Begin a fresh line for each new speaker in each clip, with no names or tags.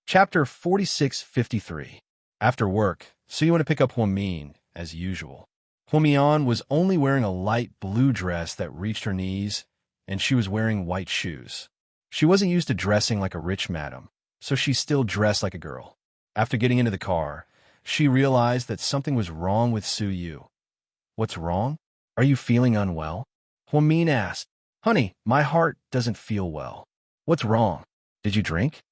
Chapter 4653. After work, Suyu went to pick up Huamin, as usual. Huamian was only wearing a light blue dress that reached her knees, and she was wearing white shoes. She wasn't used to dressing like a rich madam, so she still dressed like a girl. After getting into the car, she realized that something was wrong with Suyu. "What's wrong? Are you feeling unwell?" Huamin asked. "Honey, my heart doesn't feel well." "What's wrong? Did you drink?"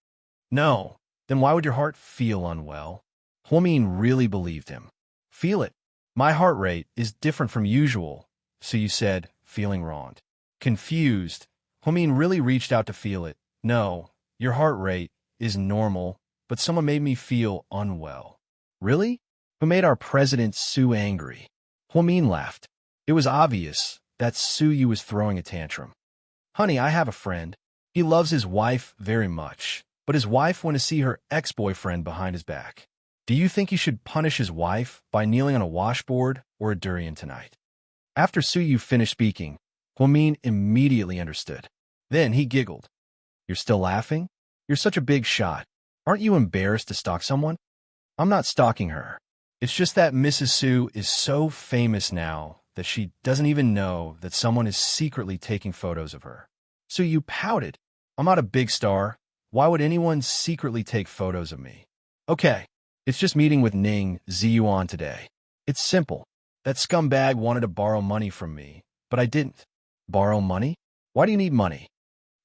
"No." "Then why would your heart feel unwell?" Huamin really believed him. "Feel it. My heart rate is different from usual," Suyu said, feeling wronged. Confused, Huamin really reached out to feel it. "No, your heart rate is normal, but someone made me feel unwell." "Really? Who made our president Su angry?" Huamin laughed. It was obvious that Suyu was throwing a tantrum. "Honey, I have a friend. He loves his wife very much, but his wife went to see her ex-boyfriend behind his back. Do you think he should punish his wife by kneeling on a washboard or a durian tonight?" After Suyu finished speaking, Huamin immediately understood. Then he giggled. "You're still laughing? You're such a big shot. Aren't you embarrassed to stalk someone?" "I'm not stalking her. It's just that Mrs. Su is so famous now that she doesn't even know that someone is secretly taking photos of her." Suyu pouted. "I'm not a big star. Why would anyone secretly take photos of me?" "Okay, it's just meeting with Ning Ziyuan today. It's simple. That scumbag wanted to borrow money from me, but I didn't." "Borrow money? Why do you need money?"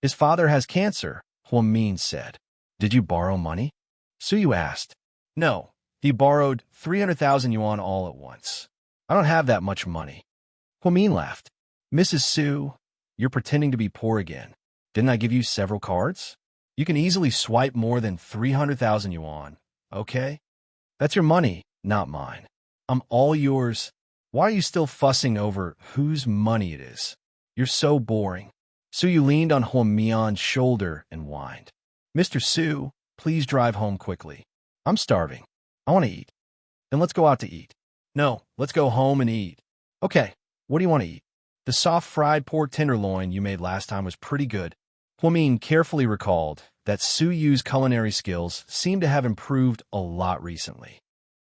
"His father has cancer," Huamin said. "Did you borrow money?" Suyu asked. "No, he borrowed 300,000 yuan all at once. I don't have that much money." Huamin laughed. "Mrs. Su, you're pretending to be poor again. Didn't I give you several cards? You can easily swipe more than 300,000 yuan, okay? That's your money, not mine. I'm all yours. Why are you still fussing over whose money it is? You're so boring." Suyu leaned on Huamian's shoulder and whined. "Mr. Su, please drive home quickly. I'm starving. I want to eat." "Then let's go out to eat." "No, let's go home and eat." "Okay, what do you want to eat?" "The soft fried pork tenderloin you made last time was pretty good." Huamin carefully recalled that Suyu's culinary skills seemed to have improved a lot recently.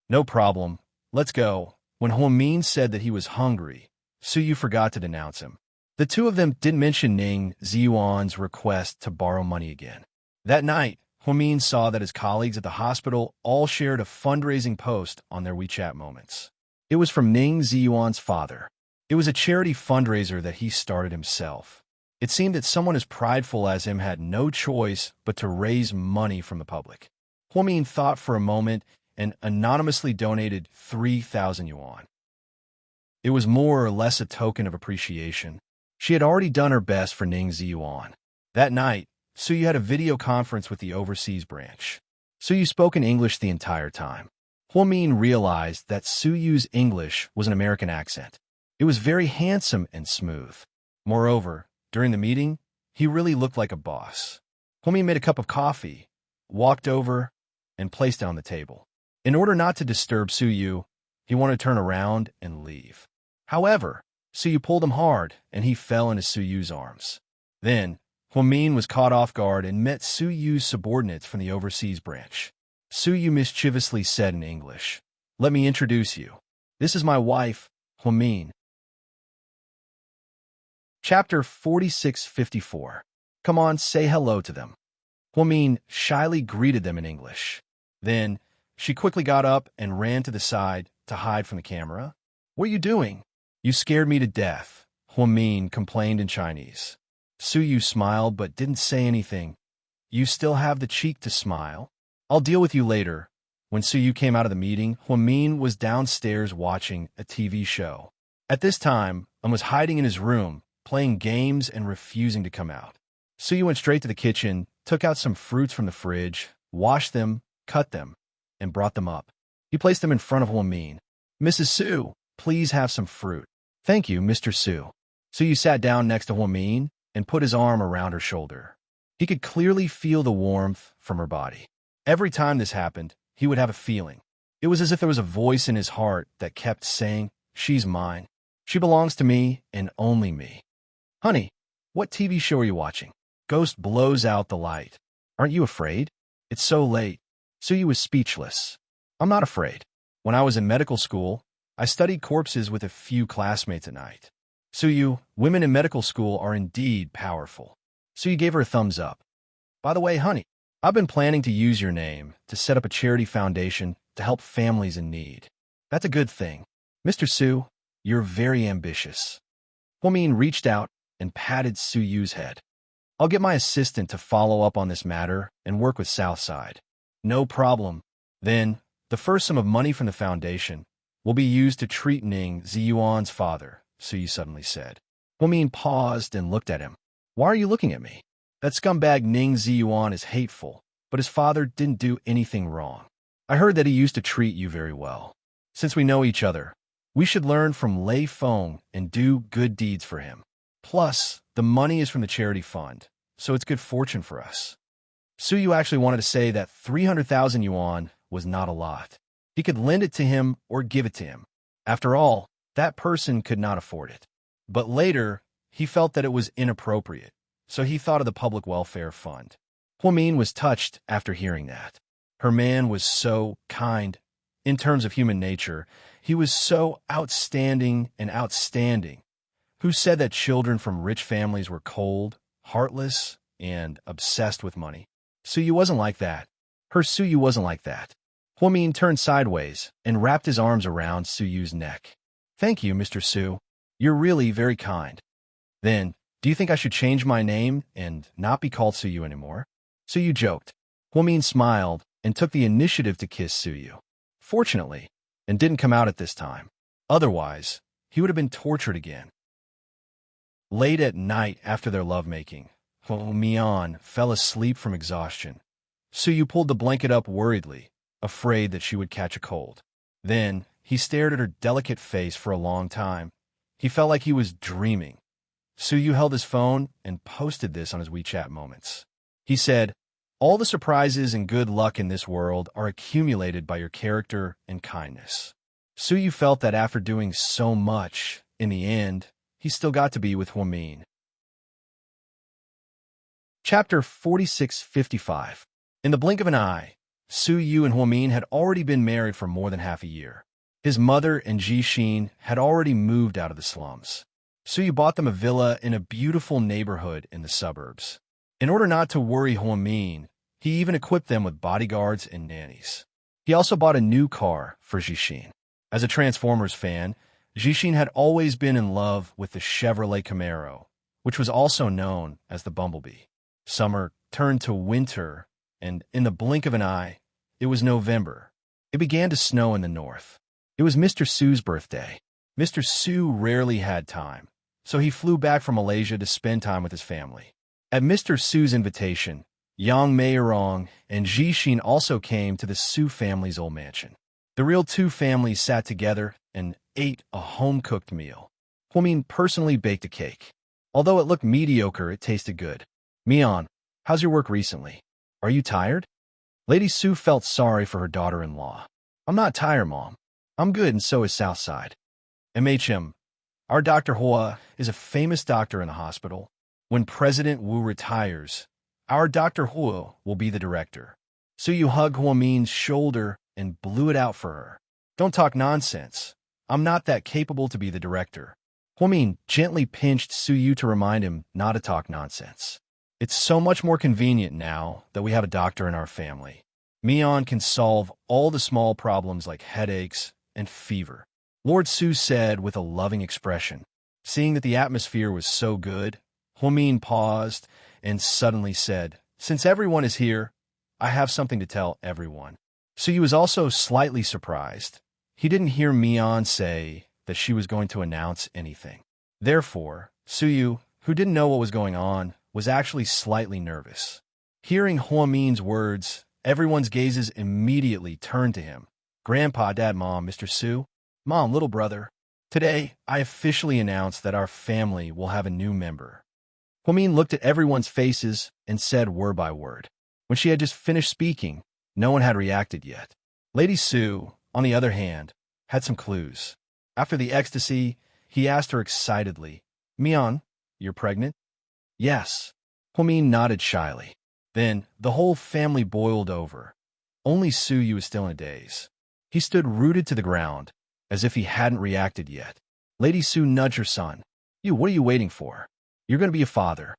"No problem. Let's go." When Huamin said that he was hungry, Suyu forgot to denounce him. The two of them didn't mention Ning Ziyuan's request to borrow money again. That night, Huamin saw that his colleagues at the hospital all shared a fundraising post on their WeChat moments. It was from Ning Ziyuan's father. It was a charity fundraiser that he started himself. It seemed that someone as prideful as him had no choice but to raise money from the public. Huamin thought for a moment and anonymously donated 3,000 yuan. It was more or less a token of appreciation. She had already done her best for Ning Ziyuan. That night, Suyu had a video conference with the overseas branch. Suyu spoke in English the entire time. Huamin realized that Suyu's English was an American accent. It was very handsome and smooth. Moreover, during the meeting, he really looked like a boss. Huamin made a cup of coffee, walked over, and placed it on the table. In order not to disturb Suyu, he wanted to turn around and leave. However, Suyu pulled him hard, and he fell into Suyu's arms. Then, Huamin was caught off guard and met Suyu's subordinates from the overseas branch. Suyu mischievously said in English, "Let me introduce you. This is my wife, Huamin." Chapter 4654. "Come on, say hello to them." Huamin shyly greeted them in English. Then, she quickly got up and ran to the side to hide from the camera. "What are you doing?" "You scared me to death," Huamin complained in Chinese. Suyu smiled but didn't say anything. "You still have the cheek to smile? I'll deal with you later." When Suyu came out of the meeting, Huamin was downstairs watching a TV show. At this time, was hiding in his room, playing games and refusing to come out. Suyu went straight to the kitchen, took out some fruits from the fridge, washed them, cut them, and brought them up. He placed them in front of Huamin. "Mrs. Su, please have some fruit." "Thank you, Mr. Su." Suyu sat down next to Huamin and put his arm around her shoulder. He could clearly feel the warmth from her body. Every time this happened, he would have a feeling. It was as if there was a voice in his heart that kept saying, "She's mine. She belongs to me and only me." "Honey, what TV show are you watching?" "Ghost blows out the light." "Aren't you afraid?" It's so late. Suyu was speechless. I'm not afraid. When I was in medical school, I studied corpses with a few classmates at night. Suyu, women in medical school are indeed powerful. Suyu gave her a thumbs up. By the way, honey, I've been planning to use your name to set up a charity foundation to help families in need. That's a good thing. Mr. Su, you're very ambitious. Huamin reached out and patted Suyu's head. I'll get my assistant to follow up on this matter and work with Southside. No problem. Then, the first sum of money from the foundation will be used to treat Ning Ziyuan's father, Suyu suddenly said. Huamin paused and looked at him. Why are you looking at me? That scumbag Ning Ziyuan is hateful, but his father didn't do anything wrong. I heard that he used to treat you very well. Since we know each other, we should learn from Lei Feng and do good deeds for him. Plus, the money is from the charity fund, so it's good fortune for us. Suyu actually wanted to say that 300,000 yuan was not a lot. He could lend it to him or give it to him. After all, that person could not afford it. But later, he felt that it was inappropriate, so he thought of the public welfare fund. Huamin was touched after hearing that. Her man was so kind. In terms of human nature, he was so outstanding and outstanding. Who said that children from rich families were cold, heartless, and obsessed with money? Suyu wasn't like that. Her Suyu wasn't like that. Huamin turned sideways and wrapped his arms around Suyu's neck. Thank you, Mr. Su. You're really very kind. Then, do you think I should change my name and not be called Suyu anymore? Suyu joked. Huamin smiled and took the initiative to kiss Suyu. Fortunately, and didn't come out at this time. Otherwise, he would have been tortured again. Late at night after their lovemaking, Mian fell asleep from exhaustion. Suyu pulled the blanket up worriedly, afraid that she would catch a cold. Then, he stared at her delicate face for a long time. He felt like he was dreaming. Suyu held his phone and posted this on his WeChat moments. He said, all the surprises and good luck in this world are accumulated by your character and kindness. Suyu felt that after doing so much, in the end, he still got to be with Huamin. Chapter 4655. In the blink of an eye, Suyu and Huamin had already been married for more than half a year. His mother and Jixin had already moved out of the slums. Suyu bought them a villa in a beautiful neighborhood in the suburbs. In order not to worry Huamin, he even equipped them with bodyguards and nannies. He also bought a new car for Jixin. As a Transformers fan, Jixin had always been in love with the Chevrolet Camaro, which was also known as the Bumblebee. Summer turned to winter, and in the blink of an eye, it was November. It began to snow in the north. It was Mr. Su's birthday. Mr. Su rarely had time, so he flew back from Malaysia to spend time with his family. At Mr. Su's invitation, Yang Meirong and Jixin also came to the Su family's old mansion. The real two families sat together and ate a home-cooked meal. Huamin personally baked a cake. Although it looked mediocre, it tasted good. Mian, how's your work recently? Are you tired? Lady Su felt sorry for her daughter-in-law. I'm not tired, Mom. I'm good, and so is Southside. MHM, our Dr. Hua is a famous doctor in the hospital. When President Wu retires, our Dr. Hua will be the director. Suyu hugged Huamin's shoulder and blew it out for her. Don't talk nonsense. I'm not that capable to be the director. Huamin gently pinched Suyu to remind him not to talk nonsense. It's so much more convenient now that we have a doctor in our family. Mian can solve all the small problems like headaches and fever. Lord Su said with a loving expression. Seeing that the atmosphere was so good, Huamin paused and suddenly said, since everyone is here, I have something to tell everyone. Suyu was also slightly surprised. He didn't hear Mian say that she was going to announce anything. Therefore, Suyu, who didn't know what was going on, was actually slightly nervous. Hearing Huamin's words, everyone's gazes immediately turned to him. Grandpa, Dad, Mom, Mr. Su, Mom, little brother. Today, I officially announced that our family will have a new member. Huamin looked at everyone's faces and said word by word. When she had just finished speaking, no one had reacted yet. Lady Su, on the other hand, had some clues. After the ecstasy, he asked her excitedly, Mian, you're pregnant? Yes. Huamin nodded shyly. Then the whole family boiled over. Only Suyu was still in a daze. He stood rooted to the ground, as if he hadn't reacted yet. Lady Su nudged her son. What are you waiting for? You're going to be a father.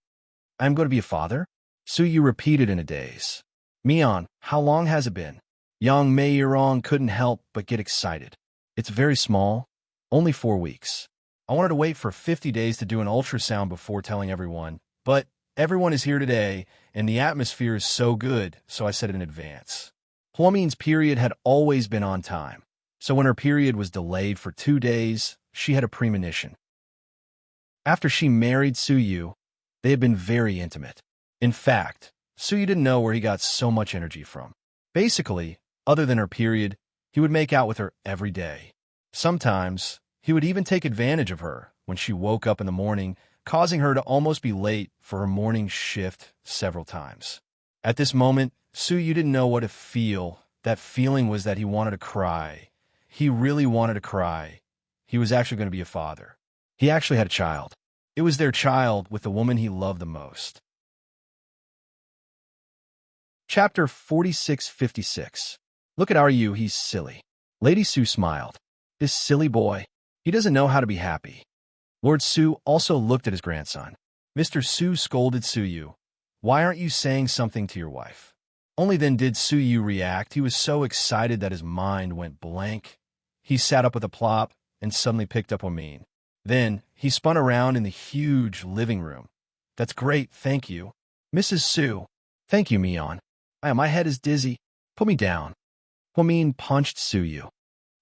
I'm going to be a father? Suyu repeated in a daze. Mion, how long has it been? Yang Mei-Yirong couldn't help but get excited. It's very small. Only 4 weeks. I wanted to wait for 50 days to do an ultrasound before telling everyone, but everyone is here today, and the atmosphere is so good, so I said it in advance. Huamin's period had always been on time, so when her period was delayed for 2 days, she had a premonition. After she married Suyu, they had been very intimate. In fact, Suyu didn't know where he got so much energy from. Basically, other than her period, he would make out with her every day. Sometimes, he would even take advantage of her when she woke up in the morning, causing her to almost be late for her morning shift several times. At this moment, Suyu didn't know what to feel. That feeling was that he wanted to cry. He really wanted to cry. He was actually going to be a father. He actually had a child. It was their child with the woman he loved the most. Chapter 4656. Look at Ryu, he's silly. Lady Su smiled. This silly boy. He doesn't know how to be happy. Lord Su also looked at his grandson. Mr. Su scolded Suyu. Why aren't you saying something to your wife? Only then did Suyu react. He was so excited that his mind went blank. He sat up with a plop and suddenly picked up Omin. Then he spun around in the huge living room. That's great, thank you. Mrs. Su. Thank you, Mion. My head is dizzy. Put me down. Omin punched Suyu.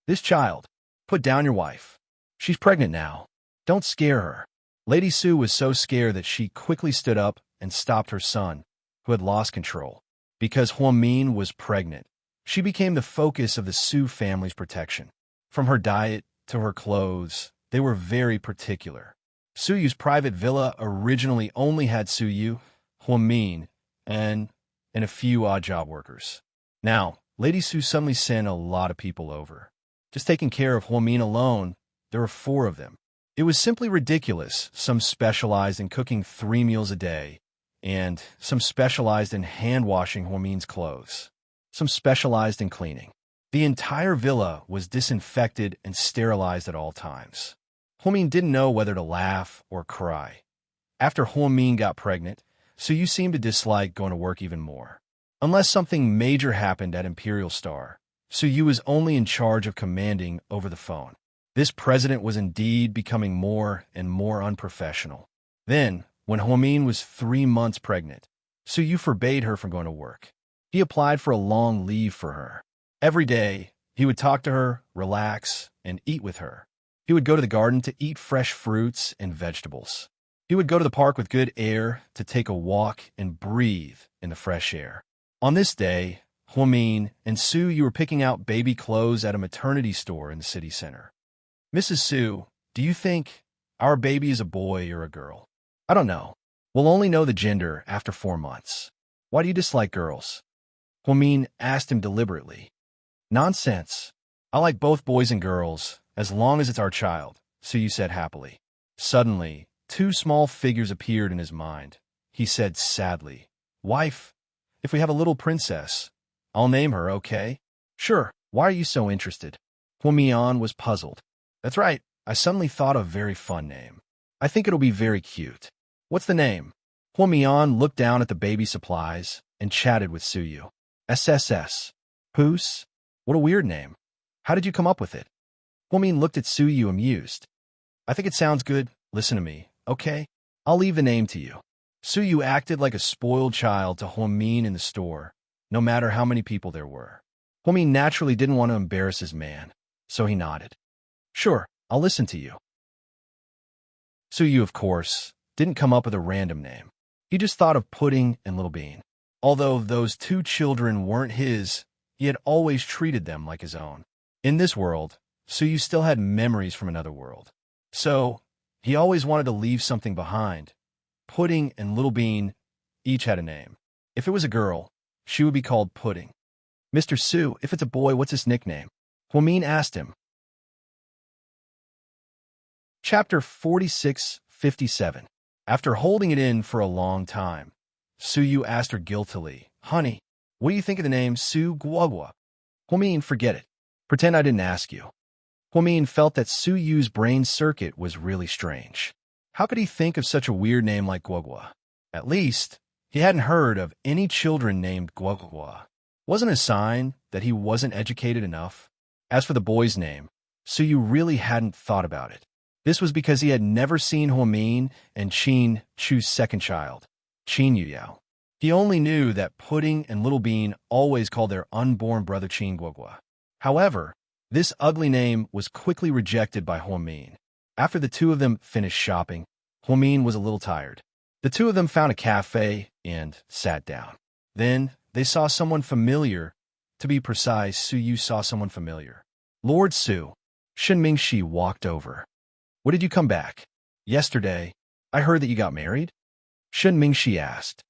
This child. Put down your wife. She's pregnant now. Don't scare her. Lady Su was so scared that she quickly stood up and stopped her son, who had lost control. Because Huamin was pregnant, she became the focus of the Su family's protection. From her diet to her clothes, they were very particular. Suyu's private villa originally only had Suyu, Huamin, and a few odd job workers. Now, Lady Su suddenly sent a lot of people over. Just taking care of Huamin alone, there were 4 of them. It was simply ridiculous. Some specialized in cooking 3 meals a day, and some specialized in hand-washing Huamin's clothes. Some specialized in cleaning. The entire villa was disinfected and sterilized at all times. Huamin didn't know whether to laugh or cry. After Huamin got pregnant, Suyu seemed to dislike going to work even more. Unless something major happened at Imperial Star, Suyu was only in charge of commanding over the phone. This president was indeed becoming more and more unprofessional. Then, when Huamin was 3 months pregnant, Suyu forbade her from going to work. He applied for a long leave for her. Every day, he would talk to her, relax, and eat with her. He would go to the garden to eat fresh fruits and vegetables. He would go to the park with good air to take a walk and breathe in the fresh air. On this day, Huamin and Suyu were picking out baby clothes at a maternity store in the city center. Mrs. Su, do you think our baby is a boy or a girl? I don't know. We'll only know the gender after 4 months. Why do you dislike girls? Huamin asked him deliberately. Nonsense. I like both boys and girls, as long as it's our child, Suyu said happily. Suddenly, 2 small figures appeared in his mind. He said sadly, Wife, if we have a little princess, I'll name her, okay? Sure, why are you so interested? Huamian was puzzled. That's right, I suddenly thought of a very fun name. I think it'll be very cute. What's the name? Huamian looked down at the baby supplies and chatted with Suyu. SSS. Poos? What a weird name. How did you come up with it? Huamin looked at Suyu amused. I think it sounds good. Listen to me, okay? I'll leave the name to you. Suyu acted like a spoiled child to Huamin in the store, no matter how many people there were. Huamin naturally didn't want to embarrass his man, so he nodded. Sure, I'll listen to you. Suyu, of course, didn't come up with a random name. He just thought of Pudding and Little Bean. Although those 2 children weren't his, he had always treated them like his own. In this world, Suyu still had memories from another world. So, he always wanted to leave something behind. Pudding and Little Bean each had a name. If it was a girl, she would be called Pudding. Mr. Su, if it's a boy, what's his nickname? Huamin asked him. Chapter 4657. After holding it in for a long time, Suyu asked her guiltily. Honey, what do you think of the name Su Guagua? Huamin, forget it. Pretend I didn't ask you. Huamin felt that Suyu's brain circuit was really strange. How could he think of such a weird name like Guagua? At least, he hadn't heard of any children named Guagua. Wasn't a sign that he wasn't educated enough? As for the boy's name, Suyu really hadn't thought about it. This was because he had never seen Huamin and Qin Chu's second child, Qin Yuyao. He only knew that Pudding and Little Bean always called their unborn brother Qin Guagua. However, this ugly name was quickly rejected by Huamin. After the two of them finished shopping, Huamin was a little tired. The two of them found a cafe and sat down. Then they saw someone familiar. To be precise, Suyu saw someone familiar. Lord Su. Shen Mingxi walked over. When did you come back? Yesterday. I heard that you got married? Shen Mingxi asked.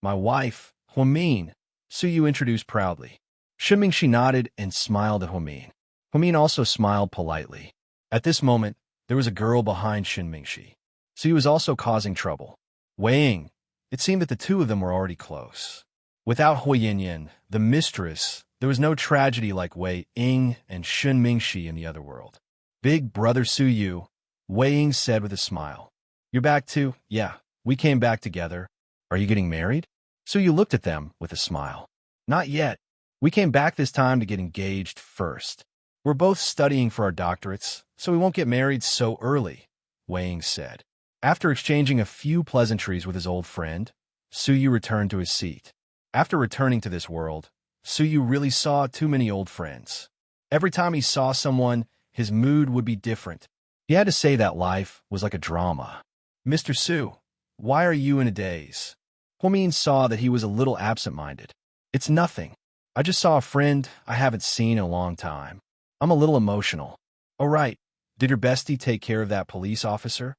My wife, Huamin, Suyu introduced proudly. Shen Mingxi nodded and smiled at Huamin. Huamin also smiled politely. At this moment, there was a girl behind Shen Mingxi. Suyu was also causing trouble. Wei Ying. It seemed that the two of them were already close. Without Hui Yanyan, the mistress, there was no tragedy like Wei Ying and Shen Mingxi in the other world. Big brother Suyu, Wei Ying said with a smile. You're back too? Yeah, we came back together. Are you getting married? Suyu looked at them with a smile. Not yet. We came back this time to get engaged first. We're both studying for our doctorates, so we won't get married so early, Wei Ying said. After exchanging a few pleasantries with his old friend, Suyu returned to his seat. After returning to this world, Suyu really saw too many old friends. Every time he saw someone, his mood would be different. He had to say that life was like a drama. Mr. Su, why are you in a daze? Huamin saw that he was a little absent-minded. It's nothing. I just saw a friend I haven't seen in a long time. I'm a little emotional. Oh right, did your bestie take care of that police officer?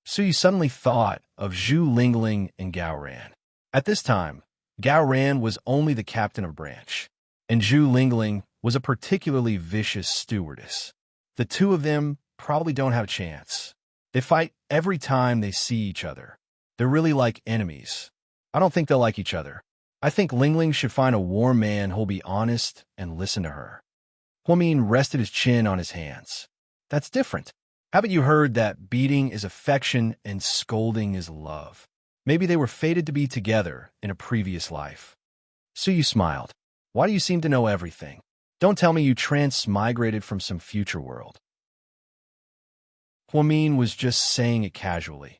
Suyu suddenly thought of Zhu Lingling and Gao Ran. At this time, Gao Ran was only the captain of branch, and Zhu Lingling was a particularly vicious stewardess. The two of them probably don't have a chance. They fight every time they see each other. They're really like enemies. I don't think they'll like each other. I think Lingling should find a warm man who'll be honest and listen to her. Huamin rested his chin on his hands. That's different. Haven't you heard that beating is affection and scolding is love? Maybe they were fated to be together in a previous life. Suyu smiled. Why do you seem to know everything? Don't tell me you transmigrated from some future world. Huamin was just saying it casually.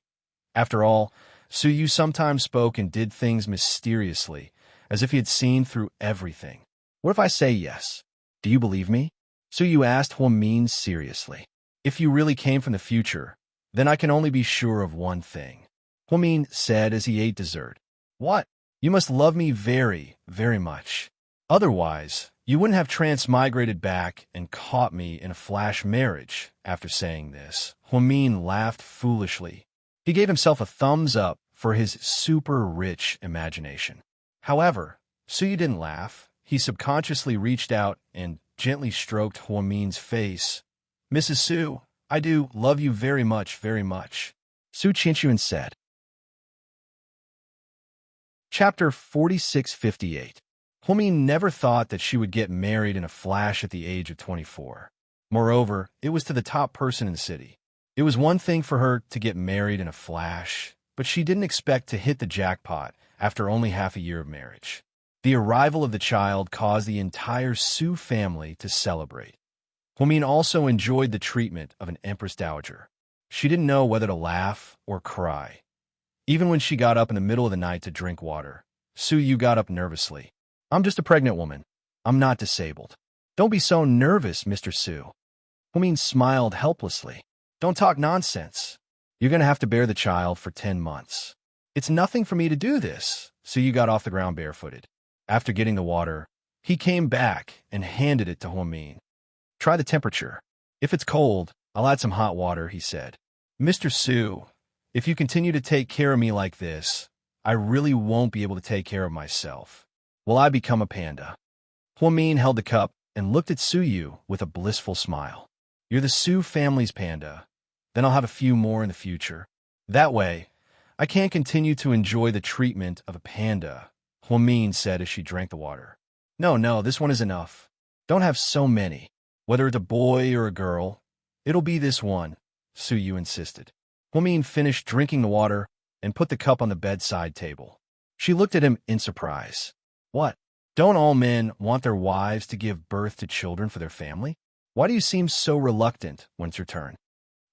After all, Suyu sometimes spoke and did things mysteriously, as if he had seen through everything. What if I say yes? Do you believe me? Suyu asked Huamin seriously. If you really came from the future, then I can only be sure of one thing. Huamin said as he ate dessert. What? You must love me very, very much. Otherwise, you wouldn't have transmigrated back and caught me in a flash marriage. After saying this, Huamin laughed foolishly. He gave himself a thumbs up for his super rich imagination. However, Suyu didn't laugh. He subconsciously reached out and gently stroked Huamin's face. Mrs. Su, I do love you very much, very much. Su Qinshuan said. Chapter 4658. Huamin never thought that she would get married in a flash at the age of 24. Moreover, it was to the top person in the city. It was one thing for her to get married in a flash, but she didn't expect to hit the jackpot after only half a year of marriage. The arrival of the child caused the entire Su family to celebrate. Huamin also enjoyed the treatment of an Empress Dowager. She didn't know whether to laugh or cry. Even when she got up in the middle of the night to drink water, Suyu got up nervously. I'm just a pregnant woman. I'm not disabled. Don't be so nervous, Mr. Su. Huamin smiled helplessly. Don't talk nonsense. You're going to have to bear the child for 10 months. It's nothing for me to do this. Suyu got off the ground barefooted. After getting the water, he came back and handed it to Huamin. Try the temperature. If it's cold, I'll add some hot water, he said. Mr. Su, if you continue to take care of me like this, I really won't be able to take care of myself. Will I become a panda? Huamin held the cup and looked at Suyu with a blissful smile. You're the Su family's panda. Then I'll have a few more in the future. That way, I can't continue to enjoy the treatment of a panda, Huamin said as she drank the water. No, this one is enough. Don't have so many. Whether it's a boy or a girl, it'll be this one, Suyu insisted. Huamin finished drinking the water and put the cup on the bedside table. She looked at him in surprise. What? Don't all men want their wives to give birth to children for their family? Why do you seem so reluctant when it's your turn?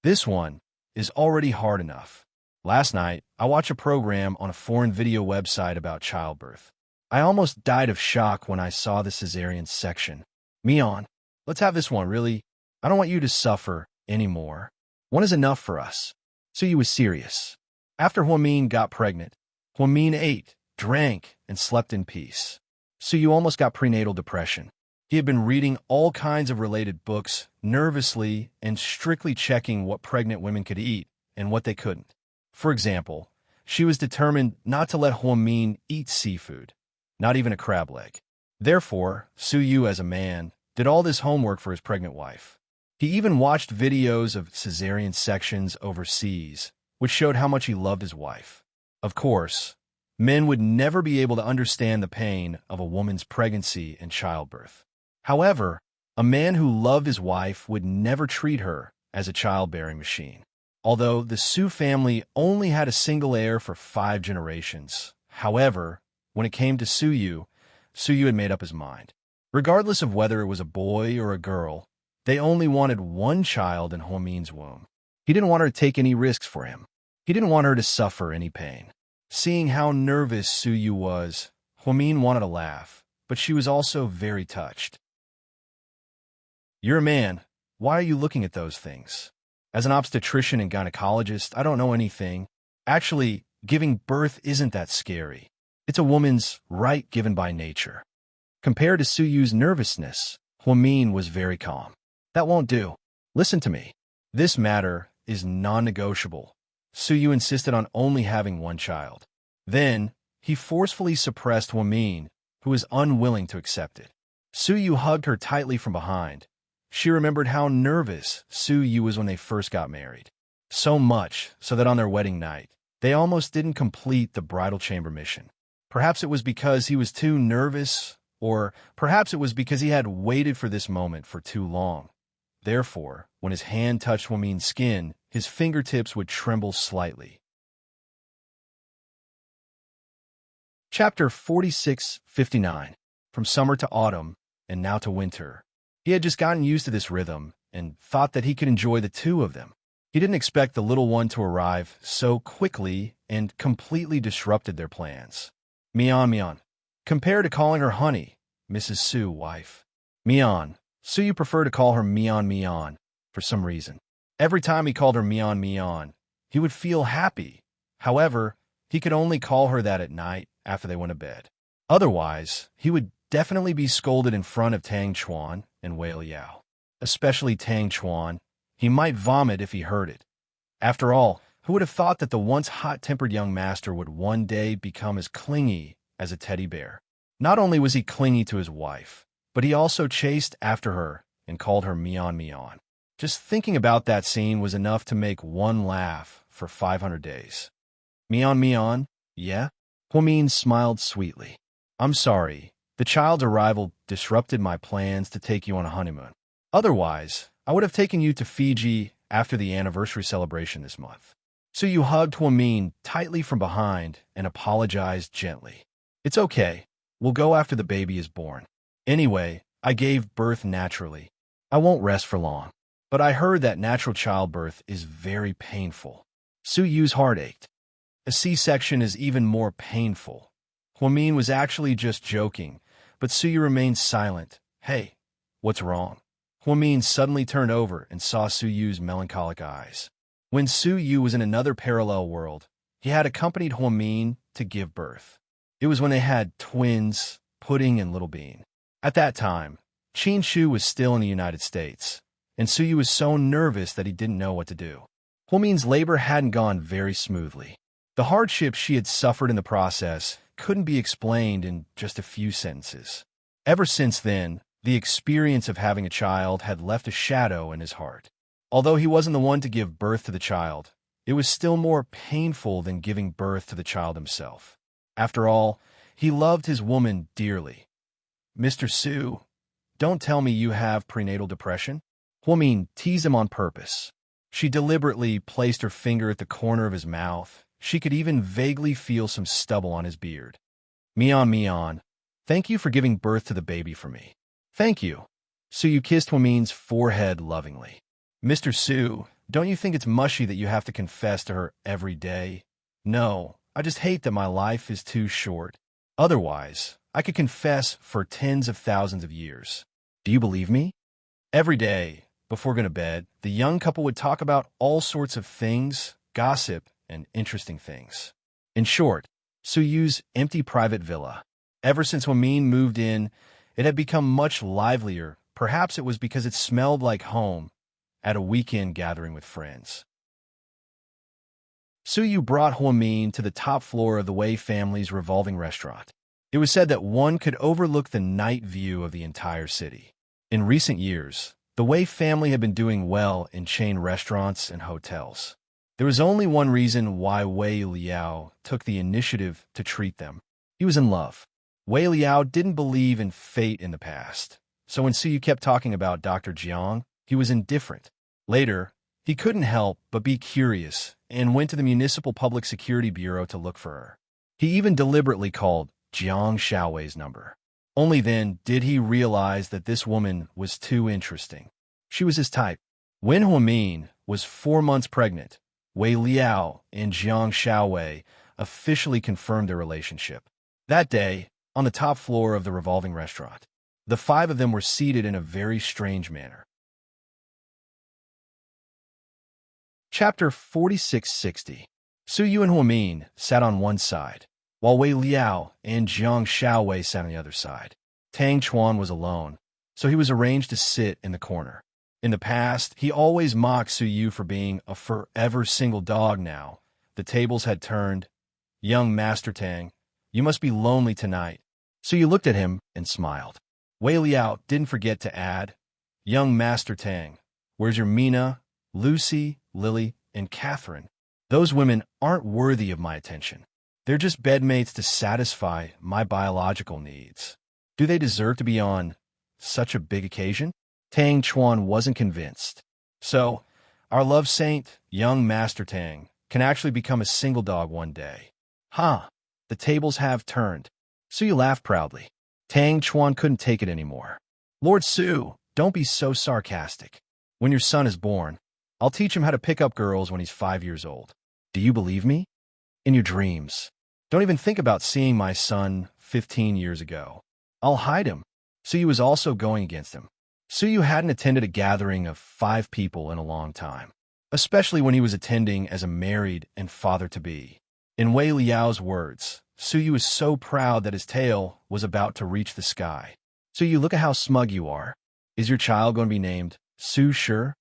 This one is already hard enough. Last night, I watched a program on a foreign video website about childbirth. I almost died of shock when I saw the cesarean section. Mion, let's have this one, really. I don't want you to suffer anymore. One is enough for us. Suyu was serious. After Huamin got pregnant, Huamin ate, drank, and slept in peace. Suyu almost got prenatal depression. He had been reading all kinds of related books, nervously and strictly checking what pregnant women could eat and what they couldn't. For example, she was determined not to let Huamin eat seafood, not even a crab leg. Therefore, Suyu, as a man, did all this homework for his pregnant wife. He even watched videos of cesarean sections overseas, which showed how much he loved his wife. Of course, men would never be able to understand the pain of a woman's pregnancy and childbirth. However, a man who loved his wife would never treat her as a childbearing machine. Although the Su family only had a single heir for 5 generations, however, when it came to Suyu had made up his mind. Regardless of whether it was a boy or a girl, they only wanted one child in Huamin's womb. He didn't want her to take any risks for him. He didn't want her to suffer any pain. Seeing how nervous Suyu was, Huamin wanted to laugh, but she was also very touched. You're a man. Why are you looking at those things? As an obstetrician and gynecologist, I don't know anything. Actually, giving birth isn't that scary. It's a woman's right given by nature. Compared to Suyu's nervousness, Huamin was very calm. That won't do. Listen to me. This matter is non-negotiable. Suyu insisted on only having one child. Then, he forcefully suppressed Huamin, who was unwilling to accept it. Suyu hugged her tightly from behind. She remembered how nervous Suyu was when they first got married. So much so that on their wedding night, they almost didn't complete the bridal chamber mission. Perhaps it was because he was too nervous, or perhaps it was because he had waited for this moment for too long. Therefore, when his hand touched Huamin's skin, his fingertips would tremble slightly. Chapter 46-59. From summer to autumn, and now to winter. He had just gotten used to this rhythm and thought that he could enjoy the two of them. He didn't expect the little one to arrive so quickly and completely disrupted their plans. Mion. Compare to calling her honey, Mrs. Su, wife. Mion. Suyu preferred to call her Mion for some reason. Every time he called her Mion, he would feel happy. However, he could only call her that at night after they went to bed. Otherwise, he would definitely be scolded in front of Tang Chuan and Wei Liao. Especially Tang Chuan. He might vomit if he heard it. After all, who would have thought that the once hot-tempered young master would one day become as clingy as a teddy bear? Not only was he clingy to his wife, but he also chased after her and called her Mion. Just thinking about that scene was enough to make one laugh for 500 days. Mion, yeah? Huamin smiled sweetly. I'm sorry. The child's arrival disrupted my plans to take you on a honeymoon. Otherwise, I would have taken you to Fiji after the anniversary celebration this month. So you hugged Huamin tightly from behind and apologized gently. It's okay. We'll go after the baby is born. Anyway, I gave birth naturally. I won't rest for long. But I heard that natural childbirth is very painful. Suyu's heart ached. A C-section is even more painful. Huamin was actually just joking, but Suyu remained silent. Hey, what's wrong? Huamin suddenly turned over and saw Suyu's melancholic eyes. When Suyu was in another parallel world, he had accompanied Huamin to give birth. It was when they had twins, Pudding and Little Bean. At that time, Qin Shu was still in the United States, and Suyu was so nervous that he didn't know what to do. Huamin's labor hadn't gone very smoothly. The hardship she had suffered in the process couldn't be explained in just a few sentences. Ever since then, the experience of having a child had left a shadow in his heart. Although he wasn't the one to give birth to the child, it was still more painful than giving birth to the child himself. After all, he loved his woman dearly. Mr. Su, don't tell me you have prenatal depression? Huamin teased him on purpose. She deliberately placed her finger at the corner of his mouth. She could even vaguely feel some stubble on his beard. Mian, thank you for giving birth to the baby for me. Thank you. Su kissed Huamin's forehead lovingly. Mr. Su, don't you think it's mushy that you have to confess to her every day? No, I just hate that my life is too short. Otherwise, I could confess for tens of thousands of years. Do you believe me? Every day, before going to bed, the young couple would talk about all sorts of things, gossip, and interesting things. In short, Suyu's empty private villa. Ever since Huamin moved in, it had become much livelier. Perhaps it was because it smelled like home at a weekend gathering with friends. Suyu brought Huamin to the top floor of the Wei family's revolving restaurant. It was said that one could overlook the night view of the entire city. In recent years, the Wei family had been doing well in chain restaurants and hotels. There was only one reason why Wei Liao took the initiative to treat them. He was in love. Wei Liao didn't believe in fate in the past, so when Suyu kept talking about Dr. Jiang, he was indifferent. Later, he couldn't help but be curious and went to the Municipal Public Security Bureau to look for her. He even deliberately called Jiang Xiaowei's number. Only then did he realize that this woman was too interesting. She was his type. When Huamin was 4 months pregnant, Wei Liao and Jiang Xiaowei officially confirmed their relationship. That day, on the top floor of the revolving restaurant, the 5 of them were seated in a very strange manner. Chapter 4660. Suyu and Huamin sat on one side, while Wei Liao and Jiang Xiaowei sat on the other side. Tang Chuan was alone, so he was arranged to sit in the corner. In the past, he always mocked Suyu for being a forever single dog now. The tables had turned. Young Master Tang, you must be lonely tonight. Suyu looked at him and smiled. Wei Liao didn't forget to add, Young Master Tang, where's your Mina, Lucy, Lily, and Catherine? Those women aren't worthy of my attention. They're just bedmates to satisfy my biological needs. Do they deserve to be on such a big occasion? Tang Chuan wasn't convinced. So, our love saint, young Master Tang, can actually become a single dog one day. Huh, the tables have turned. Suyu laughed proudly. Tang Chuan couldn't take it anymore. Lord Su, don't be so sarcastic. When your son is born, I'll teach him how to pick up girls when he's 5 years old. Do you believe me? In your dreams. Don't even think about seeing my son 15 years ago. I'll hide him. Suyu was also going against him. Suyu hadn't attended a gathering of 5 people in a long time, especially when he was attending as a married and father-to-be. In Wei Liao's words, Suyu was so proud that his tail was about to reach the sky. Suyu, look at how smug you are. Is your child going to be named Su Shi?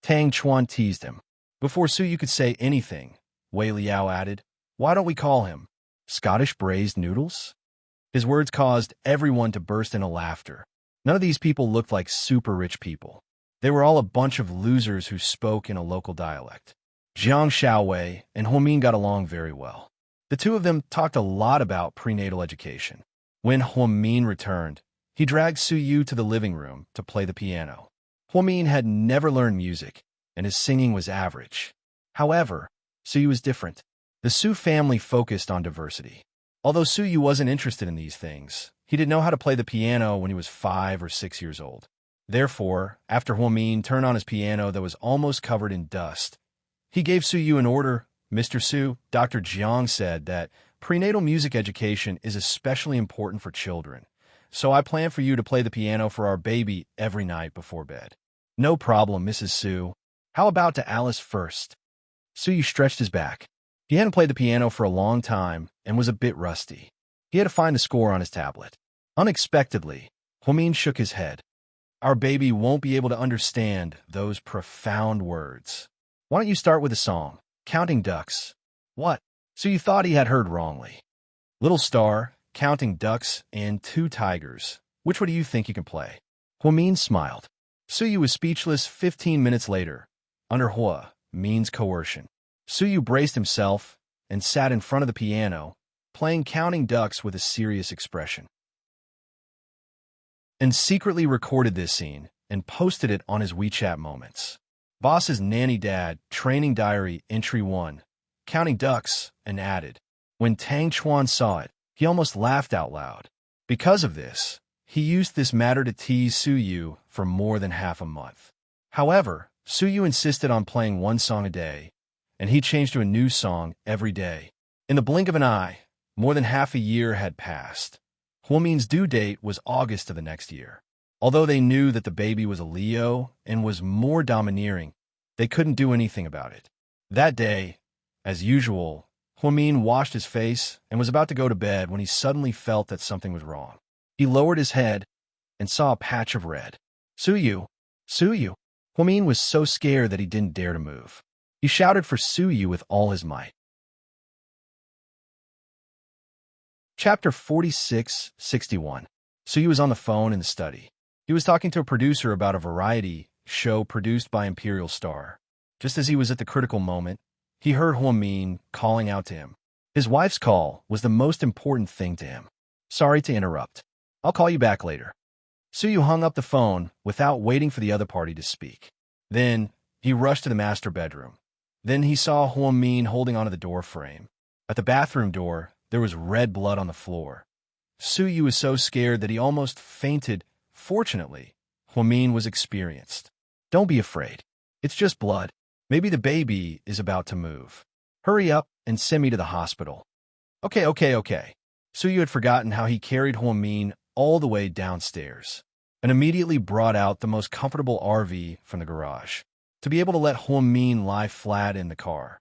Tang Chuan teased him. Before Suyu could say anything, Wei Liao added, why don't we call him Scottish Braised Noodles? His words caused everyone to burst into laughter. None of these people looked like super rich people. They were all a bunch of losers who spoke in a local dialect. Jiang Xiaowei and Huamin got along very well. The two of them talked a lot about prenatal education. When Huamin returned, he dragged Suyu to the living room to play the piano. Huamin had never learned music, and his singing was average. However, Suyu was different. The Su family focused on diversity. Although Suyu wasn't interested in these things, he didn't know how to play the piano when he was 5 or 6 years old. Therefore, after Huamin turned on his piano that was almost covered in dust, he gave Suyu an order. Mr. Su, Dr. Jiang said that prenatal music education is especially important for children, so I plan for you to play the piano for our baby every night before bed. No problem, Mrs. Su. How about to Alice first? Suyu stretched his back. He hadn't played the piano for a long time and was a bit rusty. He had to find a score on his tablet. Unexpectedly, Huamin shook his head. Our baby won't be able to understand those profound words. Why don't you start with a song? Counting ducks. What? So you thought he had heard wrongly. Little Star, Counting Ducks, and 2 Tigers. Which one do you think you can play? Huamin smiled. Suyu was speechless 15 minutes later. Under Hua means coercion. Suyu braced himself and sat in front of the piano, playing Counting Ducks with a serious expression, and secretly recorded this scene and posted it on his WeChat moments. Boss's nanny dad, training diary, entry 1, Counting Ducks, and added. When Tang Chuan saw it, he almost laughed out loud. Because of this, he used this matter to tease Suyu for more than half a month. However, Suyu insisted on playing one song a day, and he changed to a new song every day. In the blink of an eye, more than half a year had passed. Huomin's due date was August of the next year. Although they knew that the baby was a Leo and was more domineering, they couldn't do anything about it. That day, as usual, Huomin washed his face and was about to go to bed when he suddenly felt that something was wrong. He lowered his head and saw a patch of red. Suyu! Suyu! Huomin was so scared that he didn't dare to move. He shouted for Suyu with all his might. Chapter 46-61. Suyu was on the phone in the study. He was talking to a producer about a variety show produced by Imperial Star. Just as he was at the critical moment, he heard Huomin calling out to him. His wife's call was the most important thing to him. Sorry to interrupt. I'll call you back later. Suyu hung up the phone without waiting for the other party to speak. Then he rushed to the master bedroom. Then he saw Huomin holding onto the door frame. At the bathroom door, there was red blood on the floor. Suyu was so scared that he almost fainted. Fortunately, Huomin was experienced. Don't be afraid. It's just blood. Maybe the baby is about to move. Hurry up and send me to the hospital. Okay. Suyu had forgotten how he carried Huomin all the way downstairs and immediately brought out the most comfortable RV from the garage to be able to let Huomin lie flat in the car.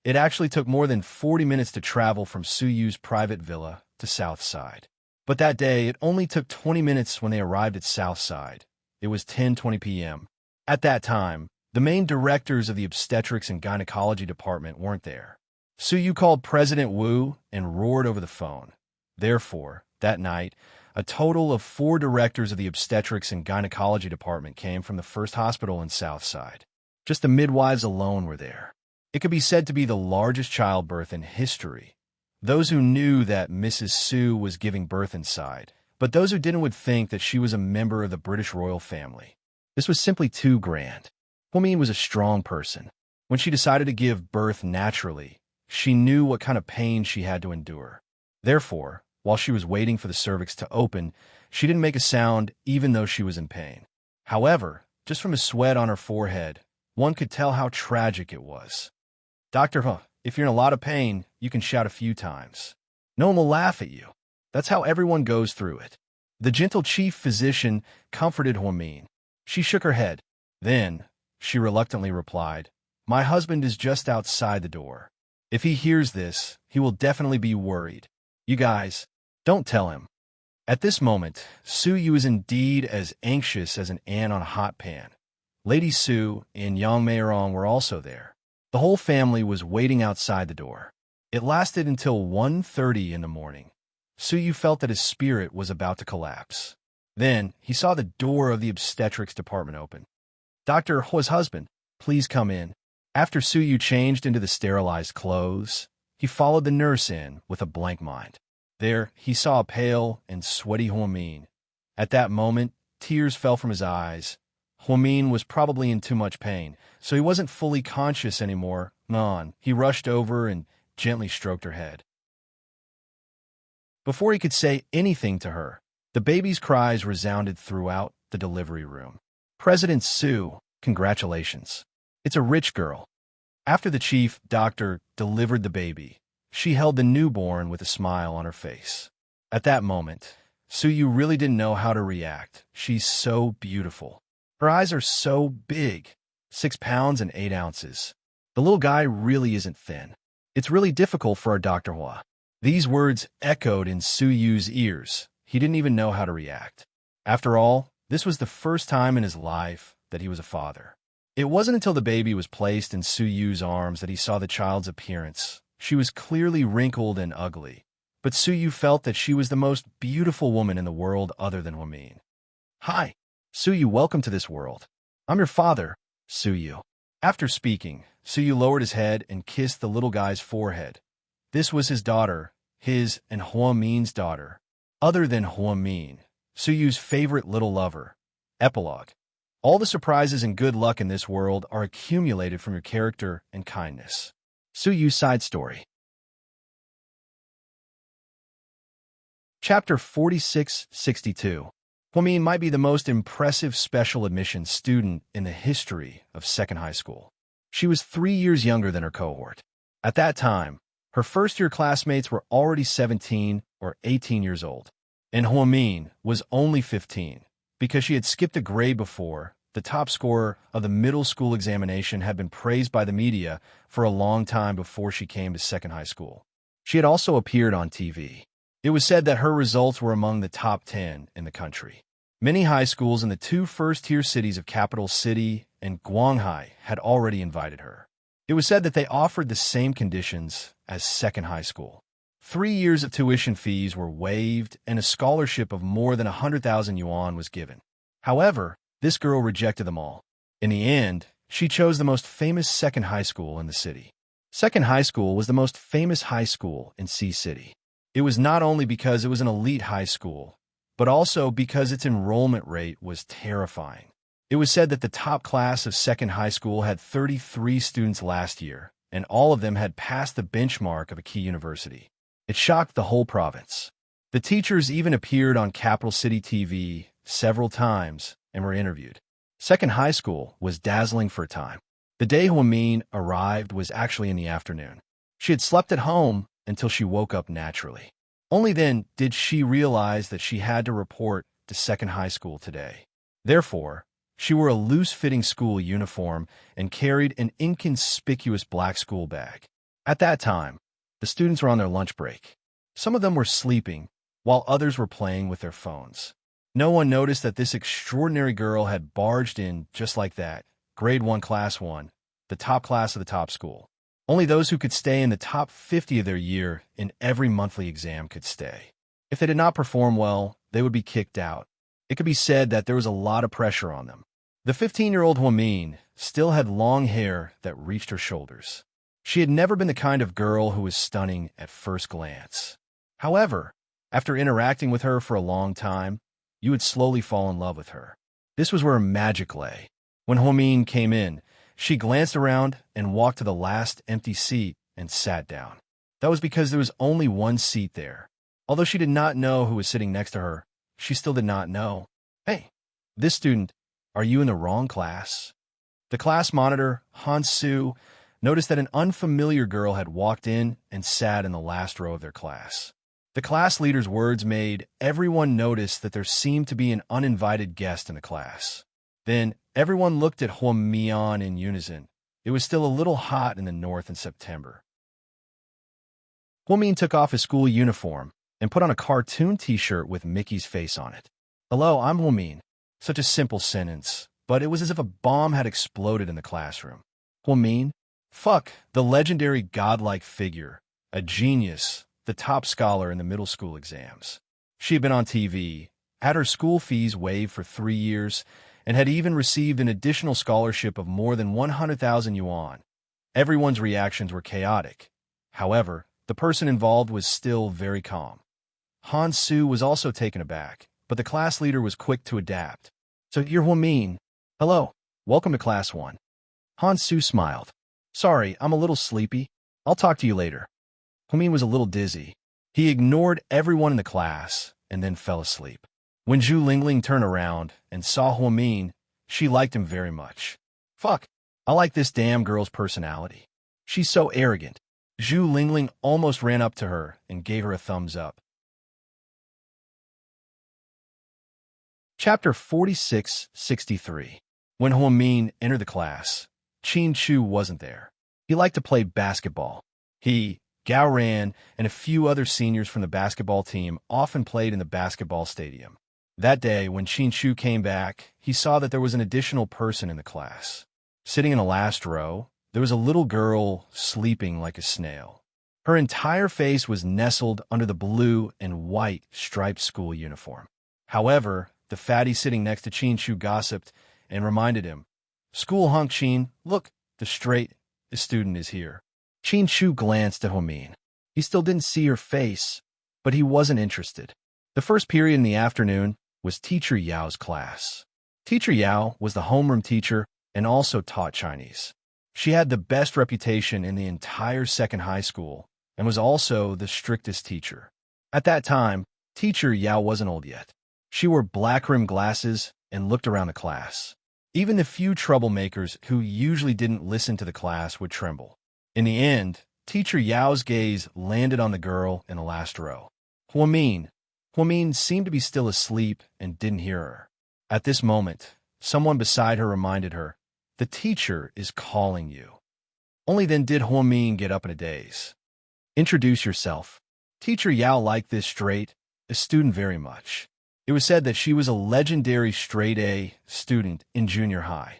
It actually took more than 40 minutes to travel from Suyu's private villa to South Side. But that day, it only took 20 minutes when they arrived at South Side. It was 10:20 p.m. At that time, the main directors of the obstetrics and gynecology department weren't there. Suyu called President Wu and roared over the phone. Therefore, that night, a total of 4 directors of the obstetrics and gynecology department came from the first hospital in South Side. Just the midwives alone were there. It could be said to be the largest childbirth in history. Those who knew that Mrs. Su was giving birth inside, but those who didn't would think that she was a member of the British royal family. This was simply too grand. Huomin was a strong person. When she decided to give birth naturally, she knew what kind of pain she had to endure. Therefore, while she was waiting for the cervix to open, she didn't make a sound even though she was in pain. However, just from the sweat on her forehead, one could tell how tragic it was. Doctor, if you're in a lot of pain, you can shout a few times. No one will laugh at you. That's how everyone goes through it. The gentle chief physician comforted Huomin. She shook her head. Then, she reluctantly replied, My husband is just outside the door. If he hears this, he will definitely be worried. You guys, don't tell him. At this moment, Suyu is indeed as anxious as an ant on a hot pan. Lady Su and Yang Meirong were also there. The whole family was waiting outside the door. It lasted until 1:30 in the morning. Suyu felt that his spirit was about to collapse. Then, he saw the door of the obstetrics department open. Dr. Hua's husband, please come in. After Suyu changed into the sterilized clothes, he followed the nurse in with a blank mind. There, he saw a pale and sweaty Huomin. At that moment, tears fell from his eyes. Huomin was probably in too much pain, so he wasn't fully conscious anymore. He rushed over and gently stroked her head. Before he could say anything to her, the baby's cries resounded throughout the delivery room. President Su, congratulations. It's a rich girl. After the chief doctor delivered the baby, she held the newborn with a smile on her face. At that moment, Suyu really didn't know how to react. She's so beautiful. Her eyes are so big, 6 pounds and 8 ounces. The little guy really isn't thin. It's really difficult for our Dr. Hua. These words echoed in Suyu's ears. He didn't even know how to react. After all, this was the first time in his life that he was a father. It wasn't until the baby was placed in Suyu's arms that he saw the child's appearance. She was clearly wrinkled and ugly, but Suyu felt that she was the most beautiful woman in the world other than Huomin. Hi, Suyu, welcome to this world. I'm your father, Suyu. After speaking, Suyu lowered his head and kissed the little guy's forehead. This was his daughter, his and Huamin's daughter. Other than Huamin, Suyu's favorite little lover. Epilogue. All the surprises and good luck in this world are accumulated from your character and kindness. Suyu's side story. Chapter 4662. Huamin might be the most impressive special admissions student in the history of second high school. She was 3 years younger than her cohort. At that time, her first-year classmates were already 17 or 18 years old, and Huamin was only 15. Because she had skipped a grade before, the top scorer of the middle school examination had been praised by the media for a long time before she came to second high school. She had also appeared on TV. It was said that her results were among the top 10 in the country. Many high schools in the 2 first-tier cities of Capital City and Guanghai had already invited her. It was said that they offered the same conditions as second high school. 3 years of tuition fees were waived and a scholarship of more than 100,000 yuan was given. However, this girl rejected them all. In the end, she chose the most famous second high school in the city. Second high school was the most famous high school in C City. It was not only because it was an elite high school, but also because its enrollment rate was terrifying. It was said that the top class of second high school had 33 students last year, and all of them had passed the benchmark of a key university. It shocked the whole province. The teachers even appeared on Capital City TV several times and were interviewed. Second high school was dazzling for a time. The day Huamin arrived was actually in the afternoon. She had slept at home until she woke up naturally. Only then did she realize that she had to report to second high school today. Therefore, she wore a loose-fitting school uniform and carried an inconspicuous black school bag. At that time, the students were on their lunch break. Some of them were sleeping, while others were playing with their phones. No one noticed that this extraordinary girl had barged in just like that, grade 1 class 1, the top class of the top school. Only those who could stay in the top 50 of their year in every monthly exam could stay. If they did not perform well, they would be kicked out. It could be said that there was a lot of pressure on them. The 15-year-old Huamin still had long hair that reached her shoulders. She had never been the kind of girl who was stunning at first glance. However, after interacting with her for a long time, you would slowly fall in love with her. This was where her magic lay. When Huamin came in, she glanced around and walked to the last empty seat and sat down. That was because there was only one seat there. Although she did not know who was sitting next to her, she still did not know. Hey, this student, are you in the wrong class? The class monitor, Hansu, noticed that an unfamiliar girl had walked in and sat in the last row of their class. The class leader's words made everyone notice that there seemed to be an uninvited guest in the class. Then everyone looked at Huamian in unison. It was still a little hot in the north in September. Huamin took off his school uniform and put on a cartoon t-shirt with Mickey's face on it. Hello, I'm Huamin. Such a simple sentence, but it was as if a bomb had exploded in the classroom. Huamin? Fuck, the legendary godlike figure, a genius, the top scholar in the middle school exams. She had been on TV, had her school fees waived for 3 years, and had even received an additional scholarship of more than 100,000 yuan. Everyone's reactions were chaotic. However, the person involved was still very calm. Han Su was also taken aback, but the class leader was quick to adapt. So you're Huamin. Hello, welcome to class 1. Han Su smiled. Sorry, I'm a little sleepy. I'll talk to you later. Huamin was a little dizzy. He ignored everyone in the class and then fell asleep. When Zhu Lingling turned around and saw Huamin, she liked him very much. Fuck, I like this damn girl's personality. She's so arrogant. Zhu Lingling almost ran up to her and gave her a thumbs up. Chapter 4663. When Huamin entered the class, Qin Chu wasn't there. He liked to play basketball. He, Gao Ran, and a few other seniors from the basketball team often played in the basketball stadium. That day, when Qin Chu came back, he saw that there was an additional person in the class. Sitting in the last row, there was a little girl sleeping like a snail. Her entire face was nestled under the blue and white striped school uniform. However, the fatty sitting next to Qin Chu gossiped and reminded him, School hunk, Qin, look, the straight student is here. Qin Shu glanced at Huamin. He still didn't see her face, but he wasn't interested. The first period in the afternoon was Teacher Yao's class. Teacher Yao was the homeroom teacher and also taught Chinese. She had the best reputation in the entire second high school and was also the strictest teacher. At that time, Teacher Yao wasn't old yet. She wore black-rimmed glasses and looked around the class. Even the few troublemakers who usually didn't listen to the class would tremble. In the end, Teacher Yao's gaze landed on the girl in the last row. Huamin seemed to be still asleep and didn't hear her. At this moment, someone beside her reminded her, "The teacher is calling you." Only then did Huamin get up in a daze. "Introduce yourself." Teacher Yao liked this straight student very much. It was said that she was a legendary straight-A student in junior high.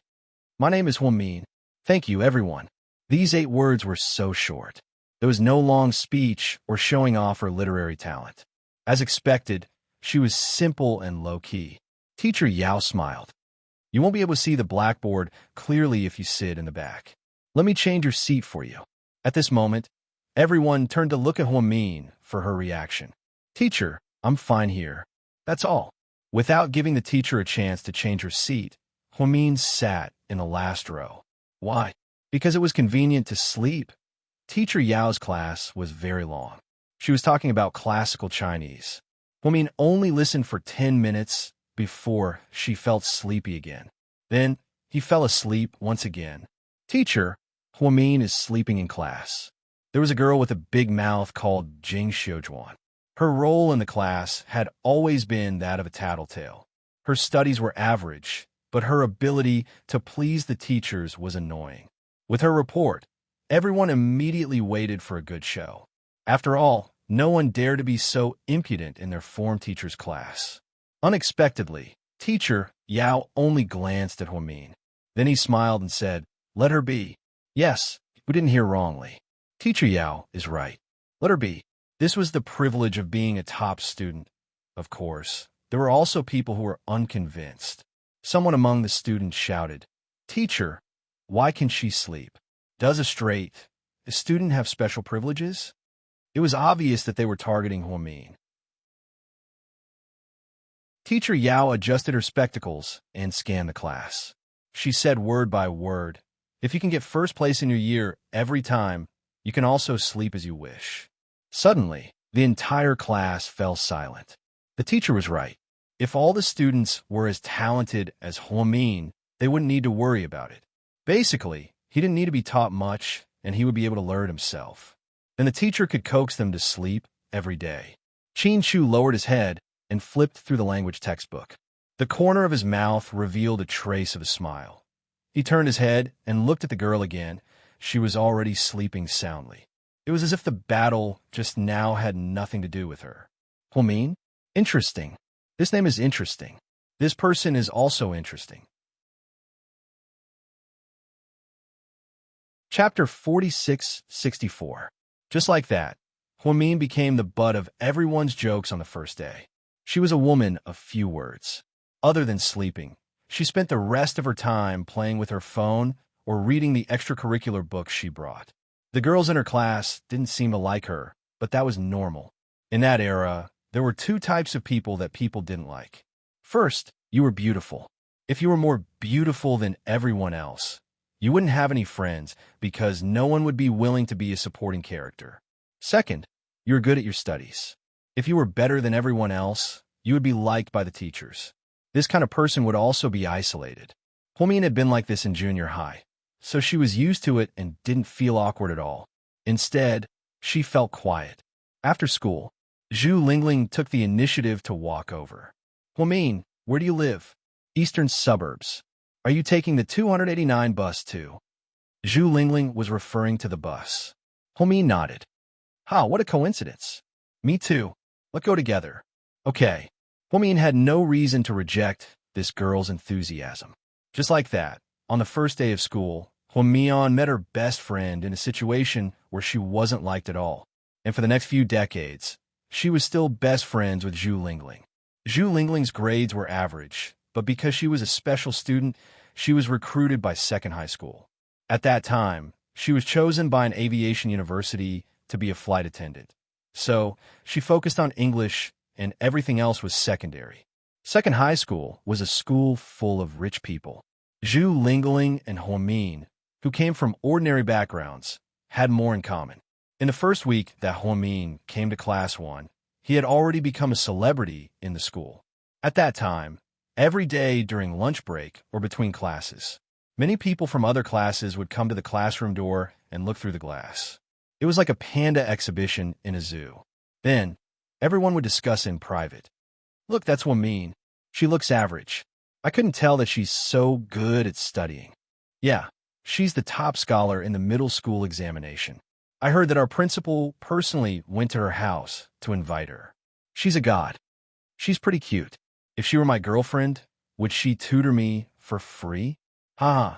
"My name is Huamin. Thank you, everyone." These 8 words were so short. There was no long speech or showing off her literary talent. As expected, she was simple and low-key. Teacher Yao smiled. "You won't be able to see the blackboard clearly if you sit in the back. Let me change your seat for you." At this moment, everyone turned to look at Huamin for her reaction. "Teacher, I'm fine here. That's all." Without giving the teacher a chance to change her seat, Huamin sat in the last row. Why? Because it was convenient to sleep. Teacher Yao's class was very long. She was talking about classical Chinese. Huamin only listened for 10 minutes before she felt sleepy again. Then he fell asleep once again. "Teacher, Huamin is sleeping in class." There was a girl with a big mouth called Jing Xiujuan. Her role in the class had always been that of a tattletale. Her studies were average, but her ability to please the teachers was annoying. With her report, everyone immediately waited for a good show. After all, no one dared to be so impudent in their form teacher's class. Unexpectedly, Teacher Yao only glanced at Huamin. Then he smiled and said, "Let her be." "Yes, we didn't hear wrongly. Teacher Yao is right. Let her be." This was the privilege of being a top student. Of course, there were also people who were unconvinced. Someone among the students shouted, "Teacher, why can she sleep? Does a student have special privileges?" It was obvious that they were targeting Huamin. Teacher Yao adjusted her spectacles and scanned the class. She said word by word, "If you can get first place in your year every time, you can also sleep as you wish." Suddenly, the entire class fell silent. The teacher was right. If all the students were as talented as Huamin, they wouldn't need to worry about it. Basically, he didn't need to be taught much, and he would be able to learn himself. Then the teacher could coax them to sleep every day. Qin Shu lowered his head and flipped through the language textbook. The corner of his mouth revealed a trace of a smile. He turned his head and looked at the girl again. She was already sleeping soundly. It was as if the battle just now had nothing to do with her. "Huamin? Interesting. This name is interesting. This person is also interesting." Chapter 46-64. Just like that, Huamin became the butt of everyone's jokes on the first day. She was a woman of few words. Other than sleeping, she spent the rest of her time playing with her phone or reading the extracurricular books she brought. The girls in her class didn't seem to like her, but that was normal. In that era, there were 2 types of people that people didn't like. First, you were beautiful. If you were more beautiful than everyone else, you wouldn't have any friends because no one would be willing to be a supporting character. Second, you were good at your studies. If you were better than everyone else, you would be liked by the teachers. This kind of person would also be isolated. Huamin had been like this in junior high, so she was used to it and didn't feel awkward at all. Instead, she felt quiet. After school, Zhu Lingling took the initiative to walk over. "Huamin, where do you live?" "Eastern suburbs." "Are you taking the 289 bus too?" Zhu Lingling was referring to the bus. Huamin nodded. "Ha, what a coincidence." "Me too. Let's go together." "Okay." Huamin had no reason to reject this girl's enthusiasm. Just like that, on the first day of school, Huamin met her best friend in a situation where she wasn't liked at all. And for the next few decades, she was still best friends with Zhu Lingling. Zhu Lingling's grades were average, but because she was a special student, she was recruited by second high school. At that time, she was chosen by an aviation university to be a flight attendant. So, she focused on English and everything else was secondary. Second high school was a school full of rich people. Zhu Lingling and Huamin, who came from ordinary backgrounds, had more in common. In the first week that Huamin came to Class 1, he had already become a celebrity in the school. At that time, every day during lunch break or between classes, many people from other classes would come to the classroom door and look through the glass. It was like a panda exhibition in a zoo. Then, everyone would discuss in private. Look, that's Huamin. She looks average. I couldn't tell that she's so good at studying. Yeah, she's the top scholar in the middle school examination. I heard that our principal personally went to her house to invite her. She's a god. She's pretty cute. If she were my girlfriend, would she tutor me for free? Haha.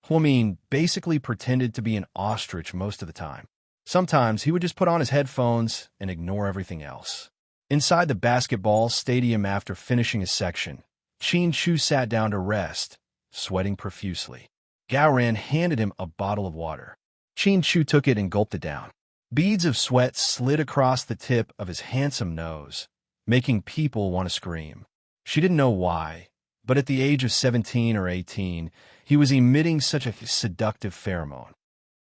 Huamin basically pretended to be an ostrich most of the time. Sometimes he would just put on his headphones and ignore everything else. Inside the basketball stadium after finishing his section, Qin Chu sat down to rest, sweating profusely. Gao Ran handed him a bottle of water. Qin Chu took it and gulped it down. Beads of sweat slid across the tip of his handsome nose, making people want to scream. She didn't know why, but at the age of 17 or 18, he was emitting such a seductive pheromone.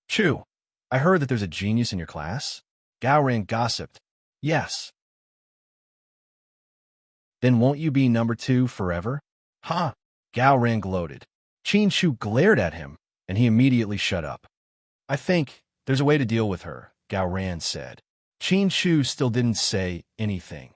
Chu, I heard that there's a genius in your class? Gao Ran gossiped. Yes. Then won't you be number 2 forever? Huh? Gao Ran gloated. Qin Chu glared at him, and he immediately shut up. I think there's a way to deal with her, Gao Ran said. Qin Chu still didn't say anything.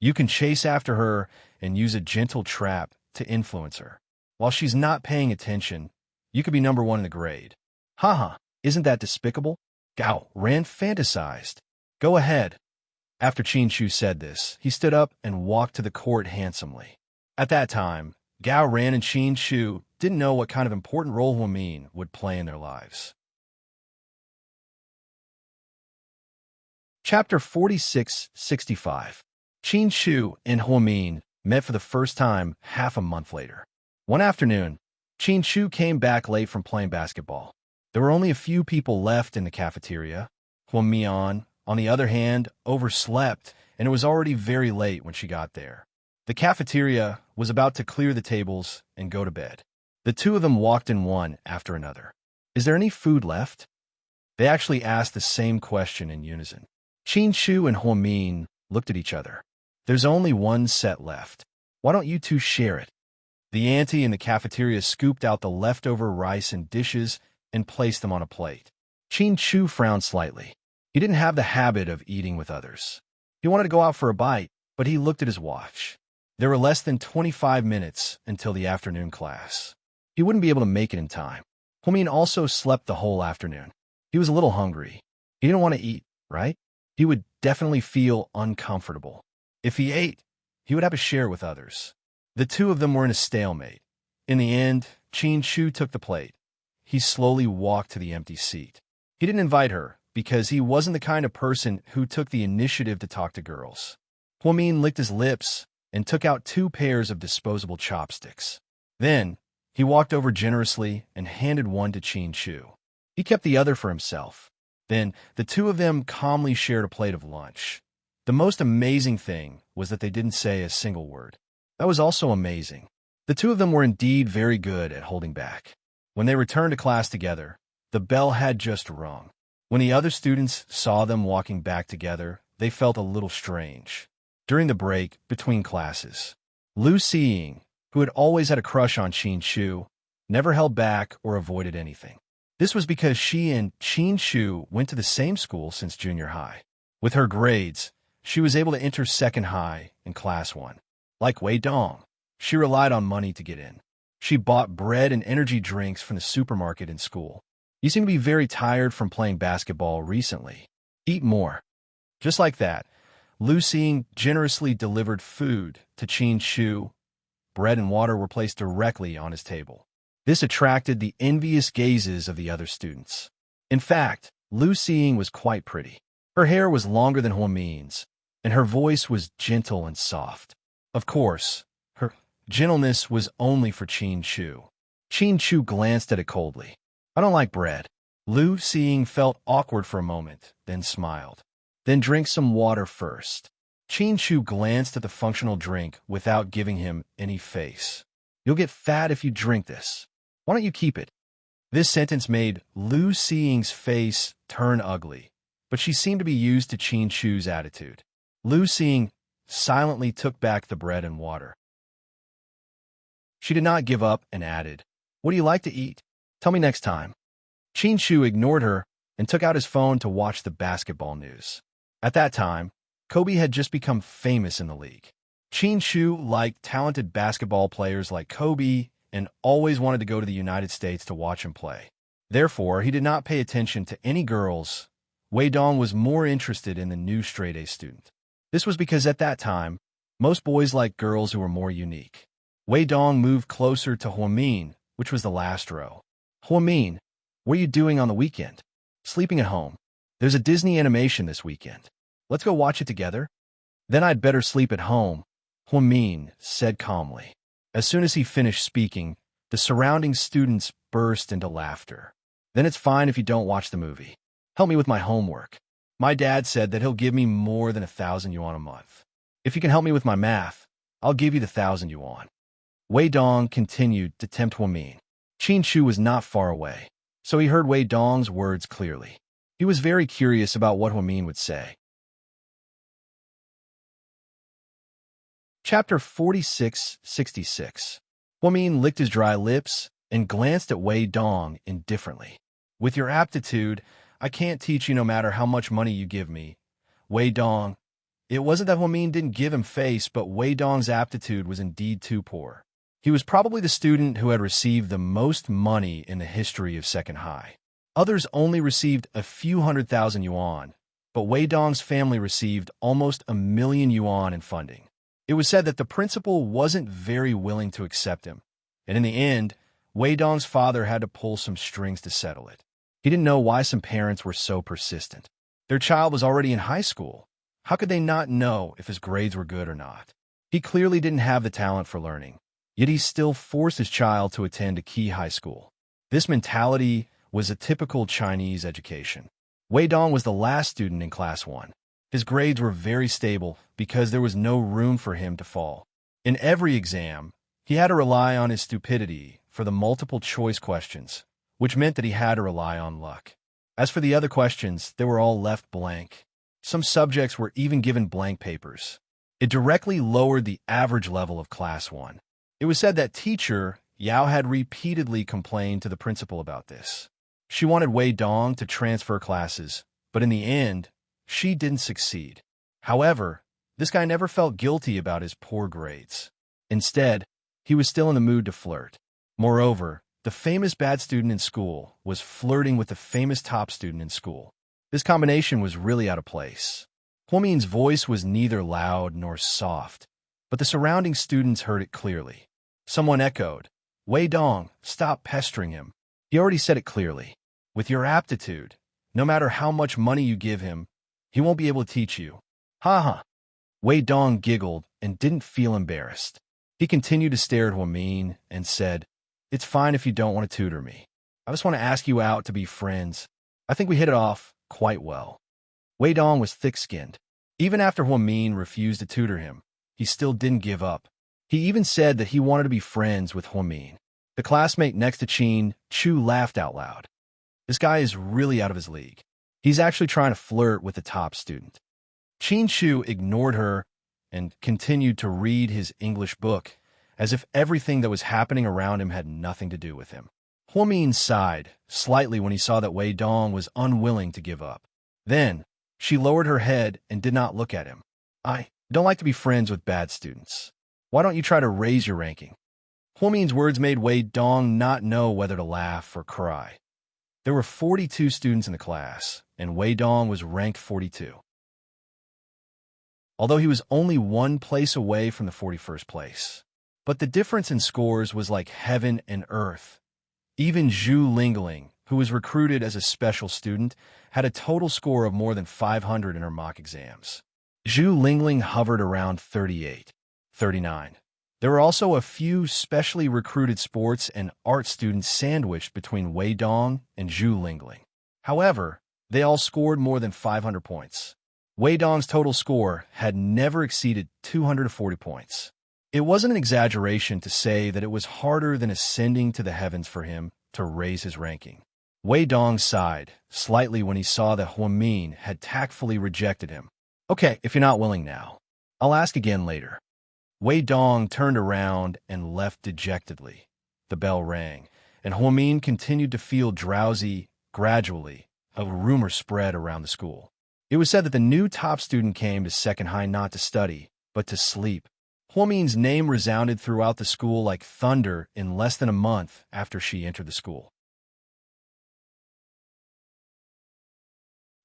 You can chase after her and use a gentle trap to influence her. While she's not paying attention, you could be number 1 in the grade. Haha, isn't that despicable? Gao Ran fantasized. Go ahead. After Qin Chu said this, he stood up and walked to the court handsomely. At that time, Gao Ran and Qin Chu didn't know what kind of important role Huamin would play in their lives. Chapter 46-65. Qin Chu and Huamin met for the first time half a month later. One afternoon, Qin Chu came back late from playing basketball. There were only a few people left in the cafeteria. Huamin, on the other hand, overslept, and it was already very late when she got there. The cafeteria was about to clear the tables and go to bed. The two of them walked in one after another. Is there any food left? They actually asked the same question in unison. Qin Chu and Huamin looked at each other. There's only one set left. Why don't you two share it? The auntie in the cafeteria scooped out the leftover rice and dishes and placed them on a plate. Qin Chu frowned slightly. He didn't have the habit of eating with others. He wanted to go out for a bite, but he looked at his watch. There were less than 25 minutes until the afternoon class. He wouldn't be able to make it in time. Huamin also slept the whole afternoon. He was a little hungry. He didn't want to eat, right? He would definitely feel uncomfortable. If he ate, he would have to share with others. The two of them were in a stalemate. In the end, Qin Chu took the plate. He slowly walked to the empty seat. He didn't invite her because he wasn't the kind of person who took the initiative to talk to girls. Huamin licked his lips and took out 2 pairs of disposable chopsticks. Then, he walked over generously and handed one to Qin Chu. He kept the other for himself. Then, the two of them calmly shared a plate of lunch. The most amazing thing was that they didn't say a single word. That was also amazing. The two of them were indeed very good at holding back. When they returned to class together, the bell had just rung. When the other students saw them walking back together, they felt a little strange. During the break between classes, Lu Xiying, who had always had a crush on Qin Chu, never held back or avoided anything. This was because she and Qin Chu went to the same school since junior high. With her grades, she was able to enter second high in class 1. Like Wei Dong, she relied on money to get in. She bought bread and energy drinks from the supermarket in school. You seem to be very tired from playing basketball recently. Eat more. Just like that, Lu Xiying generously delivered food to Qin Chu. Bread and water were placed directly on his table. This attracted the envious gazes of the other students. In fact, Lu Xiying was quite pretty. Her hair was longer than Huamin's, and her voice was gentle and soft. Of course, her gentleness was only for Qin Chu. Qin Chu glanced at it coldly. I don't like bread. Lu Xing felt awkward for a moment, then smiled. Then drink some water first. Qin Shu glanced at the functional drink without giving him any face. You'll get fat if you drink this. Why don't you keep it? This sentence made Lu Xing's face turn ugly, but she seemed to be used to Qin Shu's attitude. Lu Xing silently took back the bread and water. She did not give up and added, "What do you like to eat? Tell me next time." Qin Shu ignored her and took out his phone to watch the basketball news. At that time, Kobe had just become famous in the league. Qin Shu liked talented basketball players like Kobe and always wanted to go to the United States to watch him play. Therefore, he did not pay attention to any girls. Wei Dong was more interested in the new straight-A student. This was because at that time, most boys liked girls who were more unique. Wei Dong moved closer to Huamin, which was the last row. "Huamin, what are you doing on the weekend?" "Sleeping at home. There's a Disney animation this weekend. Let's go watch it together." "Then I'd better sleep at home," Huamin said calmly. As soon as he finished speaking, the surrounding students burst into laughter. "Then it's fine if you don't watch the movie. Help me with my homework. My dad said that he'll give me more than 1,000 yuan a month. If you can help me with my math, I'll give you the 1,000 yuan." Wei Dong continued to tempt Huamin. Qin Shu was not far away, so he heard Wei Dong's words clearly. He was very curious about what Huamin would say. Chapter 46-66. Huamin licked his dry lips and glanced at Wei Dong indifferently. "With your aptitude, I can't teach you no matter how much money you give me, Wei Dong." It wasn't that Huamin didn't give him face, but Wei Dong's aptitude was indeed too poor. He was probably the student who had received the most money in the history of Second High. Others only received a few 100,000 yuan, but Wei Dong's family received almost 1,000,000 yuan in funding. It was said that the principal wasn't very willing to accept him, and in the end, Wei Dong's father had to pull some strings to settle it. He didn't know why some parents were so persistent. Their child was already in high school. How could they not know if his grades were good or not? He clearly didn't have the talent for learning, yet he still forced his child to attend a key high school. This mentality was a typical Chinese education. Wei Dong was the last student in Class 1. His grades were very stable because there was no room for him to fall. In every exam, he had to rely on his stupidity for the multiple-choice questions, which meant that he had to rely on luck. As for the other questions, they were all left blank. Some subjects were even given blank papers. It directly lowered the average level of Class 1. It was said that teacher Yao had repeatedly complained to the principal about this. She wanted Wei Dong to transfer classes, but in the end, she didn't succeed. However, this guy never felt guilty about his poor grades. Instead, he was still in the mood to flirt. Moreover, the famous bad student in school was flirting with the famous top student in school. This combination was really out of place. Huamin's voice was neither loud nor soft, but the surrounding students heard it clearly. Someone echoed, "Wei Dong, stop pestering him. He already said it clearly. With your aptitude, no matter how much money you give him, he won't be able to teach you." "Ha ha." Wei Dong giggled and didn't feel embarrassed. He continued to stare at Huamin and said, "It's fine if you don't want to tutor me. I just want to ask you out to be friends. I think we hit it off quite well." Wei Dong was thick-skinned. Even after Huamin refused to tutor him, he still didn't give up. He even said that he wanted to be friends with Huamin. The classmate next to Qin Chu laughed out loud. This guy is really out of his league. He's actually trying to flirt with the top student. Qin Chu ignored her and continued to read his English book, as if everything that was happening around him had nothing to do with him. Huamin sighed slightly when he saw that Wei Dong was unwilling to give up. Then, she lowered her head and did not look at him. "I don't like to be friends with bad students. Why don't you try to raise your ranking?" Huamin's words made Wei Dong not know whether to laugh or cry. There were 42 students in the class, and Wei Dong was ranked 42. Although he was only one place away from the 41st place. But the difference in scores was like heaven and earth. Even Zhu Lingling, who was recruited as a special student, had a total score of more than 500 in her mock exams. Zhu Lingling hovered around 38, 39, There were also a few specially recruited sports and art students sandwiched between Wei Dong and Zhu Lingling. However, they all scored more than 500 points. Wei Dong's total score had never exceeded 240 points. It wasn't an exaggeration to say that it was harder than ascending to the heavens for him to raise his ranking. Wei Dong sighed slightly when he saw that Huamin had tactfully rejected him. Okay, if you're not willing now, I'll ask again later. Wei Dong turned around and left dejectedly. The bell rang, and Huamin continued to feel drowsy. Gradually, a rumor spread around the school. It was said that the new top student came to Second High not to study, but to sleep. Huamin's name resounded throughout the school like thunder in less than a month after she entered the school.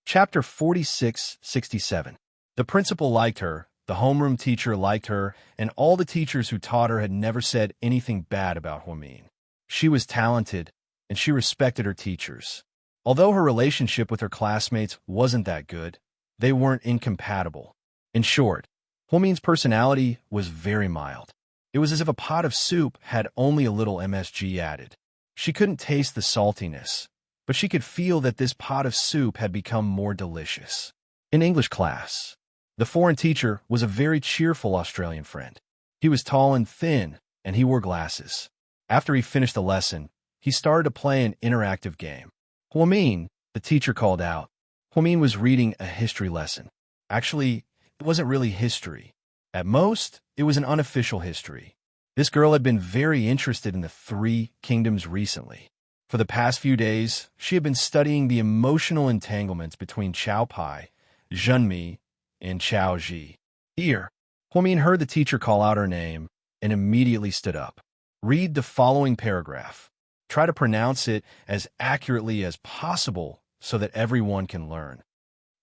Chapter 46-67. The principal liked her, the homeroom teacher liked her, and all the teachers who taught her had never said anything bad about Huamin. She was talented, and she respected her teachers. Although her relationship with her classmates wasn't that good, they weren't incompatible. In short, Huamin's personality was very mild. It was as if a pot of soup had only a little MSG added. She couldn't taste the saltiness, but she could feel that this pot of soup had become more delicious. In English class, the foreign teacher was a very cheerful Australian friend. He was tall and thin, and he wore glasses. After he finished the lesson, he started to play an interactive game. Huamin, the teacher called out. Huamin was reading a history lesson. Actually, it wasn't really history. At most, it was an unofficial history. This girl had been very interested in the Three Kingdoms recently. For the past few days, she had been studying the emotional entanglements between Qiao Pai, Zhenmi, and Qiao Ji. Here, Huamin heard the teacher call out her name and immediately stood up. Read the following paragraph. Try to pronounce it as accurately as possible so that everyone can learn.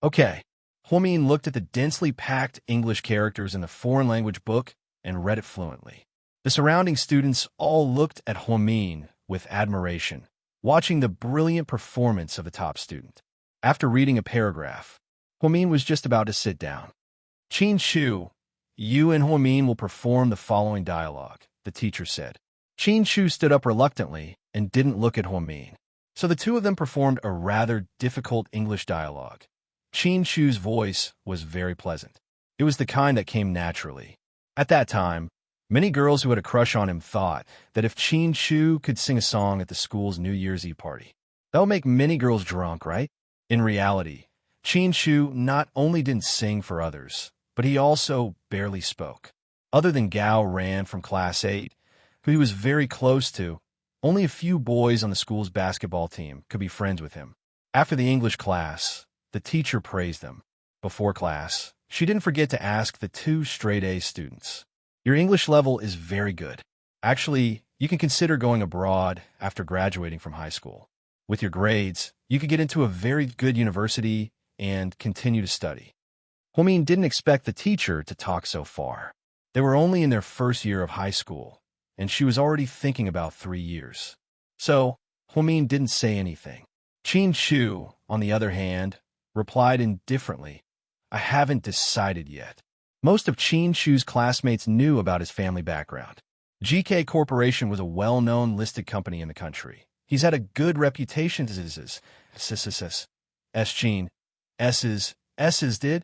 Okay. Huamin looked at the densely packed English characters in the foreign language book and read it fluently. The surrounding students all looked at Huamin with admiration, watching the brilliant performance of the top student. After reading a paragraph, Huamin was just about to sit down. Qin Shu, you and Huamin will perform the following dialogue, the teacher said. Qin Shu stood up reluctantly and didn't look at Huamin. So the two of them performed a rather difficult English dialogue. Qin Shu's voice was very pleasant. It was the kind that came naturally. At that time, many girls who had a crush on him thought that if Qin Shu could sing a song at the school's New Year's Eve party, that would make many girls drunk, right? In reality, Qin Shu not only didn't sing for others, but he also barely spoke. Other than Gao Ran from Class 8, who he was very close to, only a few boys on the school's basketball team could be friends with him. After the English class, the teacher praised them. Before class, she didn't forget to ask the two straight-A students, "Your English level is very good. Actually, you can consider going abroad after graduating from high school. With your grades, you could get into a very good university and continue to study." Huamin didn't expect the teacher to talk so far. They were only in their first year of high school, and she was already thinking about 3 years. So, Huamin didn't say anything. Qin Shu, on the other hand, replied indifferently, "I haven't decided yet." Most of Qin Shu's classmates knew about his family background. GK Corporation was a well-known listed company in the country. He's had a good reputation as Qin. S's did.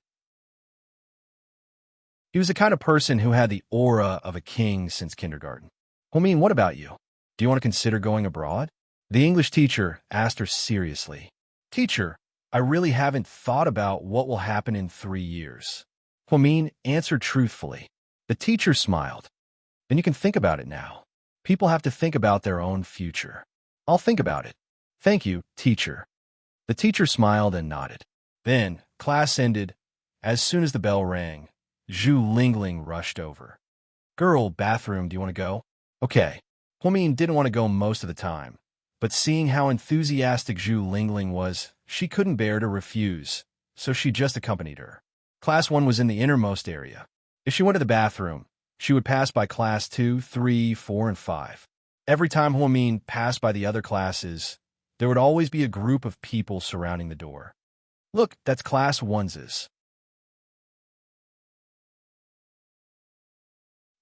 He was the kind of person who had the aura of a king since kindergarten. Huamin, what about you? Do you want to consider going abroad? The English teacher asked her seriously. Teacher, I really haven't thought about what will happen in 3 years. Huamin answered truthfully. The teacher smiled. Then you can think about it now. People have to think about their own future. I'll think about it. Thank you, teacher. The teacher smiled and nodded. Then, class ended. As soon as the bell rang, Zhu Lingling rushed over. Girl, bathroom, do you want to go? Okay. Huamin didn't want to go most of the time, but seeing how enthusiastic Zhu Lingling was, she couldn't bear to refuse, so she just accompanied her. Class 1 was in the innermost area. If she went to the bathroom, she would pass by Class 2, 3, 4, and 5. Every time Huamin passed by the other classes, there would always be a group of people surrounding the door. Look, that's Class 1's.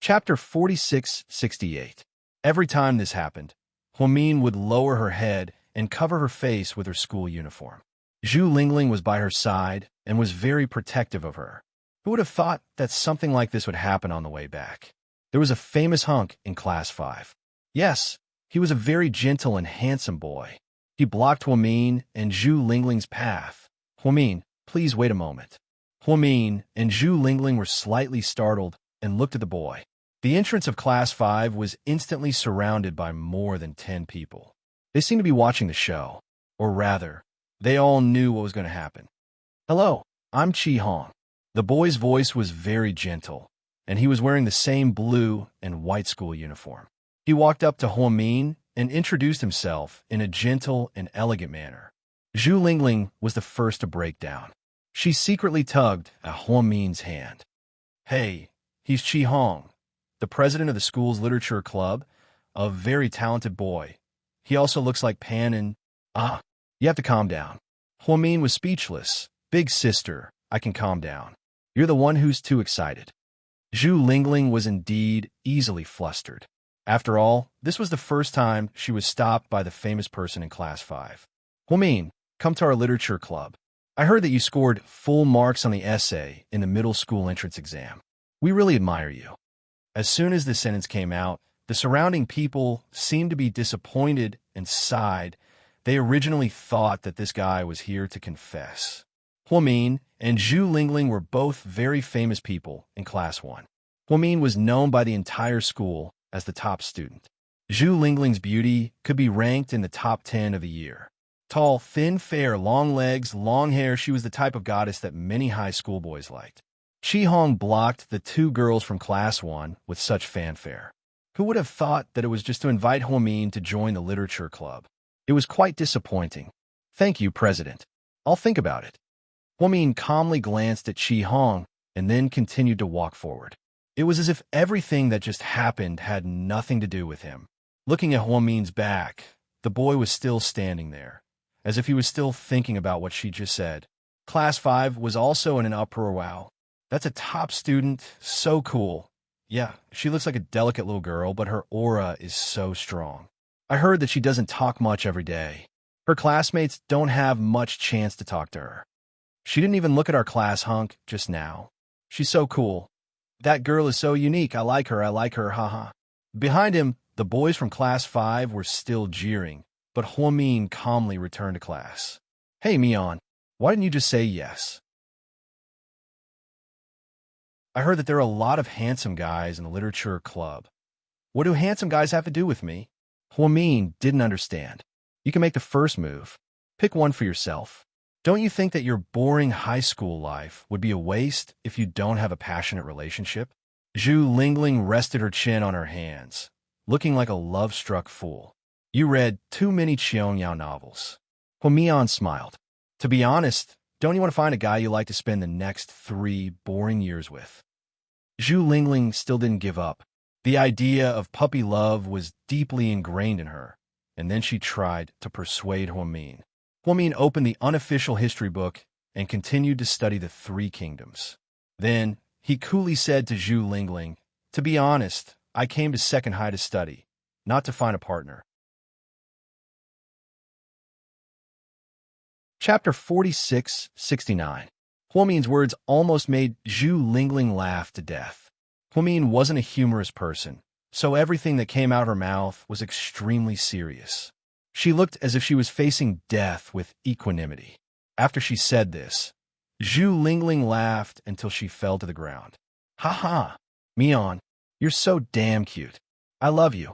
Chapter 4668. Every time this happened, Huamin would lower her head and cover her face with her school uniform. Zhu Lingling was by her side and was very protective of her. Who would have thought that something like this would happen on the way back? There was a famous hunk in Class 5. Yes, he was a very gentle and handsome boy. He blocked Huamin and Zhu Lingling's path. Huamin, please wait a moment. Huamin and Zhu Lingling were slightly startled and looked at the boy. The entrance of Class 5 was instantly surrounded by more than 10 people. They seemed to be watching the show. Or rather, they all knew what was going to happen. Hello, I'm Chi Hong. The boy's voice was very gentle, and he was wearing the same blue and white school uniform. He walked up to Huamin and introduced himself in a gentle and elegant manner. Zhu Lingling was the first to break down. She secretly tugged at Huamin's hand. Hey, he's Chi Hong, the president of the school's literature club, a very talented boy. He also looks like Pan and... You have to calm down. Huamin was speechless. Big sister, I can calm down. You're the one who's too excited. Zhu Lingling was indeed easily flustered. After all, this was the first time she was stopped by the famous person in Class 5. Huamin, come to our literature club. I heard that you scored full marks on the essay in the middle school entrance exam. We really admire you. As soon as this sentence came out, the surrounding people seemed to be disappointed and sighed. They originally thought that this guy was here to confess. Huamin and Zhu Lingling were both very famous people in Class 1. Huamin was known by the entire school as the top student. Zhu Lingling's beauty could be ranked in the top 10 of the year. Tall, thin, fair, long legs, long hair, she was the type of goddess that many high school boys liked. Chi Hong blocked the two girls from Class 1 with such fanfare. Who would have thought that it was just to invite Huamin to join the literature club? It was quite disappointing. Thank you, President. I'll think about it. Huamin calmly glanced at Chi Hong and then continued to walk forward. It was as if everything that just happened had nothing to do with him. Looking at Huamin's back, the boy was still standing there, as if he was still thinking about what she just said. Class 5 was also in an uproar. Wow, that's a top student, so cool. Yeah, she looks like a delicate little girl, but her aura is so strong. I heard that she doesn't talk much every day. Her classmates don't have much chance to talk to her. She didn't even look at our class hunk just now. She's so cool. That girl is so unique. I like her, haha. Behind him, the boys from Class 5 were still jeering, but Huamin calmly returned to class. Hey, Mian, why didn't you just say yes? I heard that there are a lot of handsome guys in the literature club. What do handsome guys have to do with me? Huamin didn't understand. You can make the first move. Pick one for yourself. Don't you think that your boring high school life would be a waste if you don't have a passionate relationship? Zhu Lingling rested her chin on her hands, looking like a love-struck fool. You read too many Qiangyao novels. Huamian smiled. To be honest, don't you want to find a guy you like to spend the next 3 boring years with? Zhu Lingling still didn't give up. The idea of puppy love was deeply ingrained in her, and then she tried to persuade Huamin. Huamin opened the unofficial history book and continued to study the 3 kingdoms. Then, he coolly said to Zhu Lingling, to be honest, I came to Second High to study, not to find a partner. Chapter 4669. Huamin's words almost made Zhu Lingling laugh to death. Huamin wasn't a humorous person, so everything that came out her mouth was extremely serious. She looked as if she was facing death with equanimity. After she said this, Zhu Lingling laughed until she fell to the ground. Ha ha, Mian, you're so damn cute. I love you.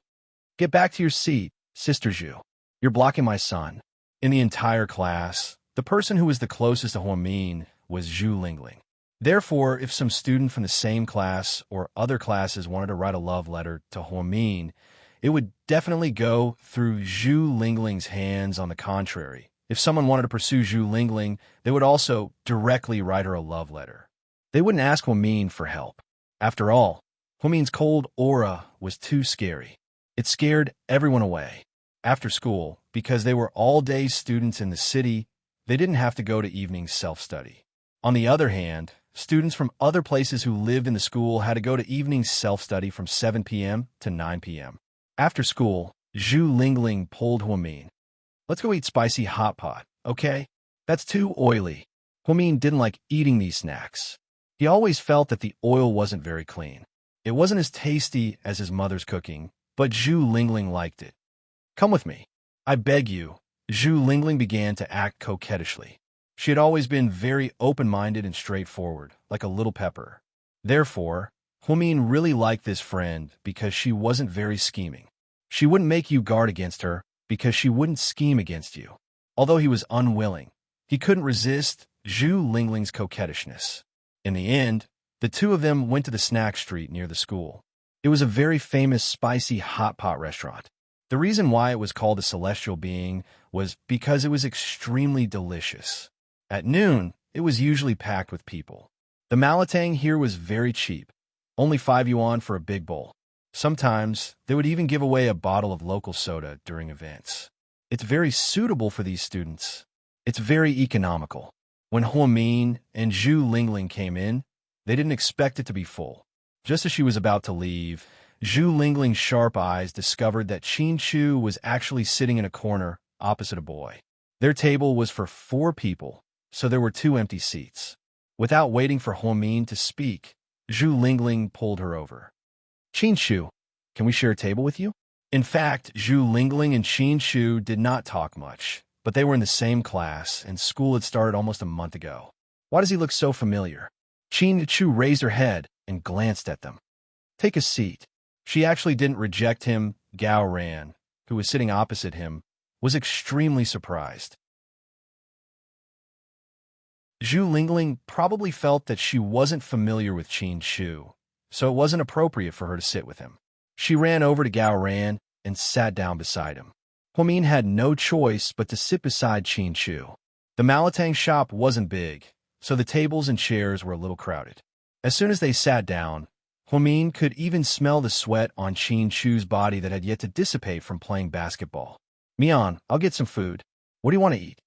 Get back to your seat, Sister Zhu. You're blocking my son. In the entire class, the person who was the closest to Huamin was Zhu Lingling. Therefore, if some student from the same class or other classes wanted to write a love letter to Huamin, it would definitely go through Zhu Lingling's hands. On the contrary, if someone wanted to pursue Zhu Lingling, they would also directly write her a love letter. They wouldn't ask Huamin for help. After all, Huamin's cold aura was too scary. It scared everyone away. After school, because they were all-day students in the city, they didn't have to go to evening self-study. On the other hand, students from other places who lived in the school had to go to evening self-study from 7 p.m. to 9 p.m. After school, Zhu Lingling pulled Huamin. Let's go eat spicy hot pot, okay? That's too oily. Huamin didn't like eating these snacks. He always felt that the oil wasn't very clean. It wasn't as tasty as his mother's cooking, but Zhu Lingling liked it. Come with me. I beg you. Zhu Lingling began to act coquettishly. She had always been very open-minded and straightforward, like a little pepper. Therefore, Huamin really liked this friend because she wasn't very scheming. She wouldn't make you guard against her because she wouldn't scheme against you. Although he was unwilling, he couldn't resist Zhu Lingling's coquettishness. In the end, the two of them went to the snack street near the school. It was a very famous spicy hot pot restaurant. The reason why it was called the Celestial Being was because it was extremely delicious. At noon, it was usually packed with people. The malatang here was very cheap, only 5 yuan for a big bowl. Sometimes, they would even give away a bottle of local soda during events. It's very suitable for these students. It's very economical. When Huamin and Zhu Lingling came in, they didn't expect it to be full. Just as she was about to leave, Zhu Lingling's sharp eyes discovered that Qin Chu was actually sitting in a corner opposite a boy. Their table was for 4 people, so there were 2 empty seats. Without waiting for Huamin to speak, Zhu Lingling pulled her over. Qin Chu, can we share a table with you? In fact, Zhu Lingling and Qin Chu did not talk much, but they were in the same class, and school had started almost a month ago. Why does he look so familiar? Qin Chu raised her head and glanced at them. Take a seat. She actually didn't reject him. Gao Ran, who was sitting opposite him, was extremely surprised. Zhu Lingling probably felt that she wasn't familiar with Qin Chu, so it wasn't appropriate for her to sit with him. She ran over to Gao Ran and sat down beside him. Huamin had no choice but to sit beside Qin Chu. The malatang shop wasn't big, so the tables and chairs were a little crowded. As soon as they sat down, Huamin could even smell the sweat on Qin Chu's body that had yet to dissipate from playing basketball. Mian, I'll get some food. What do you want to eat?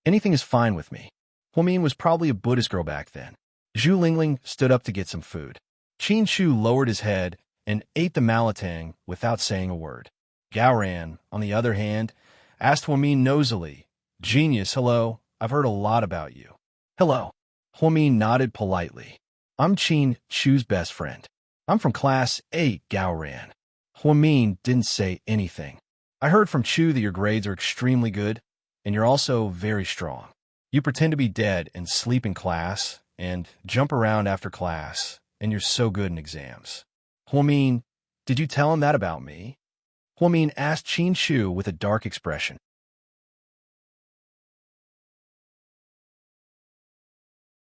Anything is fine with me. Huamin was probably a Buddhist girl back then. Zhu Lingling stood up to get some food. Qin Chu lowered his head and ate the malatang without saying a word. Gao Ran, on the other hand, asked Huamin nosily, Genius, hello, I've heard a lot about you. Hello. Huamin nodded politely. I'm Qin Chu's best friend. I'm from Class 8, Gao Ran. Huamin didn't say anything. I heard from Chu that your grades are extremely good, and you're also very strong. You pretend to be dead and sleep in class, and jump around after class, and you're so good in exams. Huamin, did you tell him that about me? Huamin asked Qin Chu with a dark expression.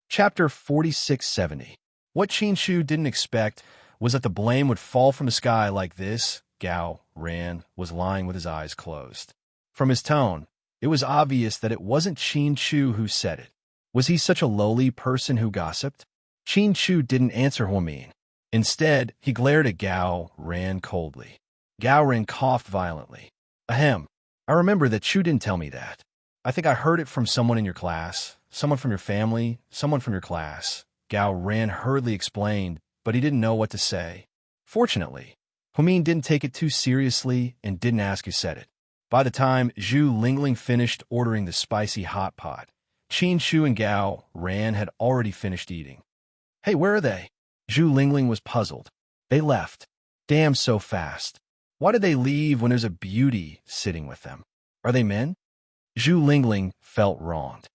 Chapter 4670. What Qin Chu didn't expect was that the blame would fall from the sky like this. Gao Ran was lying with his eyes closed. From his tone, it was obvious that it wasn't Qin Chu who said it. Was he such a lowly person who gossiped? Qin Chu didn't answer Huamin. Instead, he glared at Gao Ran coldly. Gao Ran coughed violently. Ahem. I remember that Chu didn't tell me that. I think I heard it from someone in your class, someone from your family, someone from your class. Gao Ran hurriedly explained, but he didn't know what to say. Fortunately, Huamin didn't take it too seriously and didn't ask who said it. By the time Zhu Lingling finished ordering the spicy hot pot, Qin Chu and Gao Ran had already finished eating. Hey, where are they? Zhu Lingling was puzzled. They left. Damn, so fast. Why did they leave when there's a beauty sitting with them? Are they men? Zhu Lingling felt wronged.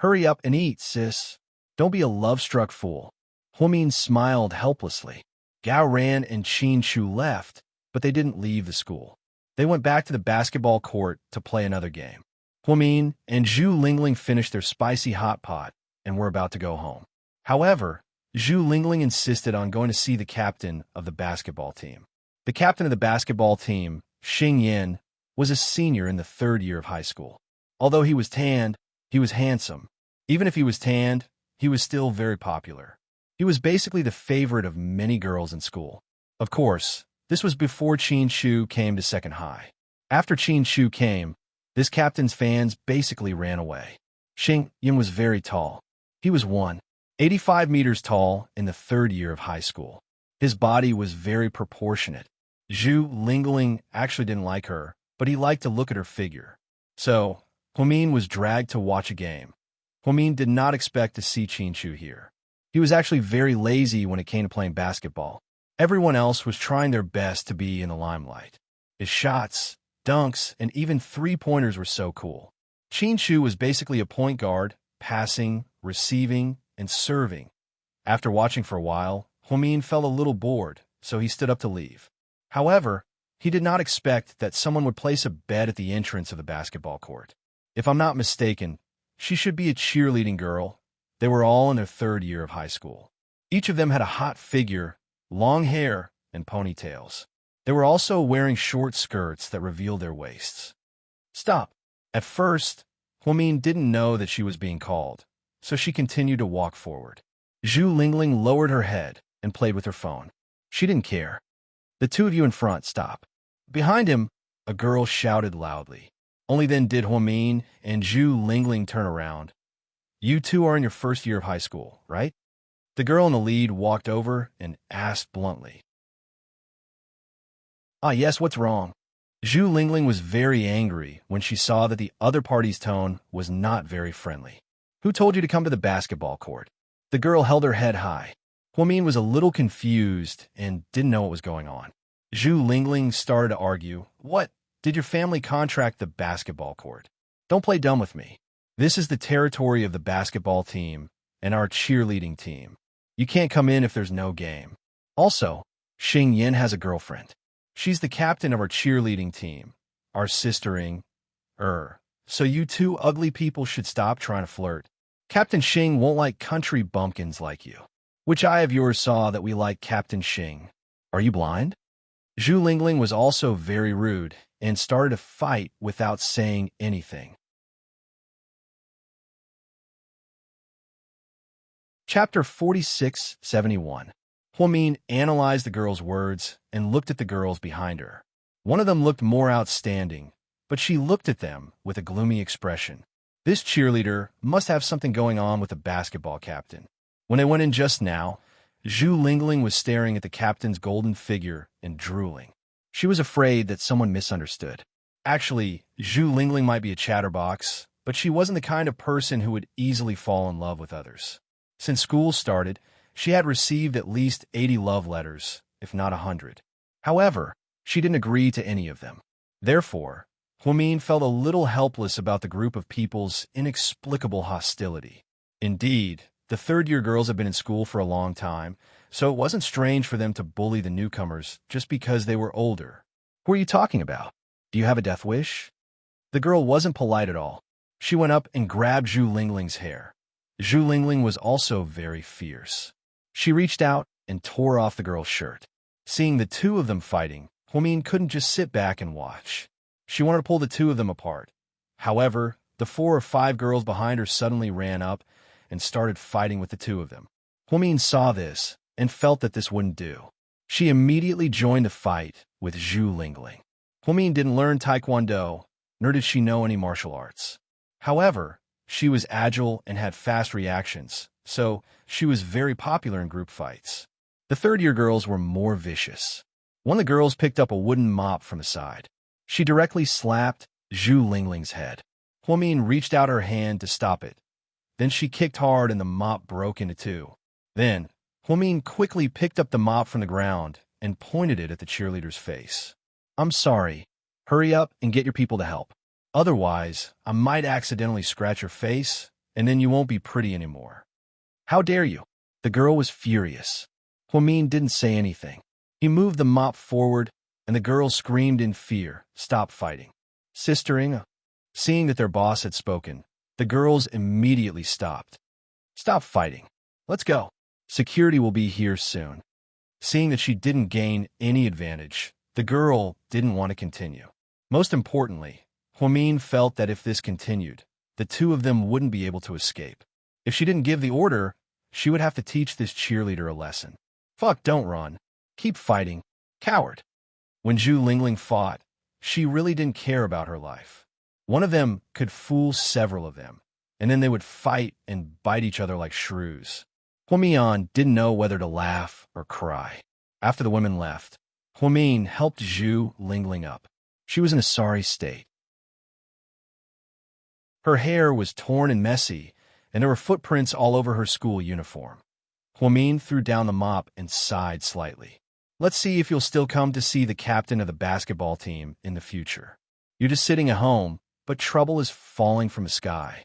Hurry up and eat, sis. Don't be a love-struck fool. Huamin smiled helplessly. Gao Ran and Qin Chu left, but they didn't leave the school. They went back to the basketball court to play another game. Huamin and Zhu Lingling finished their spicy hot pot and were about to go home. However, Zhu Lingling insisted on going to see the captain of the basketball team. The captain of the basketball team, Xing Yin, was a senior in the 3rd year of high school. Although he was tanned, he was handsome. Even if he was tanned, he was still very popular. He was basically the favorite of many girls in school. Of course, this was before Qin Chu came to second high. After Qin Chu came, this captain's fans basically ran away. Xing Yin was very tall. He was 1. 85 meters tall in the third year of high school. His body was very proportionate. Zhu Lingling actually didn't like her, but he liked to look at her figure. So, Huamin was dragged to watch a game. Huamin did not expect to see Qinshu here. He was actually very lazy when it came to playing basketball. Everyone else was trying their best to be in the limelight. His shots, dunks, and even three-pointers were so cool. Qinshu was basically a point guard, passing, receiving, and serving. After watching for a while, Huamin felt a little bored, so he stood up to leave. However, he did not expect that someone would place a bed at the entrance of the basketball court. If I'm not mistaken, she should be a cheerleading girl. They were all in their third year of high school. Each of them had a hot figure, long hair, and ponytails. They were also wearing short skirts that revealed their waists. Stop. At first, Huamin didn't know that she was being called, so she continued to walk forward. Zhu Lingling lowered her head and played with her phone. She didn't care. The two of you in front, stop. Behind him, a girl shouted loudly. Only then did Huamin and Zhu Lingling turn around. You two are in your first year of high school, right? The girl in the lead walked over and asked bluntly. Ah, yes, what's wrong? Zhu Lingling was very angry when she saw that the other party's tone was not very friendly. Who told you to come to the basketball court? The girl held her head high. Huamin was a little confused and didn't know what was going on. Zhu Lingling started to argue. What? Did your family contract the basketball court? Don't play dumb with me. This is the territory of the basketball team and our cheerleading team. You can't come in if there's no game. Also, Xing Yin has a girlfriend. She's the captain of our cheerleading team, our sistering. So you two ugly people should stop trying to flirt. Captain Xing won't like country bumpkins like you. Which eye of yours saw that we like Captain Xing? Are you blind? Zhu Lingling was also very rude and started a fight without saying anything. Chapter 46-71. Huamin analyzed the girl's words and looked at the girls behind her. One of them looked more outstanding, but she looked at them with a gloomy expression. This cheerleader must have something going on with the basketball captain. When they went in just now, Zhu Lingling was staring at the captain's golden figure and drooling. She was afraid that someone misunderstood. Actually, Zhu Lingling might be a chatterbox, but she wasn't the kind of person who would easily fall in love with others. Since school started, she had received at least 80 love letters, if not 100. However, she didn't agree to any of them. Therefore, Huamin felt a little helpless about the group of people's inexplicable hostility. Indeed, the third-year girls had been in school for a long time, so it wasn't strange for them to bully the newcomers just because they were older. Who are you talking about? Do you have a death wish? The girl wasn't polite at all. She went up and grabbed Zhu Lingling's hair. Zhu Lingling was also very fierce. She reached out and tore off the girl's shirt. Seeing the two of them fighting, Huamin couldn't just sit back and watch. She wanted to pull the two of them apart. However, the 4 or 5 girls behind her suddenly ran up and started fighting with the two of them. Huamin saw this and felt that this wouldn't do. She immediately joined the fight with Zhu Lingling. Huamin didn't learn Taekwondo, nor did she know any martial arts. However, she was agile and had fast reactions, so she was very popular in group fights. The third-year girls were more vicious. One of the girls picked up a wooden mop from the side. She directly slapped Zhu Lingling's head. Huamin reached out her hand to stop it. Then she kicked hard and the mop broke into 2. Then, Huamin quickly picked up the mop from the ground and pointed it at the cheerleader's face. I'm sorry. Hurry up and get your people to help. Otherwise, I might accidentally scratch your face, and then you won't be pretty anymore. How dare you? The girl was furious. Huamin didn't say anything. He moved the mop forward, and the girl screamed in fear, "Stop fighting." Sistering, seeing that their boss had spoken, the girls immediately stopped. Stop fighting. Let's go. Security will be here soon. Seeing that she didn't gain any advantage, the girl didn't want to continue. Most importantly, Huamin felt that if this continued, the two of them wouldn't be able to escape. If she didn't give the order, she would have to teach this cheerleader a lesson. Fuck, don't run. Keep fighting. Coward. When Zhu Lingling fought, she really didn't care about her life. One of them could fool several of them, and then they would fight and bite each other like shrews. Huamian didn't know whether to laugh or cry. After the women left, Huamin helped Zhu Lingling up. She was in a sorry state. Her hair was torn and messy, and there were footprints all over her school uniform. Huamin threw down the mop and sighed slightly. Let's see if you'll still come to see the captain of the basketball team in the future. You're just sitting at home, but trouble is falling from the sky.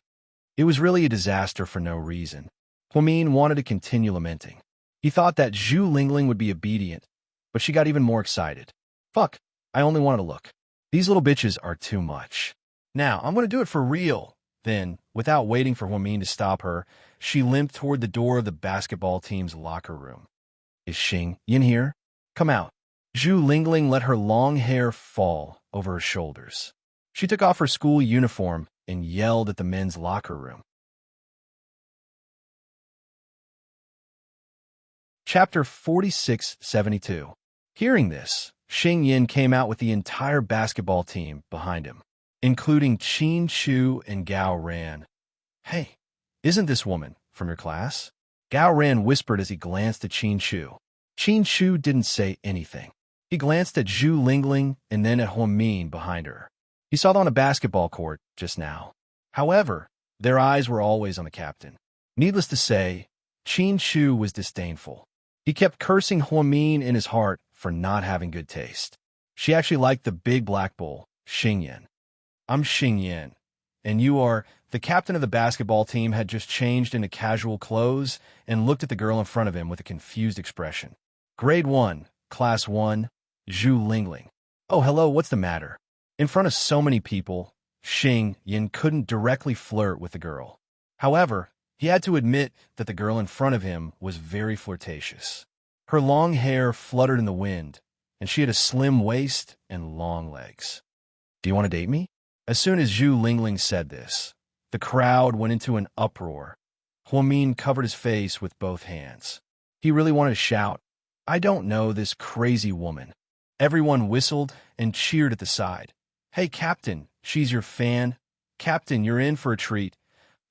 It was really a disaster for no reason. Huamin wanted to continue lamenting. He thought that Zhu Lingling would be obedient, but she got even more excited. Fuck, I only wanted to look. These little bitches are too much. Now, I'm going to do it for real. Then, without waiting for Huamin to stop her, she limped toward the door of the basketball team's locker room. Is Xing Yin here? Come out. Zhu Lingling let her long hair fall over her shoulders. She took off her school uniform and yelled at the men's locker room. Chapter 4672. Hearing this, Xing Yin came out with the entire basketball team behind him, including Qin Chu and Gao Ran. Hey, isn't this woman from your class? Gao Ran whispered as he glanced at Qin Chu. Qin Chu didn't say anything. He glanced at Zhu Lingling and then at Huamin behind her. He saw them on a basketball court just now. However, their eyes were always on the captain. Needless to say, Qin Chu was disdainful. He kept cursing Huamin in his heart for not having good taste. She actually liked the big black bull, Xing Yin. I'm Xing Yin, and you are... The captain of the basketball team had just changed into casual clothes and looked at the girl in front of him with a confused expression. Grade 1, Class 1, Zhu Lingling. Oh, hello, what's the matter? In front of so many people, Xing Yin couldn't directly flirt with the girl. However, he had to admit that the girl in front of him was very flirtatious. Her long hair fluttered in the wind, and she had a slim waist and long legs. Do you want to date me? As soon as Zhu Lingling said this, the crowd went into an uproar. Huamin covered his face with both hands. He really wanted to shout, I don't know this crazy woman. Everyone whistled and cheered at the side. Hey, Captain, she's your fan. Captain, you're in for a treat.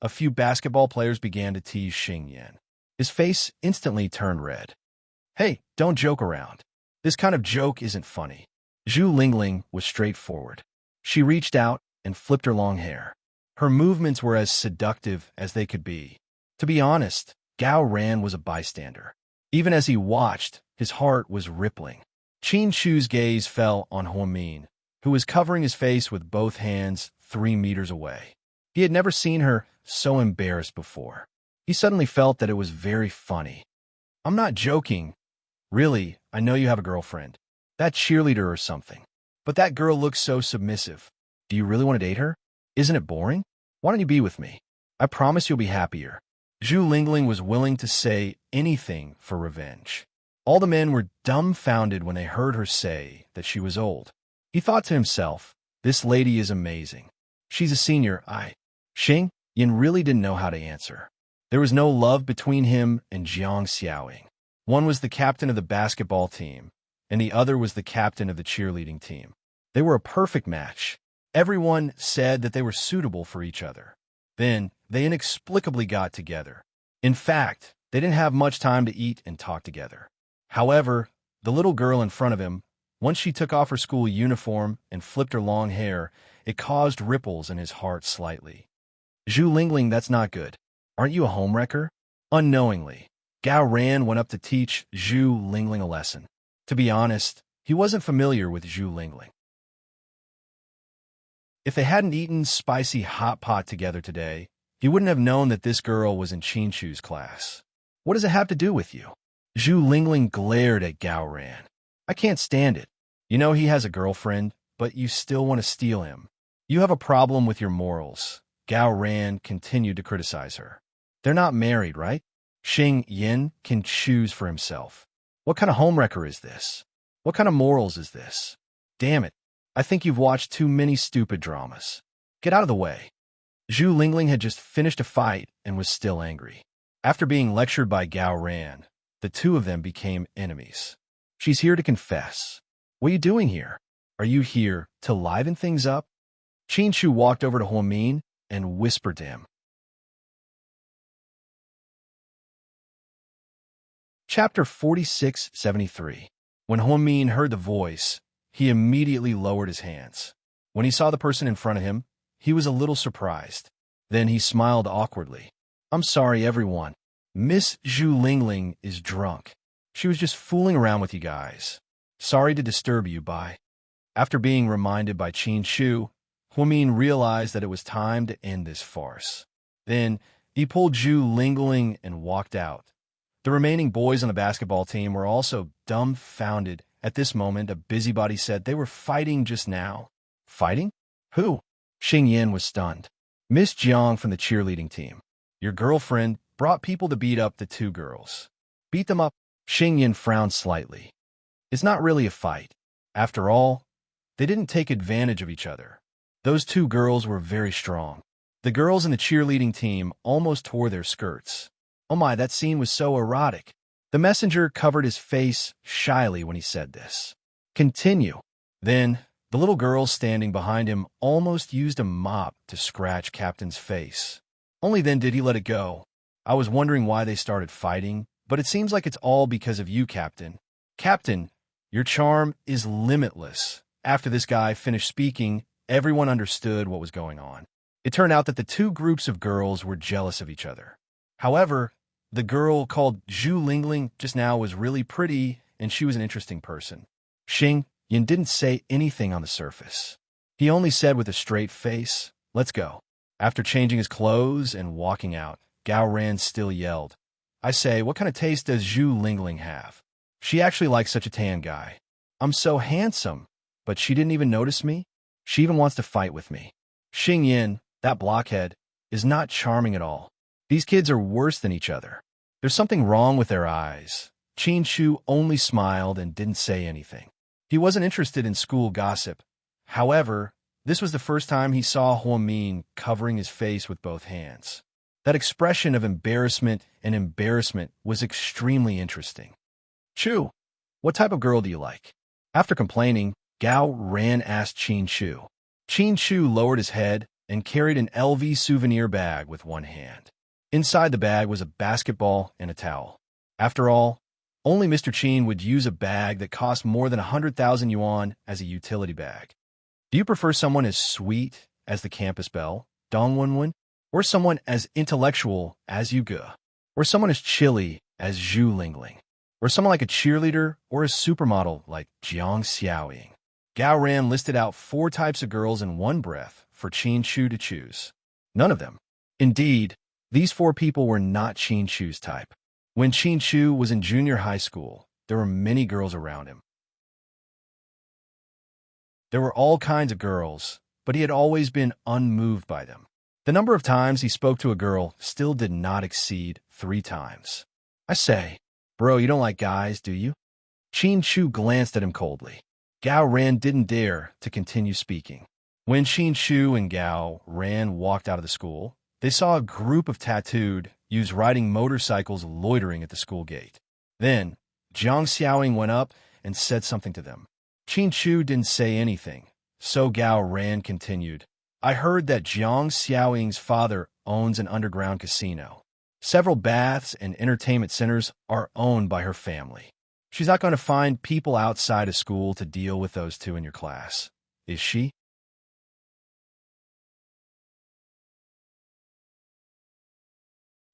A few basketball players began to tease Xing Yin. His face instantly turned red. Hey, don't joke around. This kind of joke isn't funny. Zhu Lingling was straightforward. She reached out and flipped her long hair. Her movements were as seductive as they could be. To be honest, Gao Ran was a bystander. Even as he watched, his heart was rippling. Qin Chu's gaze fell on Huamin, who was covering his face with both hands 3 meters away. He had never seen her so embarrassed before. He suddenly felt that it was very funny. I'm not joking. Really, I know you have a girlfriend. That cheerleader or something. But that girl looks so submissive. Do you really want to date her? Isn't it boring? Why don't you be with me? I promise you'll be happier. Zhu Lingling was willing to say anything for revenge. All the men were dumbfounded when they heard her say that she was old. He thought to himself, this lady is amazing. She's a senior. Xing Yin really didn't know how to answer. There was no love between him and Jiang Xiaoying. One was the captain of the basketball team, and the other was the captain of the cheerleading team. They were a perfect match. Everyone said that they were suitable for each other. Then, they inexplicably got together. In fact, they didn't have much time to eat and talk together. However, the little girl in front of him, once she took off her school uniform and flipped her long hair, it caused ripples in his heart slightly. Zhu Lingling, that's not good. Aren't you a homewrecker? Unknowingly, Gao Ran went up to teach Zhu Lingling a lesson. To be honest, he wasn't familiar with Zhu Lingling. If they hadn't eaten spicy hot pot together today, he wouldn't have known that this girl was in Qin Chu's class. What does it have to do with you? Zhu Lingling glared at Gao Ran. I can't stand it. You know he has a girlfriend, but you still want to steal him. You have a problem with your morals. Gao Ran continued to criticize her. They're not married, right? Xing Yin can choose for himself. What kind of homewrecker is this? What kind of morals is this? Damn it. I think you've watched too many stupid dramas. Get out of the way. Zhu Lingling had just finished a fight and was still angry. After being lectured by Gao Ran, the two of them became enemies. She's here to confess. What are you doing here? Are you here to liven things up? Qin Chu walked over to Huamin and whispered to him. Chapter 4673. When Huamin heard the voice, he immediately lowered his hands. When he saw the person in front of him, he was a little surprised. Then he smiled awkwardly. I'm sorry, everyone. Miss Zhu Lingling is drunk. She was just fooling around with you guys. Sorry to disturb you, bye. After being reminded by Qin Shu, Huamin realized that it was time to end this farce. Then he pulled Zhu Lingling and walked out. The remaining boys on the basketball team were also dumbfounded. At this moment, a busybody said they were fighting just now. Fighting? Who? Xing Yin was stunned. Miss Jiang from the cheerleading team. Your girlfriend brought people to beat up the two girls. Beat them up? Xing Yin frowned slightly. It's not really a fight. After all, they didn't take advantage of each other. Those two girls were very strong. The girls in the cheerleading team almost tore their skirts. Oh my, that scene was so erotic. The messenger covered his face shyly when he said this. Continue. Then, the little girl standing behind him almost used a mop to scratch Captain's face. Only then did he let it go. I was wondering why they started fighting, but it seems like it's all because of you, Captain. Captain, your charm is limitless. After this guy finished speaking, everyone understood what was going on. It turned out that the two groups of girls were jealous of each other. However, the girl called Zhu Lingling just now was really pretty, and she was an interesting person. Xing Yin didn't say anything on the surface. He only said with a straight face, let's go. After changing his clothes and walking out, Gao Ran still yelled, I say, what kind of taste does Zhu Lingling have? She actually likes such a tan guy. I'm so handsome, but she didn't even notice me? She even wants to fight with me. Xing Yin, that blockhead, is not charming at all. These kids are worse than each other. There's something wrong with their eyes. Qin Shu only smiled and didn't say anything. He wasn't interested in school gossip. However, this was the first time he saw Huamin covering his face with both hands. That expression of embarrassment was extremely interesting. Chu, what type of girl do you like? After complaining, Gao Ran asked Qin Shu. Qin Shu lowered his head and carried an LV souvenir bag with one hand. Inside the bag was a basketball and a towel. After all, only Mr. Qin would use a bag that cost more than 100,000 yuan as a utility bag. Do you prefer someone as sweet as the campus belle, Dong Wenwen, or someone as intellectual as Yu Ge, or someone as chilly as Zhu Lingling, or someone like a cheerleader or a supermodel like Jiang Xiaoying? Gao Ran listed out 4 types of girls in one breath for Qin Shu to choose. None of them. Indeed, these 4 people were not Qin Shu's type. When Qin Shu was in junior high school, there were many girls around him. There were all kinds of girls, but he had always been unmoved by them. The number of times he spoke to a girl still did not exceed 3 times. I say, bro, you don't like guys, do you? Qin Shu glanced at him coldly. Gao Ran didn't dare to continue speaking. When Qin Shu and Gao Ran walked out of the school, they saw a group of tattooed youths riding motorcycles loitering at the school gate. Then, Jiang Xiaoying went up and said something to them. Qin Shu didn't say anything, so Gao Ran continued. I heard that Jiang Xiaoying's father owns an underground casino. Several baths and entertainment centers are owned by her family. She's not going to find people outside of school to deal with those two in your class, is she?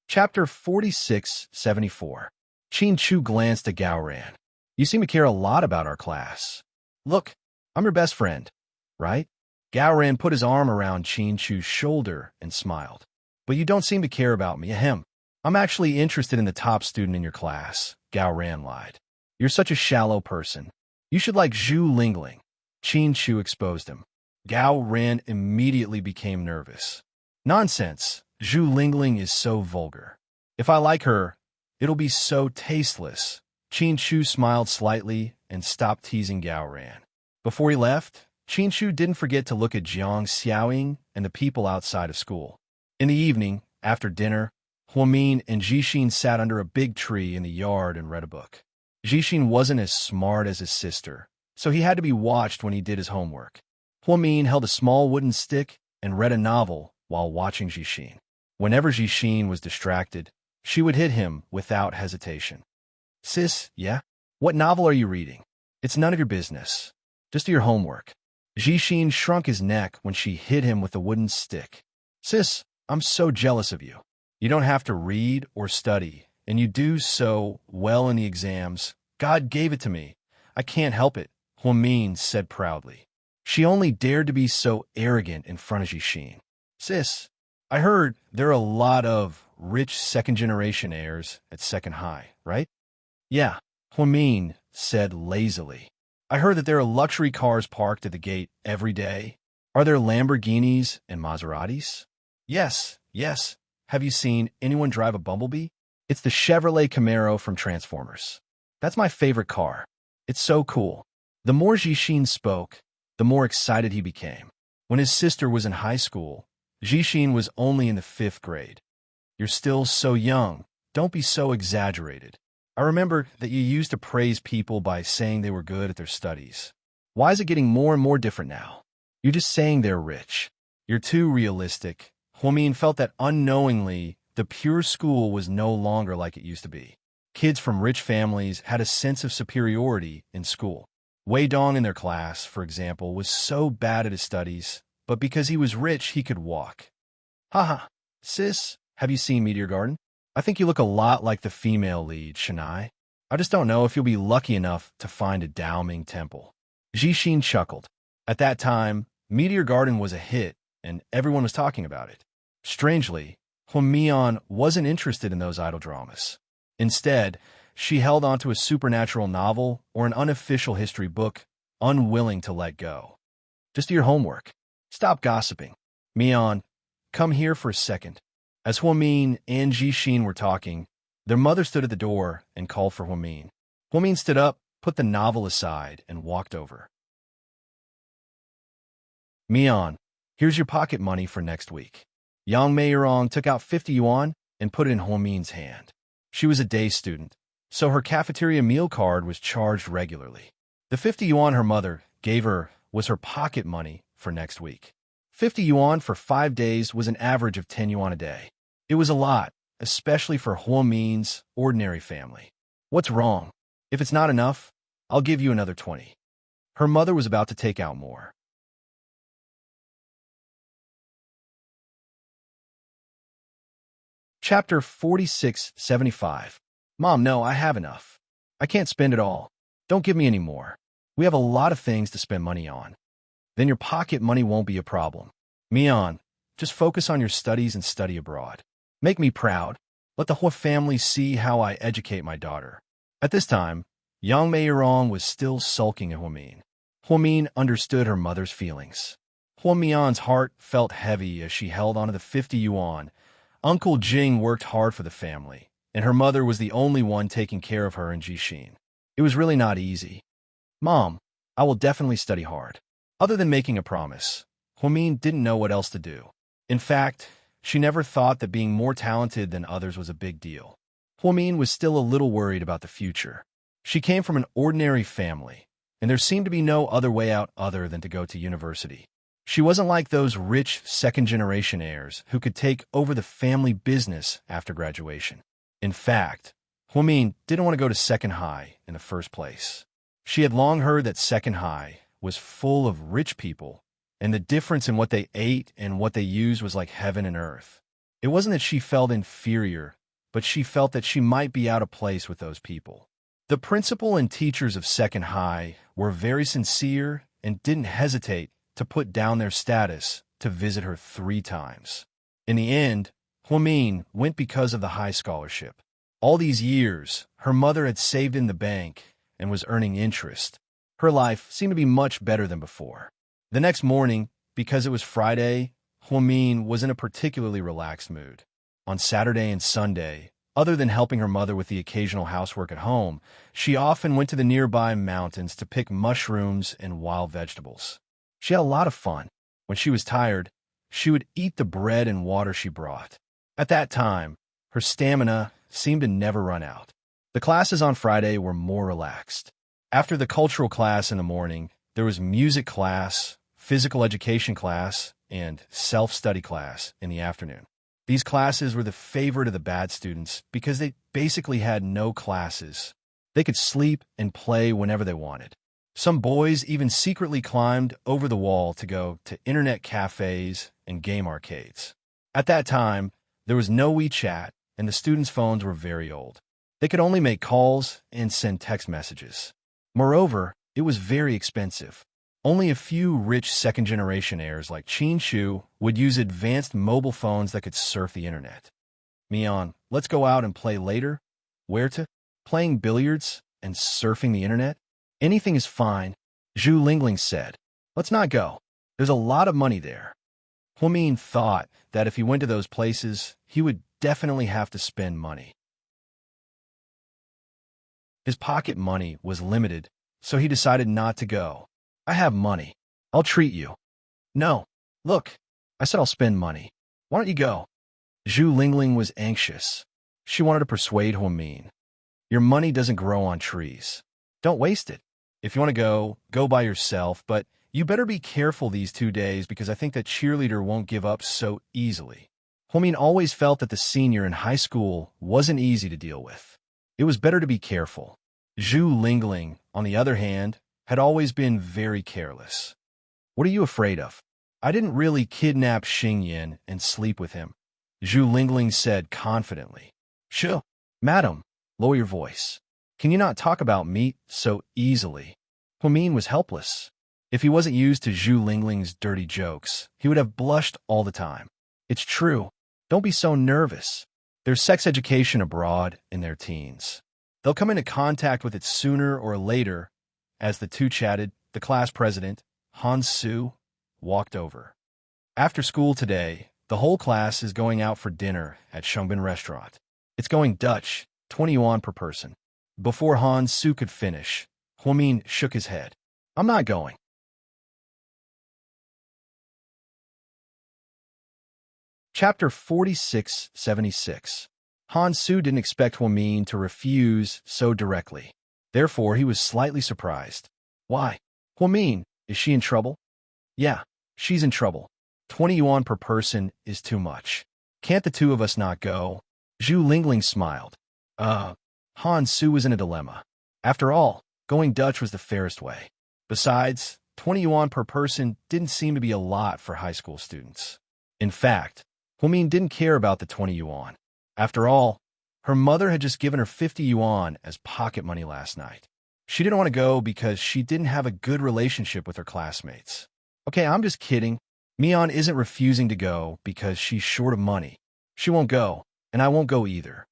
Chapter 4674. Qin Shu glanced at Gao Ran. You seem to care a lot about our class. Look, I'm your best friend, right? Gao Ran put his arm around Qin Shu's shoulder and smiled. But you don't seem to care about me, ahem. I'm actually interested in the top student in your class, Gao Ran lied. You're such a shallow person. You should like Zhu Lingling. Qin Shu exposed him. Gao Ran immediately became nervous. Nonsense. Zhu Lingling is so vulgar. If I like her, it'll be so tasteless. Qin Shu smiled slightly and stopped teasing Gao Ran. Before he left, Qin Shu didn't forget to look at Jiang Xiaoying and the people outside of school. In the evening, after dinner, Huamin and Jixin sat under a big tree in the yard and read a book. Jixin wasn't as smart as his sister, so he had to be watched when he did his homework. Huamin held a small wooden stick and read a novel while watching Jixin. Whenever Jixin was distracted, she would hit him without hesitation. Sis, yeah? What novel are you reading? It's none of your business. Just do your homework. Jishin shrunk his neck when she hit him with a wooden stick. Sis, I'm so jealous of you. You don't have to read or study, and you do so well in the exams. God gave it to me. I can't help it, Huamin said proudly. She only dared to be so arrogant in front of Jishin. Sis, I heard there are a lot of rich second-generation heirs at Second High, right? Yeah, Huamin said lazily. I heard that there are luxury cars parked at the gate every day. Are there Lamborghinis and Maseratis? Yes, yes. Have you seen anyone drive a Bumblebee? It's the Chevrolet Camaro from Transformers. That's my favorite car. It's so cool. The more Jishin spoke, the more excited he became. When his sister was in high school, Jishin was only in the 5th grade. You're still so young. Don't be so exaggerated. I remember that you used to praise people by saying they were good at their studies. Why is it getting more and more different now? You're just saying they're rich. You're too realistic. Huamin felt that unknowingly, the pure school was no longer like it used to be. Kids from rich families had a sense of superiority in school. Wei Dong in their class, for example, was so bad at his studies, but because he was rich, he could walk. Haha, sis, have you seen Meteor Garden? I think you look a lot like the female lead, Shanai. I just don't know if you'll be lucky enough to find a Daoming temple. Jishin chuckled. At that time, Meteor Garden was a hit, and everyone was talking about it. Strangely, Huamian wasn't interested in those idol dramas. Instead, she held onto a supernatural novel or an unofficial history book, unwilling to let go. Just do your homework. Stop gossiping. Mian, come here for a second. As Huamin and Jishin were talking, their mother stood at the door and called for Huamin. Huamin stood up, put the novel aside, and walked over. Mian, here's your pocket money for next week. Yang Meirong took out 50 yuan and put it in Huamin's hand. She was a day student, so her cafeteria meal card was charged regularly. The 50 yuan her mother gave her was her pocket money for next week. 50 yuan for 5 days was an average of 10 yuan a day. It was a lot, especially for Huamin's ordinary family. What's wrong? If it's not enough, I'll give you another 20. Her mother was about to take out more. Chapter 4675. Mom, no, I have enough. I can't spend it all. Don't give me any more. We have a lot of things to spend money on. Then your pocket money won't be a problem. Mian, just focus on your studies and study abroad. Make me proud. Let the whole family see how I educate my daughter. At this time, Yang Meirong was still sulking at Huamin. Huamin understood her mother's feelings. Huamian's heart felt heavy as she held onto the 50 yuan. Uncle Jing worked hard for the family, and her mother was the only one taking care of her and Jishin. It was really not easy. Mom, I will definitely study hard. Other than making a promise, Huamin didn't know what else to do. In fact, she never thought that being more talented than others was a big deal. Huamin was still a little worried about the future. She came from an ordinary family, and there seemed to be no other way out other than to go to university. She wasn't like those rich second-generation heirs who could take over the family business after graduation. In fact, Huamin didn't want to go to Second High in the first place. She had long heard that Second High was full of rich people, and the difference in what they ate and what they used was like heaven and earth. It wasn't that she felt inferior, but she felt that she might be out of place with those people. The principal and teachers of Second High were very sincere and didn't hesitate to put down their status to visit her 3 times. In the end, Huamin went because of the high scholarship. All these years, her mother had saved in the bank and was earning interest. Her life seemed to be much better than before. The next morning, because it was Friday, Huamin was in a particularly relaxed mood. On Saturday and Sunday, other than helping her mother with the occasional housework at home, she often went to the nearby mountains to pick mushrooms and wild vegetables. She had a lot of fun. When she was tired, she would eat the bread and water she brought. At that time, her stamina seemed to never run out. The classes on Friday were more relaxed. After the cultural class in the morning, there was music class, physical education class, and self-study class in the afternoon. These classes were the favorite of the bad students because they basically had no classes, They could sleep and play whenever they wanted. Some boys even secretly climbed over the wall to go to internet cafes and game arcades. At that time, there was no WeChat, and the students' phones were very old. They could only make calls and send text messages. Moreover, it was very expensive. Only a few rich second-generation heirs like Qin Shu would use advanced mobile phones that could surf the internet. Mian, let's go out and play later. Where to? Playing billiards and surfing the internet? Anything is fine, Zhu Lingling said. Let's not go. There's a lot of money there. Huamin thought that if he went to those places, he would definitely have to spend money. His pocket money was limited, so he decided not to go. I have money. I'll treat you. No. Look, I said I'll spend money. Why don't you go? Zhu Lingling was anxious. She wanted to persuade Huamin. Your money doesn't grow on trees. Don't waste it. If you want to go, go by yourself, but you better be careful these 2 days because I think that cheerleader won't give up so easily. Huamin always felt that the senior in high school wasn't easy to deal with. It was better to be careful. Zhu Lingling, on the other hand, had always been very careless. What are you afraid of? I didn't really kidnap Xingyan and sleep with him, Zhu Lingling said confidently. Sure, madam, lower your voice. Can you not talk about meat so easily? Huamin was helpless. If he wasn't used to Zhu Lingling's dirty jokes, he would have blushed all the time. It's true. Don't be so nervous. There's sex education abroad in their teens. They'll come into contact with it sooner or later. As the two chatted, the class president, Han Su, walked over. After school today, the whole class is going out for dinner at Shungbin Restaurant. It's going Dutch, 20 yuan per person. Before Han Su could finish, Huamin shook his head. I'm not going. Chapter 4676. Han Su didn't expect Huamin to refuse so directly. Therefore, he was slightly surprised. Why? Huamin, is she in trouble? Yeah, she's in trouble. 20 yuan per person is too much. Can't the two of us not go? Zhu Lingling smiled. Han Su was in a dilemma. After all, going Dutch was the fairest way. Besides, 20 yuan per person didn't seem to be a lot for high school students. In fact, Huamin didn't care about the 20 yuan. After all, her mother had just given her 50 yuan as pocket money last night. She didn't want to go because she didn't have a good relationship with her classmates. Okay, I'm just kidding. Mian isn't refusing to go because she's short of money. She won't go, and I won't go either.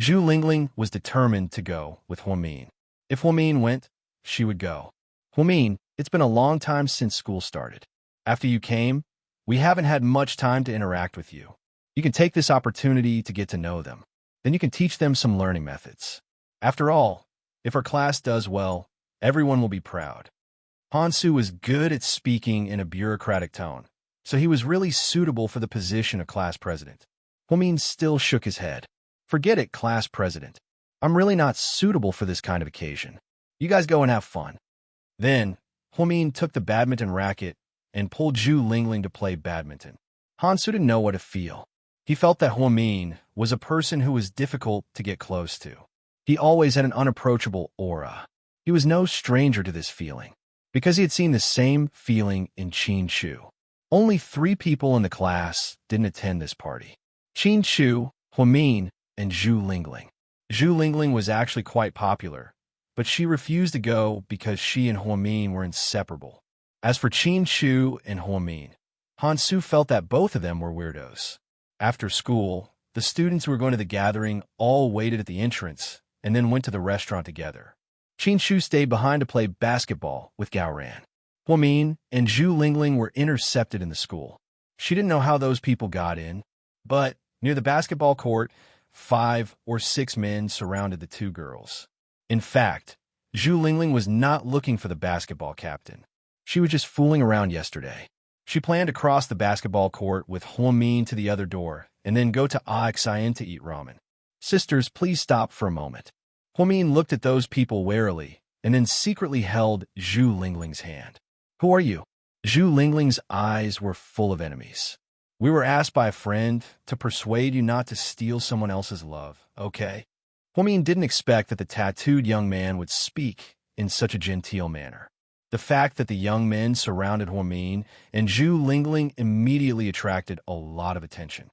Zhu Lingling was determined to go with Huamin. If Huamin went, she would go. Huamin, it's been a long time since school started. After you came, we haven't had much time to interact with you. You can take this opportunity to get to know them. Then you can teach them some learning methods. After all, if our class does well, everyone will be proud. Han Su was good at speaking in a bureaucratic tone, so he was really suitable for the position of class president. Huamin still shook his head. Forget it, class president. I'm really not suitable for this kind of occasion. You guys go and have fun. Then, Huamin took the badminton racket and pulled Zhu Lingling to play badminton. Han Su didn't know what to feel. He felt that Huamin was a person who was difficult to get close to. He always had an unapproachable aura. He was no stranger to this feeling, because he had seen the same feeling in Qin Shu. Only 3 people in the class didn't attend this party. Qin Shu, Huamin, and Zhu Lingling. Zhu Lingling was actually quite popular, but she refused to go because she and Huamin were inseparable. As for Qin Shu and Huamin, Han Su felt that both of them were weirdos. After school, the students who were going to the gathering all waited at the entrance and then went to the restaurant together. Qin Shu stayed behind to play basketball with Gao Ran. Huamin and Zhu Lingling were intercepted in the school. She didn't know how those people got in, but near the basketball court, 5 or 6 men surrounded the 2 girls. In fact, Zhu Lingling was not looking for the basketball captain. She was just fooling around yesterday. She planned to cross the basketball court with Huamin to the other door and then go to Aixien to eat ramen. Sisters, please stop for a moment. Huamin looked at those people warily and then secretly held Zhu Lingling's hand. Who are you? Zhu Lingling's eyes were full of enemies. We were asked by a friend to persuade you not to steal someone else's love, okay? Huamin didn't expect that the tattooed young man would speak in such a genteel manner. The fact that the young men surrounded Huamin and Zhu Lingling immediately attracted a lot of attention.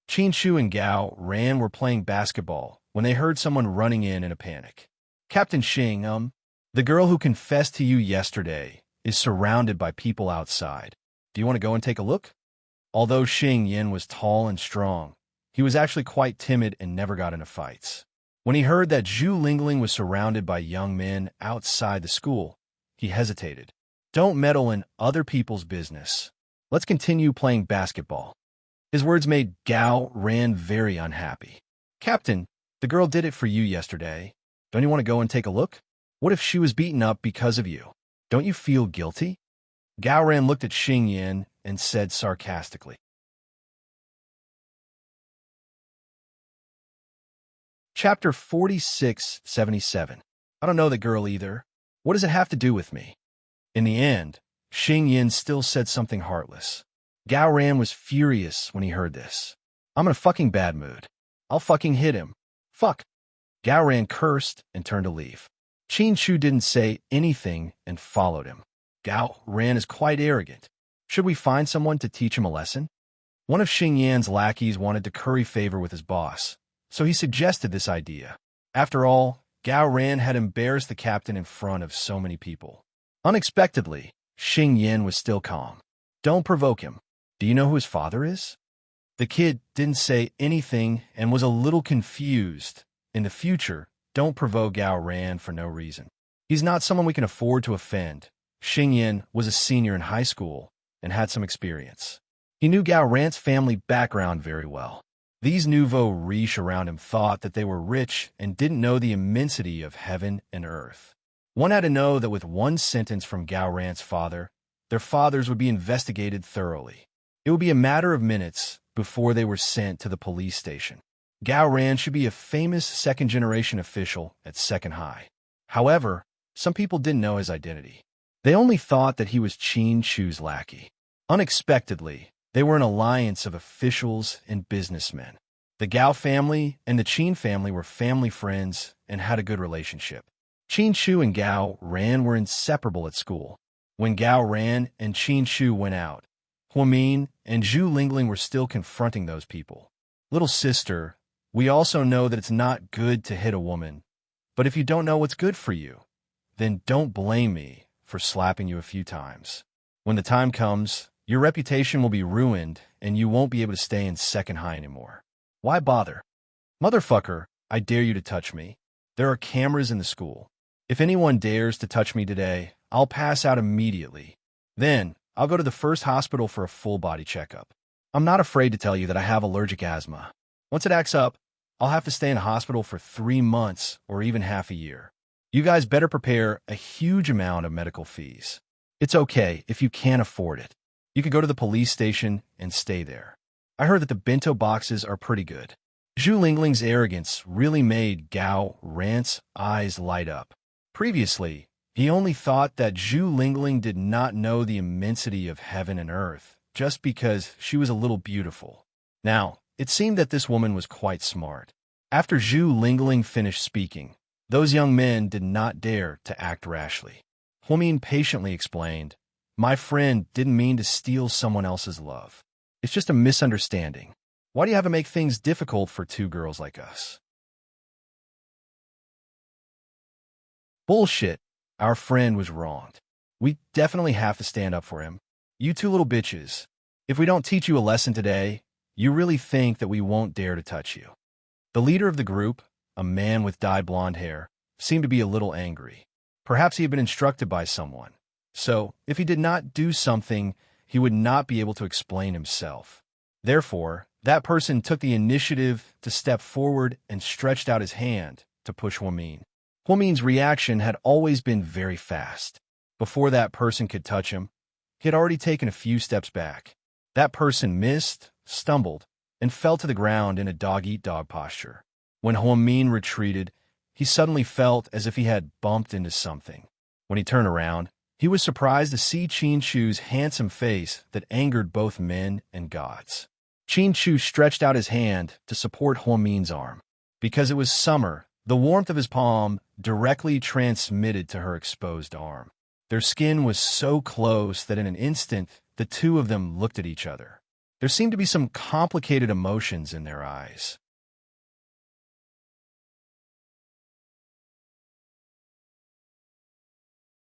Qin Shu and Gao Ran were playing basketball when they heard someone running in a panic. Captain Xing, the girl who confessed to you yesterday is surrounded by people outside. Do you want to go and take a look? Although Xing Yin was tall and strong, he was actually quite timid and never got into fights. When he heard that Zhu Lingling was surrounded by young men outside the school, he hesitated. Don't meddle in other people's business. Let's continue playing basketball. His words made Gao Ran very unhappy. Captain, the girl did it for you yesterday. Don't you want to go and take a look? What if she was beaten up because of you? Don't you feel guilty? Gao Ran looked at Xing Yin and said sarcastically. Chapter 4677. I don't know the girl either. What does it have to do with me? In the end, Xing Yin still said something heartless. Gao Ran was furious when he heard this. I'm in a fucking bad mood. I'll fucking hit him. Fuck. Gao Ran cursed and turned to leave. Qin Shu didn't say anything and followed him. Gao Ran is quite arrogant. Should we find someone to teach him a lesson? One of Xing Yan's lackeys wanted to curry favor with his boss, so he suggested this idea. After all, Gao Ran had embarrassed the captain in front of so many people. Unexpectedly, Xing Yan was still calm. Don't provoke him. Do you know who his father is? The kid didn't say anything and was a little confused. In the future, don't provoke Gao Ran for no reason. He's not someone we can afford to offend. Xing Yan was a senior in high school and had some experience. He knew Gao Ran's family background very well. These nouveau riche around him thought that they were rich and didn't know the immensity of heaven and earth. One had to know that with one sentence from Gao Ran's father, their fathers would be investigated thoroughly. It would be a matter of minutes before they were sent to the police station. Gao Ran should be a famous second-generation official at Second High. However, some people didn't know his identity. They only thought that he was Qin Shu's lackey. Unexpectedly, they were an alliance of officials and businessmen. The Gao family and the Qin family were family friends and had a good relationship. Qin Shu and Gao Ran were inseparable at school. When Gao Ran and Qin Shu went out, Huamin and Zhu Lingling were still confronting those people. Little sister, we also know that it's not good to hit a woman, but if you don't know what's good for you, then don't blame me for slapping you a few times. When the time comes, your reputation will be ruined and you won't be able to stay in Second High anymore. Why bother? Motherfucker, I dare you to touch me. There are cameras in the school. If anyone dares to touch me today, I'll pass out immediately. Then, I'll go to the first hospital for a full body checkup. I'm not afraid to tell you that I have allergic asthma. Once it acts up, I'll have to stay in a hospital for 3 months or even half a year. You guys better prepare a huge amount of medical fees. It's okay if you can't afford it. You could go to the police station and stay there. I heard that the bento boxes are pretty good. Zhu Lingling's arrogance really made Gao Ran's eyes light up. Previously, he only thought that Zhu Lingling did not know the immensity of heaven and earth just because she was a little beautiful. Now, it seemed that this woman was quite smart. After Zhu Lingling finished speaking, those young men did not dare to act rashly. Huamin patiently explained, "My friend didn't mean to steal someone else's love. It's just a misunderstanding. Why do you have to make things difficult for two girls like us?" Bullshit. Our friend was wronged. We definitely have to stand up for him. You two little bitches. If we don't teach you a lesson today, you really think that we won't dare to touch you. The leader of the group, a man with dyed blonde hair, seemed to be a little angry. Perhaps he had been instructed by someone. So, if he did not do something, he would not be able to explain himself. Therefore, that person took the initiative to step forward and stretched out his hand to push Huamin. Huamin's reaction had always been very fast. Before that person could touch him, he had already taken a few steps back. That person missed, stumbled, and fell to the ground in a dog-eat-dog posture. When Huamin retreated, he suddenly felt as if he had bumped into something. When he turned around, he was surprised to see Qin Shu's handsome face that angered both men and gods. Qin Chu stretched out his hand to support Huomin's arm. Because it was summer, the warmth of his palm directly transmitted to her exposed arm. Their skin was so close that in an instant, the two of them looked at each other. There seemed to be some complicated emotions in their eyes.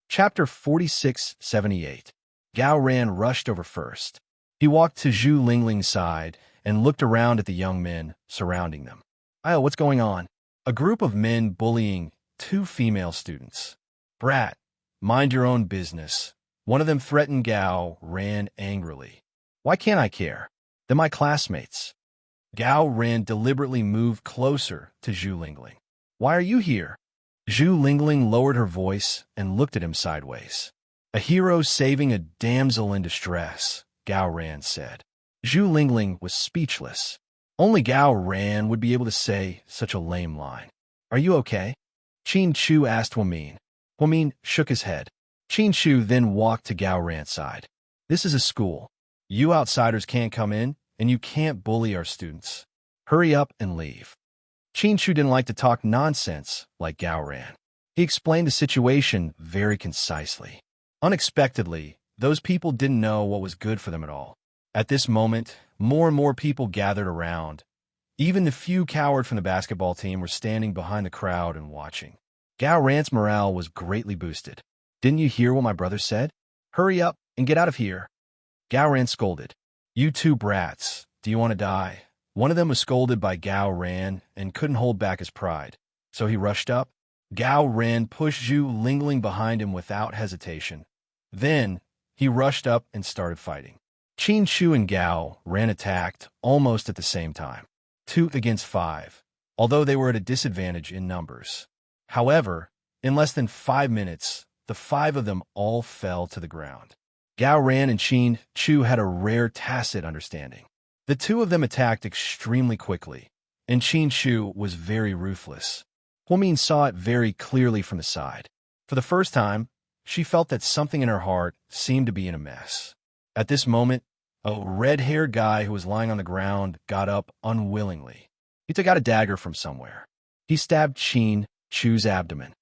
Chapter 4678. Gao Ran rushed over first. He walked to Zhu Lingling's side and looked around at the young men surrounding them. "Oh, what's going on?" A group of men bullying two female students. "Brat, mind your own business." One of them threatened Gao Ran angrily. "Why can't I care? They're my classmates." Gao Ran deliberately moved closer to Zhu Lingling. "Why are you here?" Zhu Lingling lowered her voice and looked at him sideways. "A hero saving a damsel in distress," Gao Ran said. Zhu Lingling was speechless. Only Gao Ran would be able to say such a lame line. "Are you okay?" Qin Chu asked Huomin. Huomin shook his head. Qin Chu then walked to Gao Ran's side. "This is a school. You outsiders can't come in, and you can't bully our students. Hurry up and leave." Qin Chu didn't like to talk nonsense like Gao Ran. He explained the situation very concisely. Unexpectedly, those people didn't know what was good for them at all. At this moment, more and more people gathered around. Even the few cowards from the basketball team were standing behind the crowd and watching. Gao Ran's morale was greatly boosted. "Didn't you hear what my brother said? Hurry up and get out of here." Gao Ran scolded. "You two brats, do you want to die?" One of them was scolded by Gao Ran and couldn't hold back his pride, so he rushed up. Gao Ran pushed Zhu Lingling behind him without hesitation. Then, he rushed up and started fighting. Qin Chu and Gao Ran attacked almost at the same time, 2 against 5, although they were at a disadvantage in numbers. However, in less than 5 minutes, the 5 of them all fell to the ground. Gao Ran and Qin Chu had a rare tacit understanding. The two of them attacked extremely quickly, and Qin Chu was very ruthless. Huomin saw it very clearly from the side. For the first time, she felt that something in her heart seemed to be in a mess. At this moment, a red-haired guy who was lying on the ground got up unwillingly. He took out a dagger from somewhere. He stabbed Qin Chu's abdomen.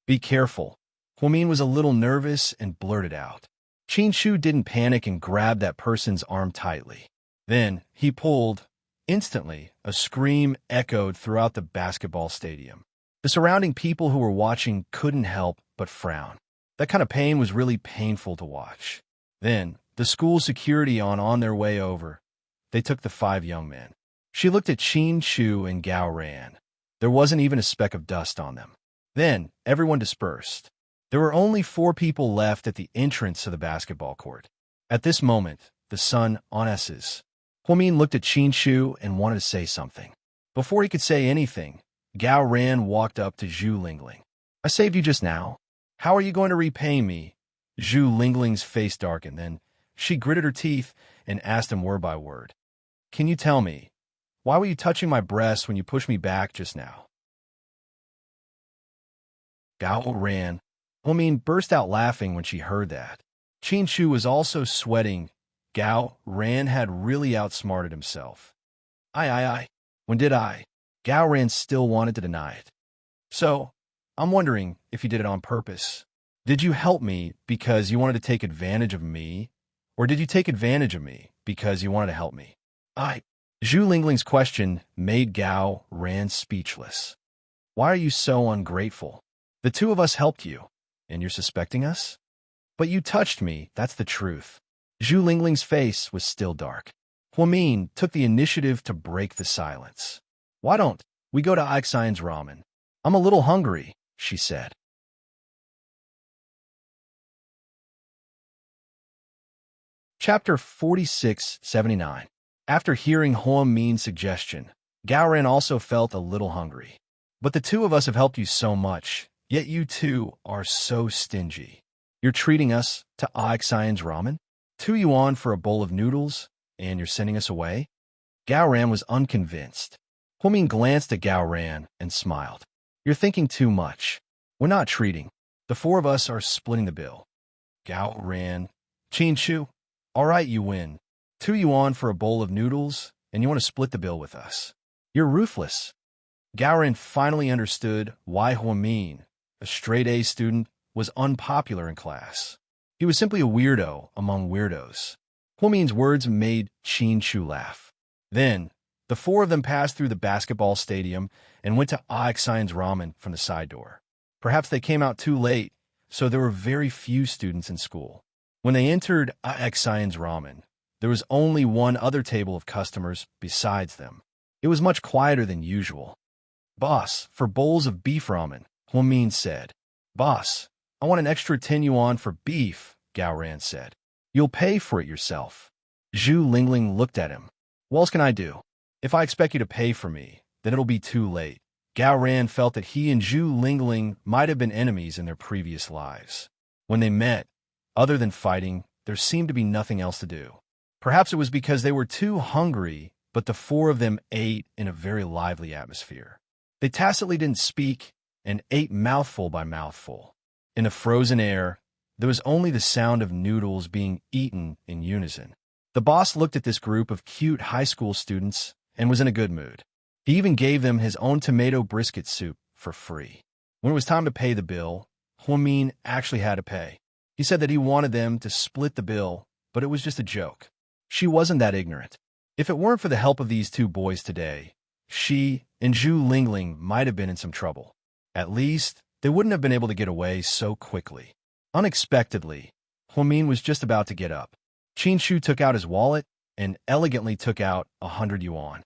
"Be careful." Huomin was a little nervous and blurted out. Qin Chu didn't panic and grabbed that person's arm tightly. Then, he pulled. Instantly, a scream echoed throughout the basketball stadium. The surrounding people who were watching couldn't help but frown. That kind of pain was really painful to watch. Then, the school security on their way over. They took the 5 young men. She looked at Qin Chu and Gao Ran. There wasn't even a speck of dust on them. Then, everyone dispersed. There were only 4 people left at the entrance to the basketball court. At this moment, the sun onesses. Huomin looked at Qin Chu and wanted to say something. Before he could say anything, Gao Ran walked up to Zhu Lingling. "I saved you just now. How are you going to repay me?" Zhu Lingling's face darkened. Then she gritted her teeth and asked him word by word. "Can you tell me, why were you touching my breast when you pushed me back just now?" Gao Ran. Huomin burst out laughing when she heard that. Qin Chu was also sweating. Gao Ran had really outsmarted himself. I. When did I? Gao Ran still wanted to deny it. "So, I'm wondering if you did it on purpose. Did you help me because you wanted to take advantage of me? Or did you take advantage of me because you wanted to help me?" Zhu Lingling's question made Gao Ran speechless. "Why are you so ungrateful? The 2 of us helped you, and you're suspecting us? But you touched me, that's the truth." Zhu Lingling's face was still dark. Huomin took the initiative to break the silence. "Why don't we go to Ixion's ramen? I'm a little hungry," she said. Chapter 4679. After hearing Huomin's suggestion, Gao Ran also felt a little hungry. "But the 2 of us have helped you so much, yet you 2 are so stingy. You're treating us to Ixion's ramen? 2 yuan for a bowl of noodles, and you're sending us away?" Gao Ran was unconvinced. Huomin glanced at Gao Ran and smiled. "You're thinking too much. We're not treating. The 4 of us are splitting the bill." Gao Ran. "Qin Chu, all right, you win. 2 yuan for a bowl of noodles, and you want to split the bill with us. You're ruthless. Gao finally understood why Huamin, a straight-A student, was unpopular in class. He was simply a weirdo among weirdos. Huamin's words made Qin Chu laugh. Then, the four of them passed through the basketball stadium and went to Xian's ramen from the side door. Perhaps they came out too late, so there were very few students in school. When they entered Xian's ramen, there was only one other table of customers besides them. It was much quieter than usual. "Boss, for bowls of beef ramen," Huamin said. "Boss, I want an extra 10 yuan for beef," Gao said. "You'll pay for it yourself." Zhu Lingling looked at him. "What else can I do? If I expect you to pay for me, then it'll be too late." Gao felt that he and Zhu Lingling might have been enemies in their previous lives. When they met, other than fighting, there seemed to be nothing else to do. Perhaps it was because they were too hungry, but the four of them ate in a very lively atmosphere. They tacitly didn't speak and ate mouthful by mouthful. In the frozen air, there was only the sound of noodles being eaten in unison. The boss looked at this group of cute high school students and was in a good mood. He even gave them his own tomato brisket soup for free. When it was time to pay the bill, Huamin actually had to pay. He said that he wanted them to split the bill, but it was just a joke. She wasn't that ignorant. If it weren't for the help of these two boys today, she and Zhu Lingling might have been in some trouble. At least, they wouldn't have been able to get away so quickly. Unexpectedly, Huamin was just about to get up. Qin Shu took out his wallet and elegantly took out 100 yuan.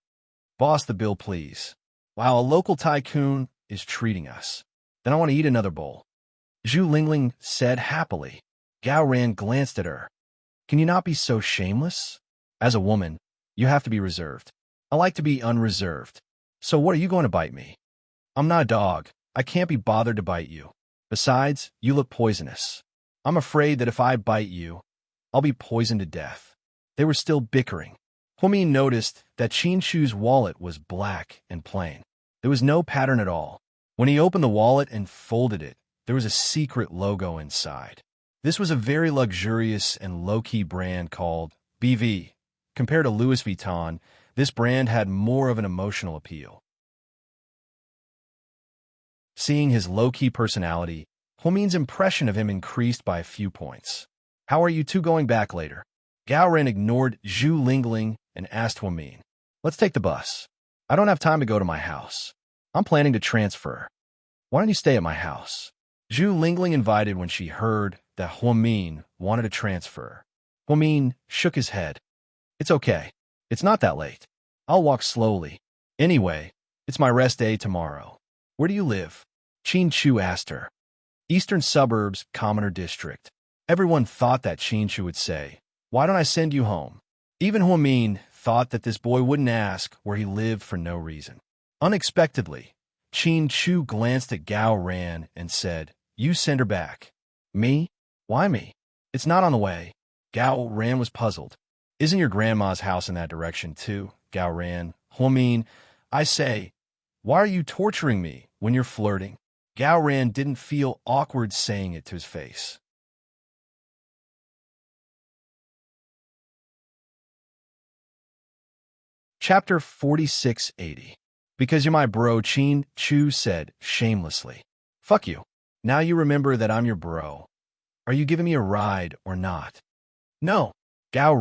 "Boss, the bill, please. Wow, a local tycoon is treating us. Then I want to eat another bowl." Zhu Lingling said happily. Gao glanced at her. "Can you not be so shameless? As a woman, you have to be reserved. I like to be unreserved. So what, are you going to bite me? I'm not a dog. I can't be bothered to bite you. Besides, you look poisonous. I'm afraid that if I bite you, I'll be poisoned to death." They were still bickering. Huamin noticed that Qin Shu's wallet was black and plain. There was no pattern at all. When he opened the wallet and folded it, there was a secret logo inside. This was a very luxurious and low-key brand called BV. Compared to Louis Vuitton, this brand had more of an emotional appeal. Seeing his low-key personality, Huamin's impression of him increased by a few points. "How are you two going back later?" Gao ignored Zhu Lingling and asked Huamin. "Let's take the bus. I don't have time to go to my house. I'm planning to transfer. Why don't you stay at my house?" Zhu Lingling invited when she heard that Huamin wanted to transfer. Huamin shook his head. "It's okay. It's not that late. I'll walk slowly. Anyway, it's my rest day tomorrow." "Where do you live?" Qin Chu asked her. "Eastern Suburbs, Commoner District." Everyone thought that Qin Chu would say, "Why don't I send you home?" Even Huamin thought that this boy wouldn't ask where he lived for no reason. Unexpectedly, Qin Chu glanced at Gao and said, "You send her back." "Me? Why me? It's not on the way." Gao was puzzled. "Isn't your grandma's house in that direction too?" Gao "Huamin, I say, why are you torturing me when you're flirting?" Gao didn't feel awkward saying it to his face. Chapter 4680. "Because you're my bro," Qin Chu said shamelessly. "Fuck you. Now you remember that I'm your bro. Are you giving me a ride or not?" "No." Gao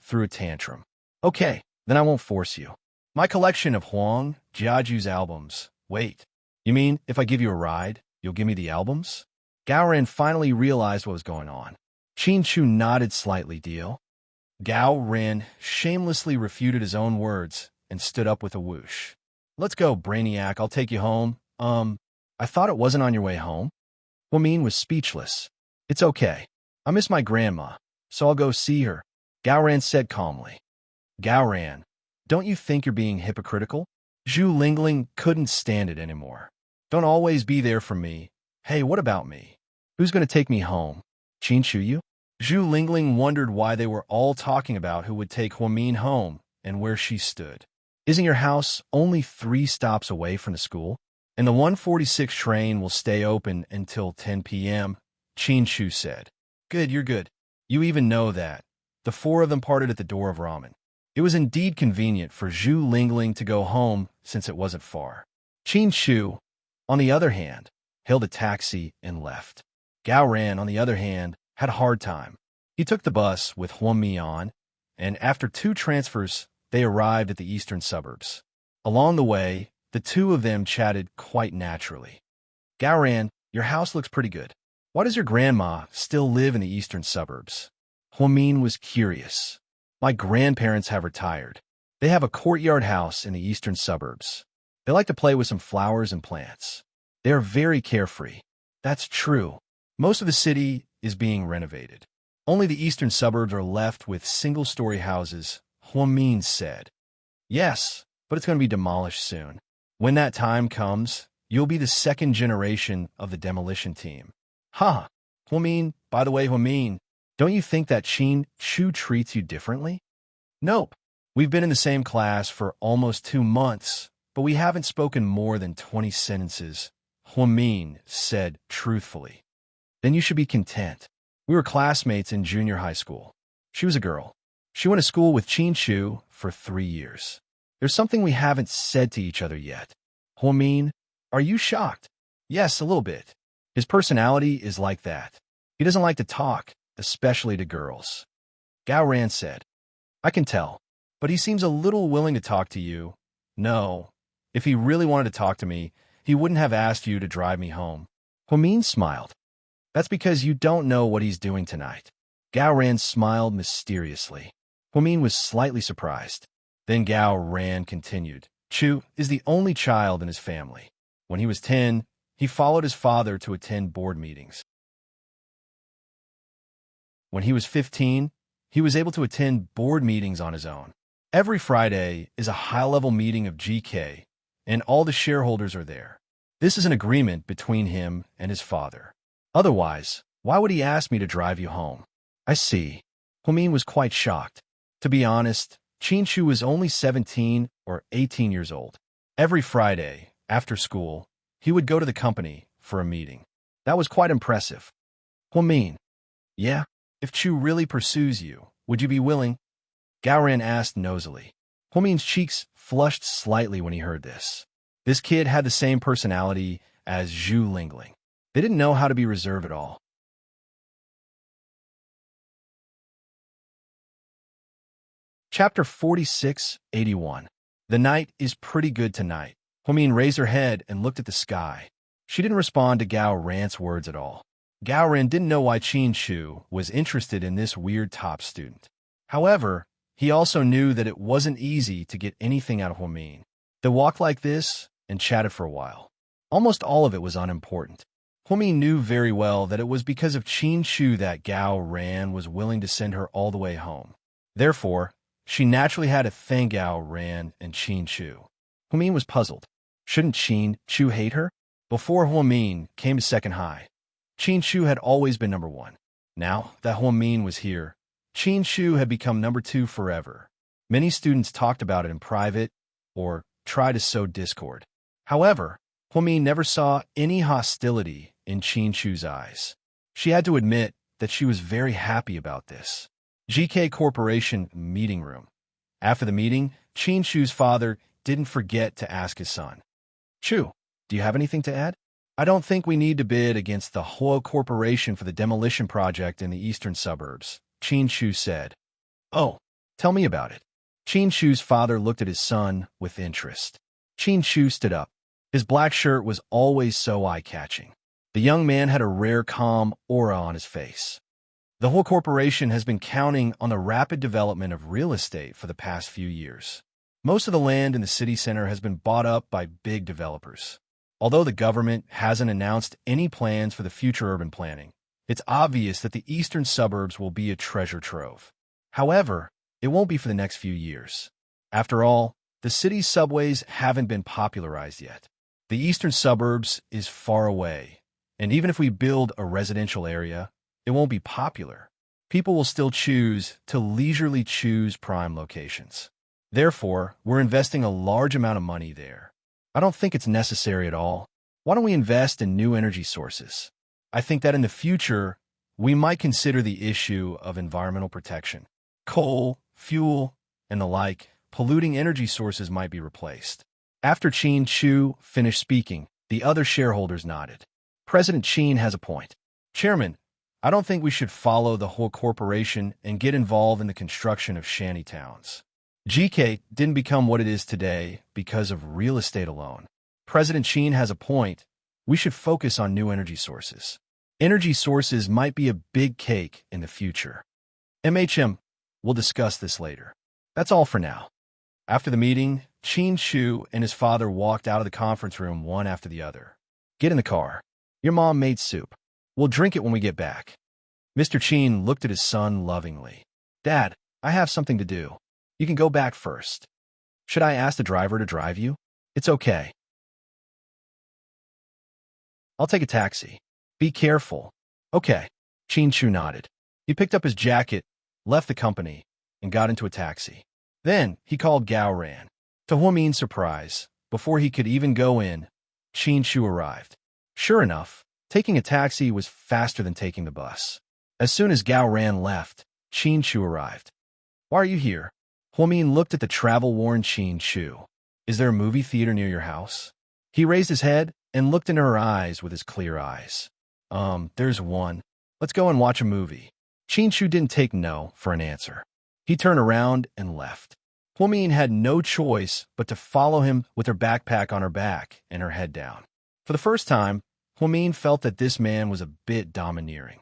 threw a tantrum. "Okay, then I won't force you. My collection of Huang Jiaju's albums." "Wait, you mean if I give you a ride, you'll give me the albums?" Gao finally realized what was going on. Qin Chu nodded slightly. "Deal?" Gao shamelessly refuted his own words and stood up with a whoosh. "Let's go, Brainiac. I'll take you home." I thought it wasn't on your way home." Huamin was speechless. "It's okay. I miss my grandma, so I'll go see her," Gao said calmly. "Gao, don't you think you're being hypocritical?" Zhu Lingling couldn't stand it anymore. "Don't always be there for me. Hey, what about me? Who's going to take me home? Qin Chu you?" Zhu Lingling wondered why they were all talking about who would take Huamin home and where she stood. "Isn't your house only 3 stops away from the school? And the 146 train will stay open until 10 p.m., Qin Chu said. "Good, you're good. You even know that." The 4 of them parted at the door of ramen. It was indeed convenient for Zhu Lingling to go home since it wasn't far. Qin Shu, on the other hand, hailed a taxi and left. Gao Ran, on the other hand, had a hard time. He took the bus with Huang Mian, and after 2 transfers, they arrived at the eastern suburbs. Along the way, the two of them chatted quite naturally. Gao Ran, your house looks pretty good. Why does your grandma still live in the eastern suburbs? Huang Min was curious. My grandparents have retired. They have a courtyard house in the eastern suburbs. They like to play with some flowers and plants. They are very carefree. That's true. Most of the city is being renovated. Only the eastern suburbs are left with single-story houses, Huang Min said. Yes, but it's going to be demolished soon. When that time comes, you'll be the second generation of the demolition team. Ha! Huang Min, by the way, Huang Min, don't you think that Qin Shu treats you differently? Nope. We've been in the same class for almost 2 months, but we haven't spoken more than 20 sentences, Huang Min said truthfully. Then you should be content. We were classmates in junior high school. She was a girl. She went to school with Qin Shu for 3 years. There's something we haven't said to each other yet. Huang Min, are you shocked? Yes, a little bit. His personality is like that. He doesn't like to talk, especially to girls. Gao Ran said, I can tell, but he seems a little willing to talk to you. No, if he really wanted to talk to me, he wouldn't have asked you to drive me home. Huang Min smiled. That's because you don't know what he's doing tonight. Gao Ran smiled mysteriously. Huang Min was slightly surprised. Then Gao Ran continued. Chu is the only child in his family. When he was 10, he followed his father to attend board meetings. When he was 15, he was able to attend board meetings on his own. Every Friday is a high-level meeting of GK, and all the shareholders are there. This is an agreement between him and his father. Otherwise, why would he ask me to drive you home? I see. Huang Min was quite shocked. To be honest, Qin Shu was only 17 or 18 years old. Every Friday, after school, he would go to the company for a meeting. That was quite impressive. Huang Min, yeah, if Chu really pursues you, would you be willing? Gao Ran asked nosily. Huang Min's cheeks flushed slightly when he heard this. This kid had the same personality as Zhu Lingling. They didn't know how to be reserved at all. Chapter 46-81. The night is pretty good tonight. Huang Min raised her head and looked at the sky. She didn't respond to Gao Ran's words at all. Gao Ran didn't know why Qin Shu was interested in this weird top student. However, he also knew that it wasn't easy to get anything out of Huang Min. They walked like this and chatted for a while. Almost all of it was unimportant. Huang Min knew very well that it was because of Qin Shu that Gao Ran was willing to send her all the way home. Therefore, she naturally had to thank Gao Ran and Qin Shu. Huang Min was puzzled. Shouldn't Qin Shu hate her? Before Huang Min came to second high, Qin Shu had always been number 1. Now that Huang Min was here, Qin Shu had become number 2 forever. Many students talked about it in private or tried to sow discord. However, Huang Min never saw any hostility in Qin Shu's eyes. She had to admit that she was very happy about this. GK Corporation meeting room. After the meeting, Qin Shu's father didn't forget to ask his son, Chu, do you have anything to add? I don't think we need to bid against the Huo Corporation for the demolition project in the eastern suburbs, Qin Shu said. Oh, tell me about it. Qin Shu's father looked at his son with interest. Qin Shu stood up. His black shirt was always so eye-catching. The young man had a rare calm aura on his face. The Huo Corporation has been counting on the rapid development of real estate for the past few years. Most of the land in the city center has been bought up by big developers. Although the government hasn't announced any plans for the future urban planning, it's obvious that the eastern suburbs will be a treasure trove. However, it won't be for the next few years. After all, the city's subways haven't been popularized yet. The eastern suburbs is far away, and even if we build a residential area, it won't be popular. People will still choose to leisurely choose prime locations. Therefore, we're investing a large amount of money there. I don't think it's necessary at all. Why don't we invest in new energy sources? I think that in the future, we might consider the issue of environmental protection. Coal, fuel, and the like, polluting energy sources might be replaced. After Qin Chu finished speaking, the other shareholders nodded. President Qin has a point. Chairman, I don't think we should follow the whole corporation and get involved in the construction of shanty towns. GK didn't become what it is today because of real estate alone. President Qin has a point. We should focus on new energy sources. Energy sources might be a big cake in the future. We'll discuss this later. That's all for now. After the meeting, Qin Chu and his father walked out of the conference room one after the other. Get in the car. Your mom made soup. We'll drink it when we get back. Mr. Qin looked at his son lovingly. Dad, I have something to do. You can go back first. Should I ask the driver to drive you? It's okay. I'll take a taxi. Be careful. Okay. Qin Chu nodded. He picked up his jacket, left the company, and got into a taxi. Then he called Gao Ran. To Huamin's surprise, before he could even go in, Qin Chu arrived. Sure enough, taking a taxi was faster than taking the bus. As soon as Gao Ran left, Qin Chu arrived. Why are you here? Huamin looked at the travel-worn Qin Chu. Is there a movie theater near your house? He raised his head and looked into her eyes with his clear eyes. There's one. Let's go and watch a movie. Qin Chu didn't take no for an answer. He turned around and left. Huamin had no choice but to follow him with her backpack on her back and her head down. For the first time, Huamin felt that this man was a bit domineering.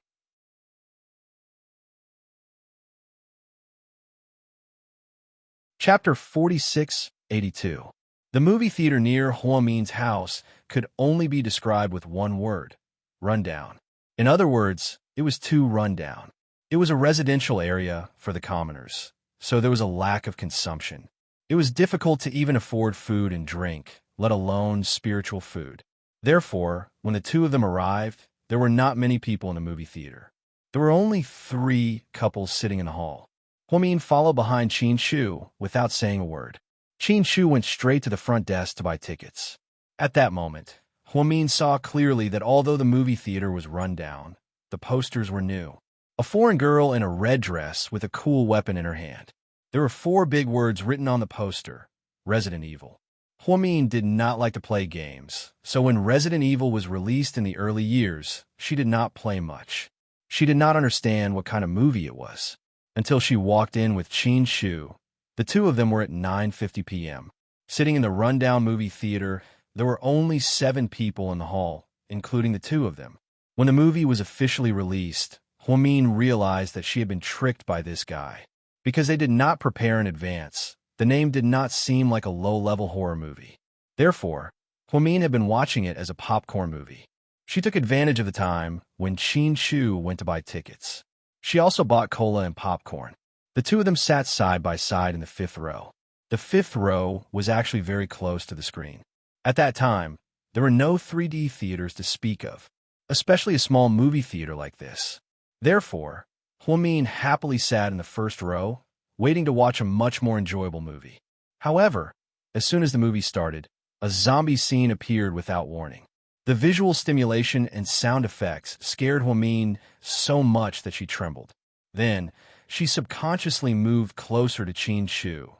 Chapter 4682. The movie theater near Huamin's house could only be described with one word: rundown. In other words, it was too rundown. It was a residential area for the commoners, so there was a lack of consumption. It was difficult to even afford food and drink, let alone spiritual food. Therefore, when the two of them arrived, there were not many people in the movie theater. There were only 3 couples sitting in the hall. Huamin followed behind Qin Chu without saying a word. Qin Chu went straight to the front desk to buy tickets. At that moment, Huamin saw clearly that although the movie theater was run down, the posters were new. A foreign girl in a red dress with a cool weapon in her hand. There were 4 big words written on the poster: Resident Evil. Huamin did not like to play games, so when Resident Evil was released in the early years, she did not play much. She did not understand what kind of movie it was, until she walked in with Qin Chu. The two of them were at 9:50 p.m. Sitting in the rundown movie theater, there were only 7 people in the hall, including the two of them. When the movie was officially released, Huamin realized that she had been tricked by this guy. Because they did not prepare in advance, the name did not seem like a low-level horror movie. Therefore, Huamin had been watching it as a popcorn movie. She took advantage of the time when Qin Chu went to buy tickets. She also bought cola and popcorn. The two of them sat side by side in the 5th row. The 5th row was actually very close to the screen. At that time, there were no 3D theaters to speak of, especially a small movie theater like this. Therefore, Huamin happily sat in the 1st row, waiting to watch a much more enjoyable movie. However, as soon as the movie started, a zombie scene appeared without warning. The visual stimulation and sound effects scared Huamin so much that she trembled. Then, she subconsciously moved closer to Qin Chu.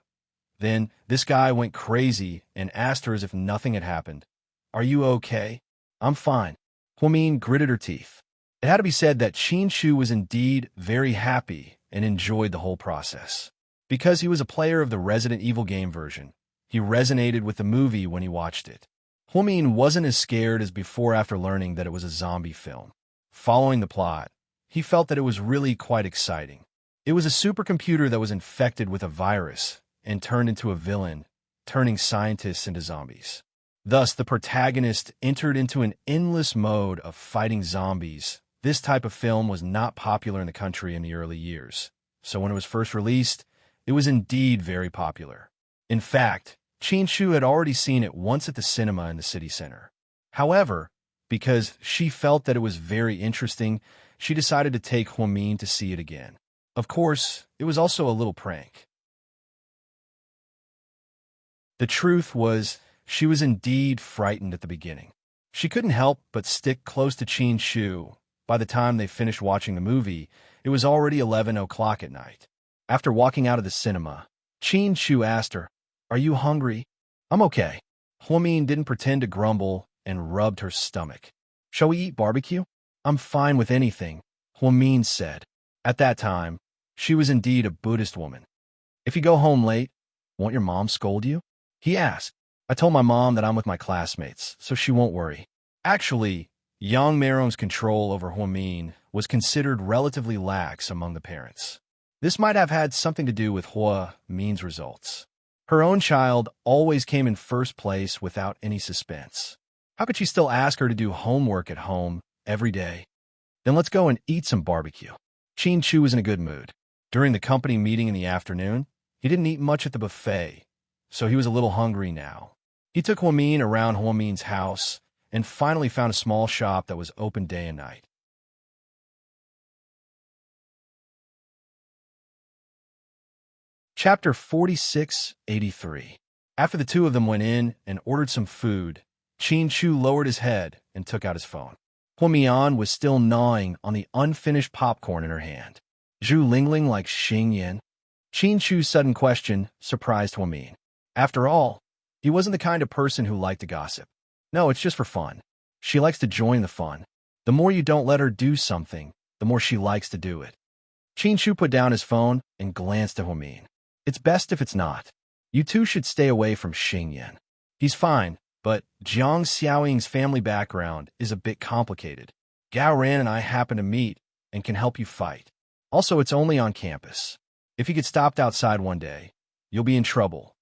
Then, this guy went crazy and asked her as if nothing had happened. "Are you okay?" "I'm fine." Huamin gritted her teeth. It had to be said that Qin Chu was indeed very happy and enjoyed the whole process. Because he was a player of the Resident Evil game version, he resonated with the movie when he watched it. Huamin wasn't as scared as before after learning that it was a zombie film. Following the plot, he felt that it was really quite exciting. It was a supercomputer that was infected with a virus and turned into a villain, turning scientists into zombies. Thus, the protagonist entered into an endless mode of fighting zombies. This type of film was not popular in the country in the early years, so when it was first released, it was indeed very popular. In fact, Qin Chu had already seen it once at the cinema in the city center. However, because she felt that it was very interesting, she decided to take Huamin to see it again. Of course, it was also a little prank. The truth was, she was indeed frightened at the beginning. She couldn't help but stick close to Qin Chu. By the time they finished watching the movie, it was already 11 o'clock at night. After walking out of the cinema, Chin Chu asked her, "Are you hungry?" "I'm okay." Huamin didn't pretend to grumble and rubbed her stomach. "Shall we eat barbecue?" "I'm fine with anything," Huamin said. At that time, she was indeed a Buddhist woman. "If you go home late, won't your mom scold you?" he asked. "I told my mom that I'm with my classmates, so she won't worry." Actually, Yang Merom's control over Huamin was considered relatively lax among the parents. This might have had something to do with Hua Min's results. Her own child always came in first place without any suspense. How could she still ask her to do homework at home every day? "Then let's go and eat some barbecue." Chin Chu was in a good mood. During the company meeting in the afternoon, he didn't eat much at the buffet, so he was a little hungry now. He took Huamin around Huamin's house and finally found a small shop that was open day and night. Chapter 4683. After the two of them went in and ordered some food, Chin Chu lowered his head and took out his phone. Huamian was still gnawing on the unfinished popcorn in her hand. Zhu Lingling like Xing Yan? Chin Chu's sudden question surprised Huamin. After all, he wasn't the kind of person who liked to gossip. "No, it's just for fun." She likes to join the fun. The more you don't let her do something, the more she likes to do it. Chin Chu put down his phone and glanced at Huamin. "It's best if it's not. You two should stay away from Xing Yan. He's fine, but Jiang Xiaoying's family background is a bit complicated. Gao Ran and I happen to meet and can help you fight. Also, it's only on campus. If you get stopped outside one day, you'll be in trouble."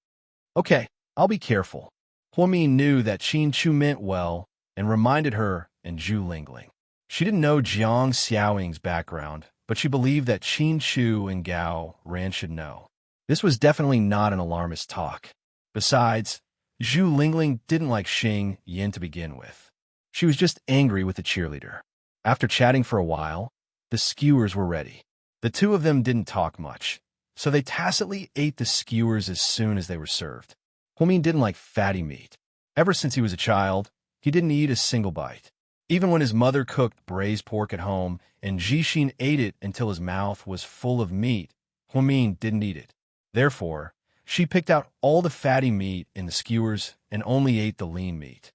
"Okay, I'll be careful." Huamin knew that Chin Chu meant well and reminded her and Zhu Lingling. She didn't know Jiang Xiaoying's background, but she believed that Chin Chu and Gao Ran should know. This was definitely not an alarmist talk. Besides, Zhu Lingling didn't like Xing Yan to begin with. She was just angry with the cheerleader. After chatting for a while, the skewers were ready. The two of them didn't talk much, so they tacitly ate the skewers as soon as they were served. Huamin didn't like fatty meat. Ever since he was a child, he didn't eat a single bite. Even when his mother cooked braised pork at home and Jixin ate it until his mouth was full of meat, Huamin didn't eat it. Therefore, she picked out all the fatty meat in the skewers and only ate the lean meat.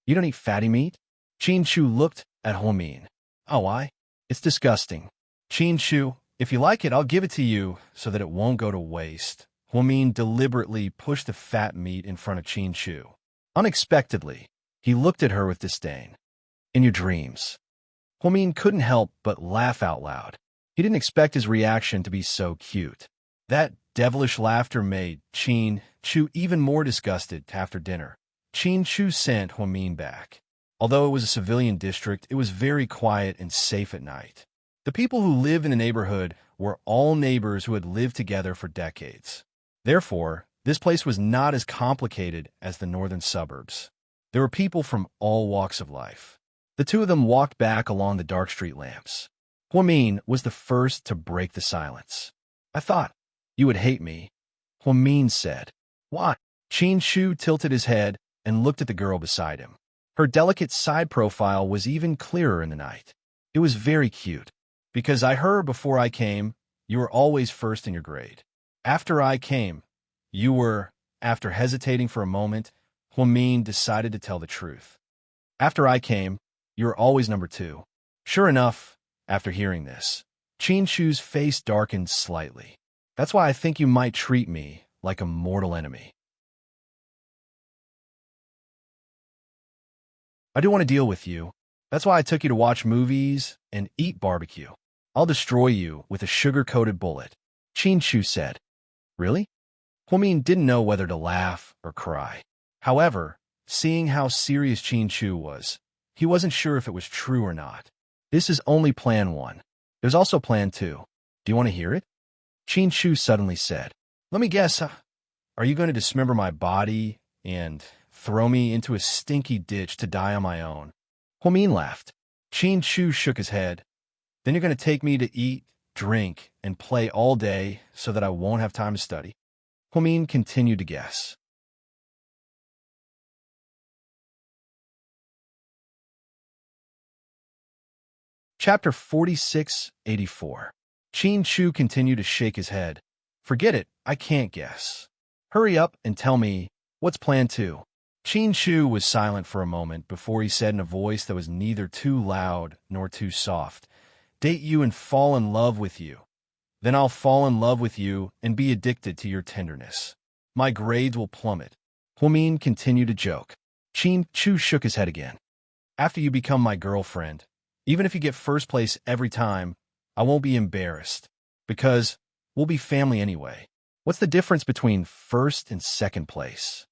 "You don't eat fatty meat?" Chin Chu looked at Huamin. "Oh, it's disgusting." "Chin Chu, if you like it, I'll give it to you so that it won't go to waste." Huamin deliberately pushed the fat meat in front of Chin Chu. Unexpectedly, he looked at her with disdain. "In your dreams." Huamin couldn't help but laugh out loud. He didn't expect his reaction to be so cute. That devilish laughter made Chin Chu even more disgusted after dinner. Chin Chu sent Huamin back. Although it was a civilian district, it was very quiet and safe at night. The people who lived in the neighborhood were all neighbors who had lived together for decades. Therefore, this place was not as complicated as the northern suburbs. There were people from all walks of life. The two of them walked back along the dark street lamps. Huamin was the first to break the silence. "I thought you would hate me," Huamin said. "Why?" Chin Chu tilted his head and looked at the girl beside him. Her delicate side profile was even clearer in the night. It was very cute. "Because I heard before I came, you were always first in your grade. After I came, you were..." After hesitating for a moment, Huamin decided to tell the truth. "After I came, you were always number 2. Sure enough, after hearing this, Chin Chu's face darkened slightly. "That's why I think you might treat me like a mortal enemy. I do want to deal with you. That's why I took you to watch movies and eat barbecue. I'll destroy you with a sugar-coated bullet," Chin Chu said. "Really?" Huamin didn't know whether to laugh or cry. However, seeing how serious Chin Chu was, he wasn't sure if it was true or not. This is only plan 1. There's also plan 2. Do you want to hear it? Chin Chu suddenly said. "Let me guess, are you going to dismember my body and throw me into a stinky ditch to die on my own?" Huamin laughed. Chin Chu shook his head. "Then you're going to take me to eat, drink, and play all day so that I won't have time to study?" Huamin continued to guess. Chapter 4684. Chin Chu continued to shake his head. Forget it, I can't guess. Hurry up and tell me, what's plan 2? Chin Chu was silent for a moment before he said in a voice that was neither too loud nor too soft, "Date you and fall in love with you. Then I'll fall in love with you and be addicted to your tenderness. My grades will plummet." Huamin continued to joke. Chin Chu shook his head again. "After you become my girlfriend, even if you get first place every time, I won't be embarrassed, because we'll be family anyway. What's the difference between first and second place?"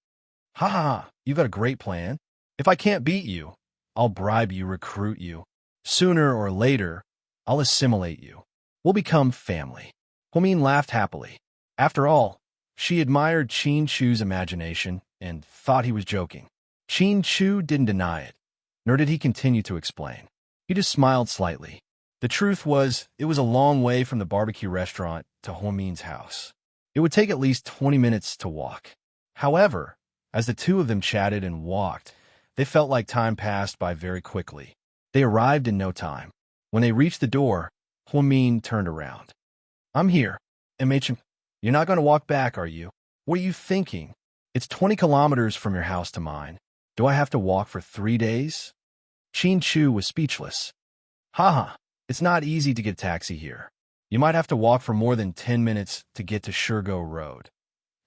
"Ha ha, you've got a great plan. If I can't beat you, I'll bribe you, recruit you. Sooner or later, I'll assimilate you. We'll become family." Huamin laughed happily. After all, she admired Chin Chu's imagination and thought he was joking. Chin Chu didn't deny it, nor did he continue to explain. He just smiled slightly. The truth was, it was a long way from the barbecue restaurant to Huamin's house. It would take at least 20 minutes to walk. However, as the two of them chatted and walked, they felt like time passed by very quickly. They arrived in no time. When they reached the door, Huamin turned around. "I'm here. Immerse, you're not going to walk back, are you? What are you thinking? It's 20 kilometers from your house to mine. Do I have to walk for 3 days?" Chin Chu was speechless. "Haha, it's not easy to get a taxi here. You might have to walk for more than 10 minutes to get to Shergo Road.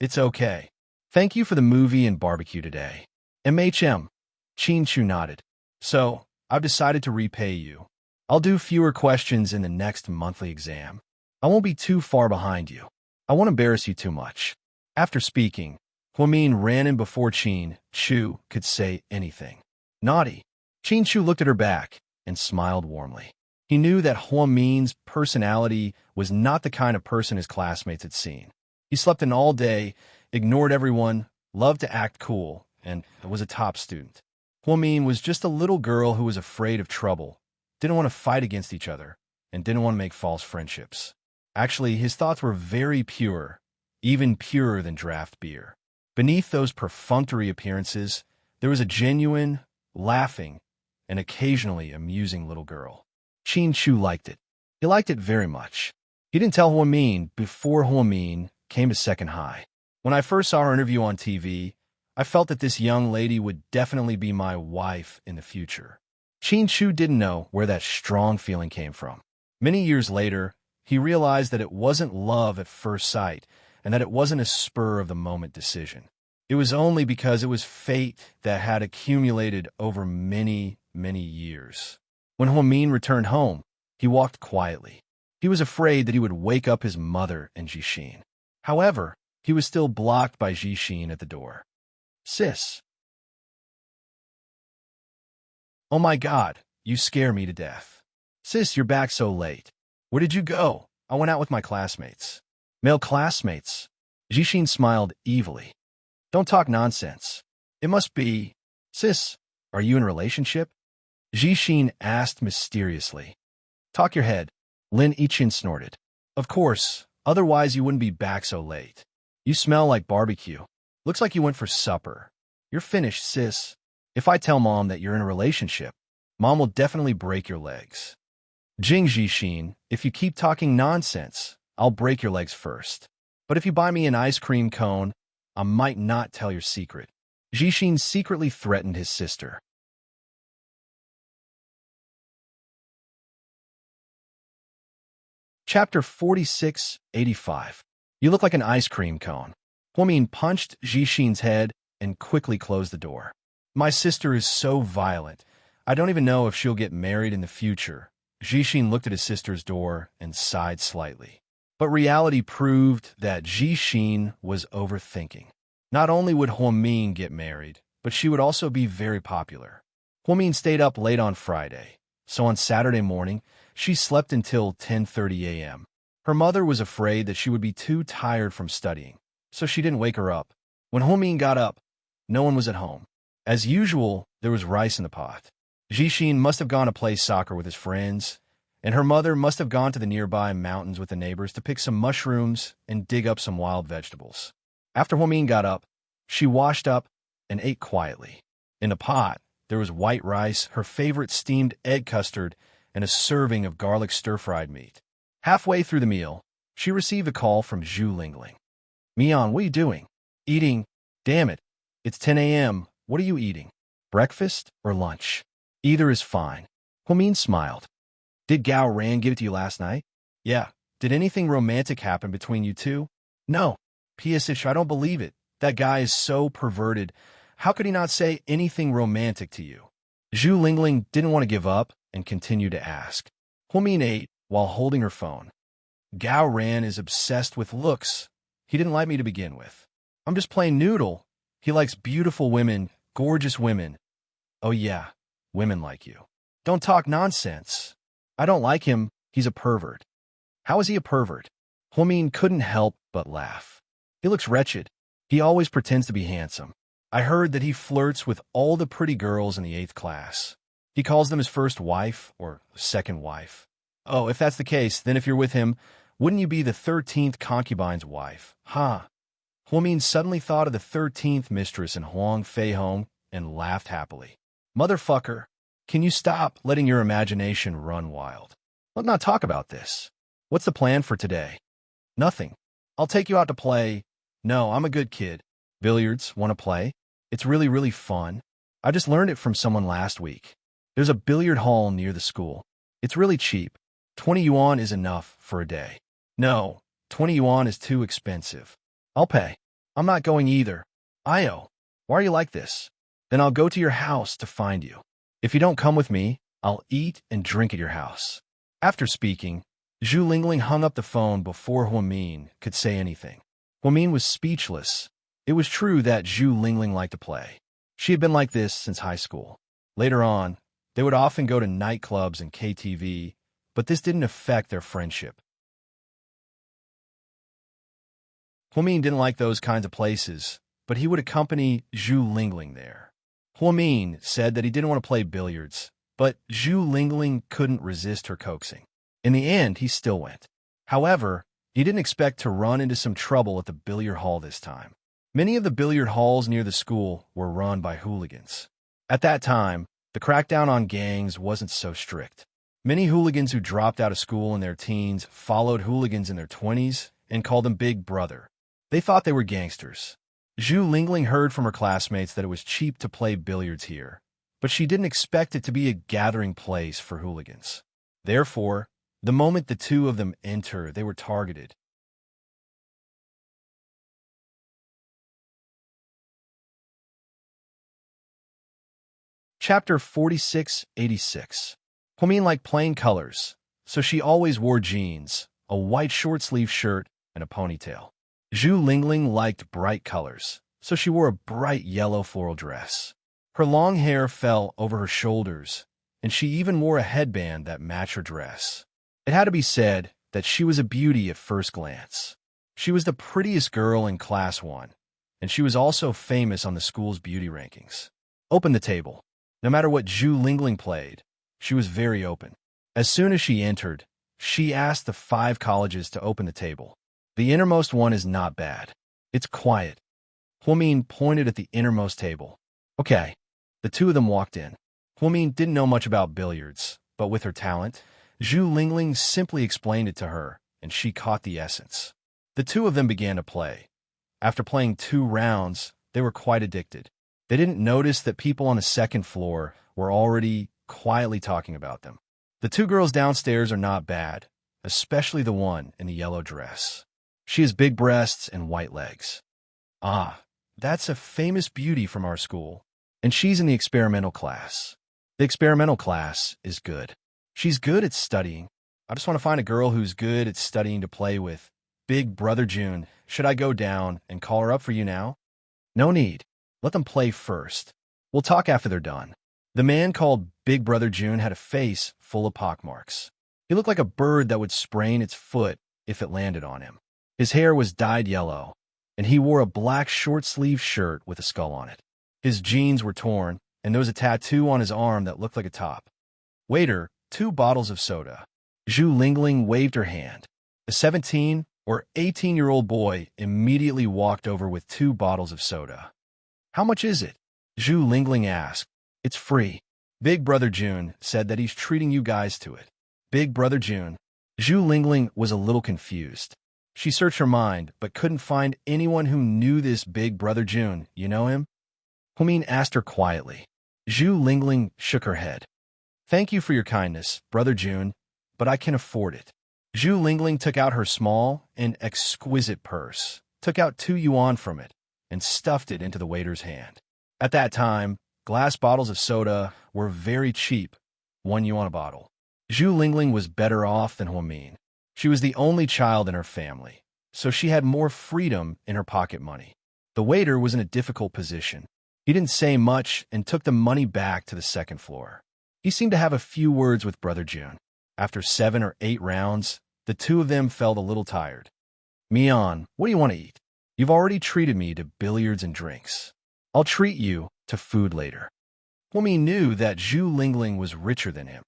It's okay. Thank you for the movie and barbecue today." "MHM." Chin Chu nodded. "So, I've decided to repay you. I'll do fewer questions in the next monthly exam. I won't be too far behind you. I won't embarrass you too much." After speaking, Huamin ran in before Chin Chu could say anything. "Naughty." Chin Chu looked at her back and smiled warmly. He knew that Huamin's personality was not the kind of person his classmates had seen. He slept in all day, ignored everyone, loved to act cool, and was a top student. Huamin was just a little girl who was afraid of trouble, didn't want to fight against each other, and didn't want to make false friendships. Actually, his thoughts were very pure, even purer than draft beer. Beneath those perfunctory appearances, there was a genuine, laughing, and occasionally amusing little girl. Chin Chu liked it. He liked it very much. He didn't tell Huamin before Huamin came to second high. "When I first saw her interview on TV, I felt that this young lady would definitely be my wife in the future." Chin Chu didn't know where that strong feeling came from. Many years later, he realized that it wasn't love at first sight, and that it wasn't a spur-of-the-moment decision. It was only because it was fate that had accumulated over many, many years. When Huamin returned home, he walked quietly. He was afraid that he would wake up his mother and Jixin. However, he was still blocked by Jixin at the door. "Sis." "Oh my God, you scare me to death. Sis, you're back so late. Where did you go?" "I went out with my classmates." "Male classmates?" Jixin smiled evilly. "Don't talk nonsense. It must be..." "Sis, are you in a relationship?" Jixin asked mysteriously. "Talk your head," Lin Yichin snorted. "Of course, otherwise you wouldn't be back so late. You smell like barbecue. Looks like you went for supper. You're finished, sis. If I tell Mom that you're in a relationship, Mom will definitely break your legs." "Jing Jixin, if you keep talking nonsense, I'll break your legs first. But if you buy me an ice cream cone, I might not tell your secret." Jixin secretly threatened his sister. Chapter 4685. "You look like an ice cream cone." Huamin punched Jixin's head and quickly closed the door. "My sister is so violent. I don't even know if she'll get married in the future." Jixin looked at his sister's door and sighed slightly. But reality proved that Jixin was overthinking. Not only would Huamin get married, but she would also be very popular. Huamin stayed up late on Friday, so on Saturday morning, she slept until 10:30 a.m. Her mother was afraid that she would be too tired from studying, so she didn't wake her up. When Huamin got up, no one was at home. As usual, there was rice in the pot. Jixin must have gone to play soccer with his friends, and her mother must have gone to the nearby mountains with the neighbors to pick some mushrooms and dig up some wild vegetables. After Huamin got up, she washed up and ate quietly. In the pot, there was white rice, her favorite steamed egg custard, and a serving of garlic stir-fried meat. Halfway through the meal, she received a call from Zhu Lingling. Mian, what are you doing? Eating. Damn it. It's 10 a.m. What are you eating? Breakfast or lunch? Either is fine. Huamin smiled. Did Gao Ran give it to you last night? Yeah. Did anything romantic happen between you two? No. P.S. I don't believe it. That guy is so perverted. How could he not say anything romantic to you? Zhu Lingling didn't want to give up and continued to ask. Huamin ate while holding her phone. Gao Ran is obsessed with looks. He didn't like me to begin with. I'm just playing noodle. He likes beautiful women, gorgeous women. Oh yeah, women like you. Don't talk nonsense. I don't like him. He's a pervert. How is he a pervert? Huamin couldn't help but laugh. He looks wretched. He always pretends to be handsome. I heard that he flirts with all the pretty girls in the 8th class. He calls them his first wife or second wife. Oh, if that's the case, then if you're with him, wouldn't you be the 13th concubine's wife? Huh? Huamin suddenly thought of the 13th mistress in Huang Fei home and laughed happily. Motherfucker, can you stop letting your imagination run wild? Let's not talk about this. What's the plan for today? Nothing. I'll take you out to play. No, I'm a good kid. Billiards, want to play? It's really, really fun. I just learned it from someone last week. There's a billiard hall near the school. It's really cheap. 20 yuan is enough for a day. No, 20 yuan is too expensive. I'll pay. I'm not going either. Io, why are you like this? Then I'll go to your house to find you. If you don't come with me, I'll eat and drink at your house. After speaking, Zhu Lingling hung up the phone before Huamin could say anything. Huamin was speechless. It was true that Zhu Lingling liked to play. She had been like this since high school. Later on, they would often go to nightclubs and KTV, but this didn't affect their friendship. Huamin didn't like those kinds of places, but he would accompany Zhu Lingling there. Huamin said that he didn't want to play billiards, but Zhu Lingling couldn't resist her coaxing. In the end, he still went. However, he didn't expect to run into some trouble at the billiard hall this time. Many of the billiard halls near the school were run by hooligans. At that time, the crackdown on gangs wasn't so strict. Many hooligans who dropped out of school in their teens followed hooligans in their 20s and called them Big Brother. They thought they were gangsters. Zhu Lingling heard from her classmates that it was cheap to play billiards here, but she didn't expect it to be a gathering place for hooligans. Therefore, the moment the two of them enter, they were targeted. Chapter 4686. Huamin liked plain colors, so she always wore jeans, a white short-sleeve shirt, and a ponytail. Zhu Lingling liked bright colors, so she wore a bright yellow floral dress. Her long hair fell over her shoulders, and she even wore a headband that matched her dress. It had to be said that she was a beauty at first glance. She was the prettiest girl in Class 1, and she was also famous on the school's beauty rankings. Open the table. No matter what Zhu Lingling played, she was very open. As soon as she entered, she asked the 5 colleges to open the table. The innermost one is not bad. It's quiet. Huamin pointed at the innermost table. Okay. The two of them walked in. Huamin didn't know much about billiards, but with her talent, Zhu Lingling simply explained it to her, and she caught the essence. The two of them began to play. After playing 2 rounds, they were quite addicted. They didn't notice that people on the second floor were already quietly talking about them. The 2 girls downstairs are not bad, especially the one in the yellow dress. She has big breasts and white legs. Ah, that's a famous beauty from our school, and she's in the experimental class. The experimental class is good. She's good at studying. I just want to find a girl who's good at studying to play with. Big Brother June, should I go down and call her up for you now? No need. Let them play first. We'll talk after they're done. The man called Big Brother June had a face full of pockmarks. He looked like a bird that would sprain its foot if it landed on him. His hair was dyed yellow, and he wore a black short-sleeved shirt with a skull on it. His jeans were torn, and there was a tattoo on his arm that looked like a top. Waiter, 2 bottles of soda. Zhu Lingling waved her hand. A 17 or 18-year-old boy immediately walked over with 2 bottles of soda. How much is it? Zhu Lingling asked. It's free. Big Brother June said that he's treating you guys to it. Big Brother June. Zhu Lingling was a little confused. She searched her mind, but couldn't find anyone who knew this big brother June. You know him? Huamin asked her quietly. Zhu Lingling shook her head. Thank you for your kindness, brother June, but I can afford it. Zhu Lingling took out her small and exquisite purse, took out 2 yuan from it, and stuffed it into the waiter's hand. At that time, glass bottles of soda were very cheap, 1 yuan a bottle. Zhu Lingling was better off than Huamin. She was the only child in her family, so she had more freedom in her pocket money. The waiter was in a difficult position. He didn't say much and took the money back to the second floor. He seemed to have a few words with brother June. After 7 or 8 rounds, the two of them felt a little tired. Mian, what do you want to eat? You've already treated me to billiards and drinks. I'll treat you to food later. Huami knew that Zhu Lingling was richer than him.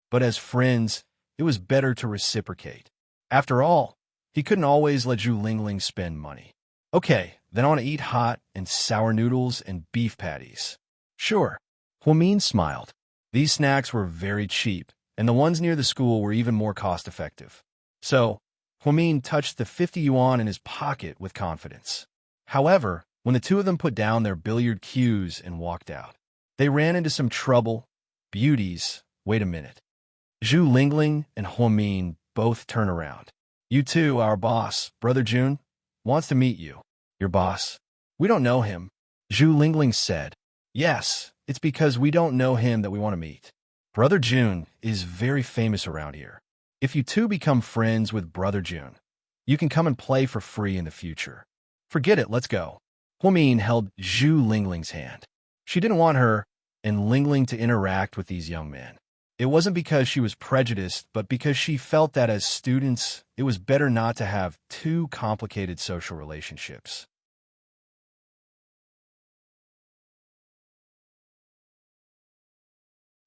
But as friends, it was better to reciprocate. After all, he couldn't always let Zhu Lingling spend money. Okay, then I want to eat hot and sour noodles and beef patties. Sure. Huamin smiled. These snacks were very cheap, and the ones near the school were even more cost-effective. So, Huamin touched the 50 yuan in his pocket with confidence. However, when the two of them put down their billiard cues and walked out, they ran into some trouble. Beauties, wait a minute. Zhu Lingling and Huamin both turn around. You too, our boss, brother June, wants to meet you. Your boss? We don't know him. Zhu Lingling said. Yes, it's because we don't know him that we want to meet. Brother June is very famous around here. If you two become friends with brother June, you can come and play for free in the future. Forget it, let's go. Huamin held Zhu Lingling's hand. She didn't want her and Lingling to interact with these young men. It wasn't because she was prejudiced, but because she felt that as students, it was better not to have too complicated social relationships.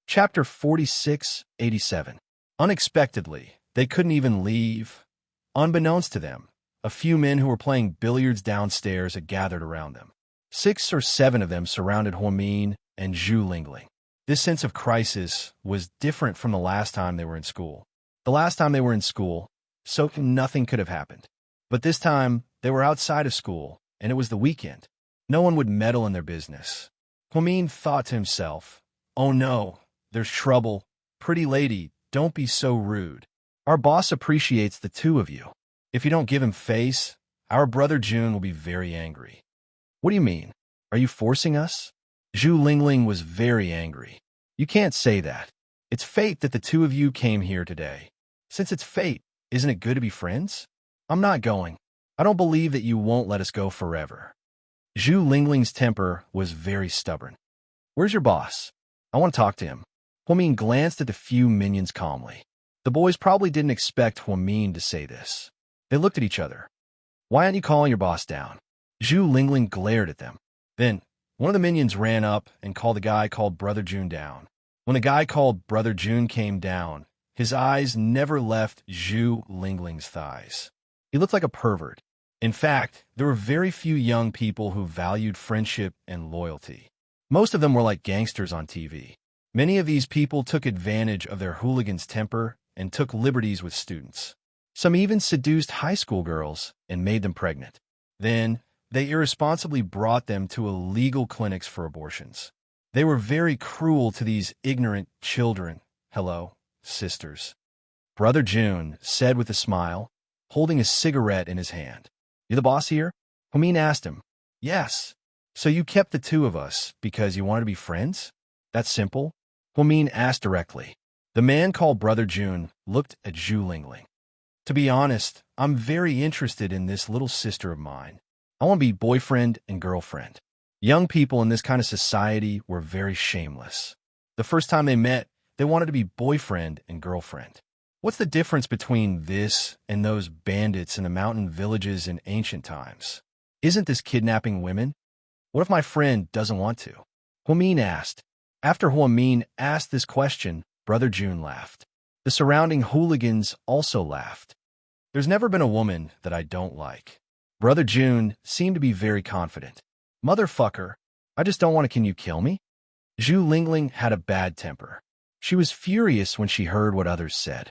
Chapter 4687. Unexpectedly, they couldn't even leave. Unbeknownst to them, a few men who were playing billiards downstairs had gathered around them. 6 or 7 of them surrounded Huamin and Zhu Lingling. This sense of crisis was different from the last time they were in school. The last time they were in school, so nothing could have happened. But this time, they were outside of school, and it was the weekend. No one would meddle in their business. Huamin thought to himself, oh no, there's trouble. Pretty lady, don't be so rude. Our boss appreciates the two of you. If you don't give him face, our brother June will be very angry. What do you mean? Are you forcing us? Zhu Lingling was very angry. You can't say that. It's fate that the two of you came here today. Since it's fate, isn't it good to be friends? I'm not going. I don't believe that you won't let us go forever. Zhu Lingling's temper was very stubborn. Where's your boss? I want to talk to him. Huamin glanced at the few minions calmly. The boys probably didn't expect Huamin to say this. They looked at each other. Why aren't you calling your boss down? Zhu Lingling glared at them. Then, one of the minions ran up and called the guy called Brother June down. When the guy called Brother June came down, his eyes never left Zhu Lingling's thighs. He looked like a pervert. In fact, there were very few young people who valued friendship and loyalty. Most of them were like gangsters on TV. Many of these people took advantage of their hooligans' temper and took liberties with students. Some even seduced high school girls and made them pregnant. Then, they irresponsibly brought them to illegal clinics for abortions. They were very cruel to these ignorant children. Hello, sisters. Brother June said with a smile, holding a cigarette in his hand. You the boss here? Huamin asked him. Yes. So you kept the two of us because you wanted to be friends? That's simple? Huamin asked directly. The man called Brother June looked at Zhu Lingling. To be honest, I'm very interested in this little sister of mine. I want to be boyfriend and girlfriend. Young people in this kind of society were very shameless. The first time they met, they wanted to be boyfriend and girlfriend. What's the difference between this and those bandits in the mountain villages in ancient times? Isn't this kidnapping women? What if my friend doesn't want to? Huamin asked. After Huamin asked this question, Brother June laughed. The surrounding hooligans also laughed. There's never been a woman that I don't like. Brother June seemed to be very confident. Motherfucker, I just don't want to. Can you kill me? Zhu Lingling had a bad temper. She was furious when she heard what others said.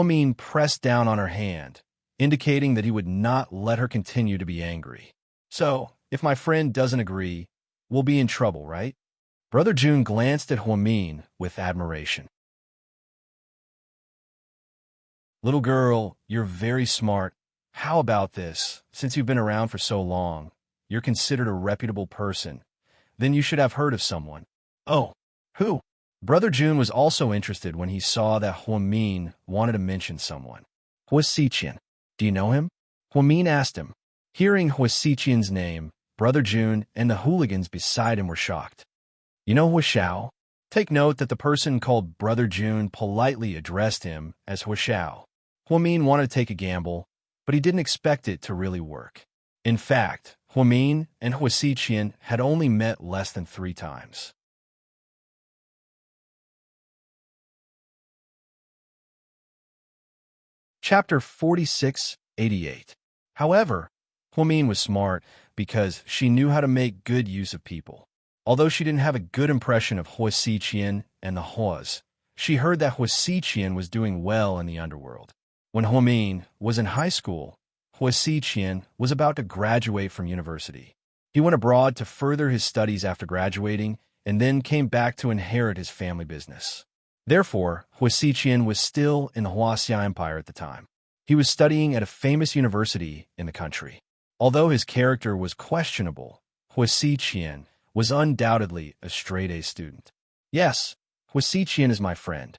Min pressed down on her hand, indicating that he would not let her continue to be angry. So, if my friend doesn't agree, we'll be in trouble, right? Brother Jun glanced at Min with admiration. Little girl, you're very smart. How about this? Since you've been around for so long, you're considered a reputable person. Then you should have heard of someone. Oh, who? Brother Jun was also interested when he saw that Min wanted to mention someone. Huasiqian. Do you know him? Min asked him. Hearing Huasiqian's name, Brother Jun and the hooligans beside him were shocked. You know Huashao? Take note that the person called Brother Jun politely addressed him as Huashao. Min wanted to take a gamble, but he didn't expect it to really work. In fact, Min and Huasiqian had only met less than 3 times. Chapter 4688. However, Min was smart because she knew how to make good use of people. Although she didn't have a good impression of Huasiqian and the Huas, she heard that Huasiqian was doing well in the underworld. When Min was in high school, Huasiqian was about to graduate from university. He went abroad to further his studies after graduating and then came back to inherit his family business. Therefore, Huasiqian was still in the Huaxia Empire at the time. He was studying at a famous university in the country. Although his character was questionable, Huasiqian was undoubtedly a straight-A student. Yes, Huasiqian is my friend.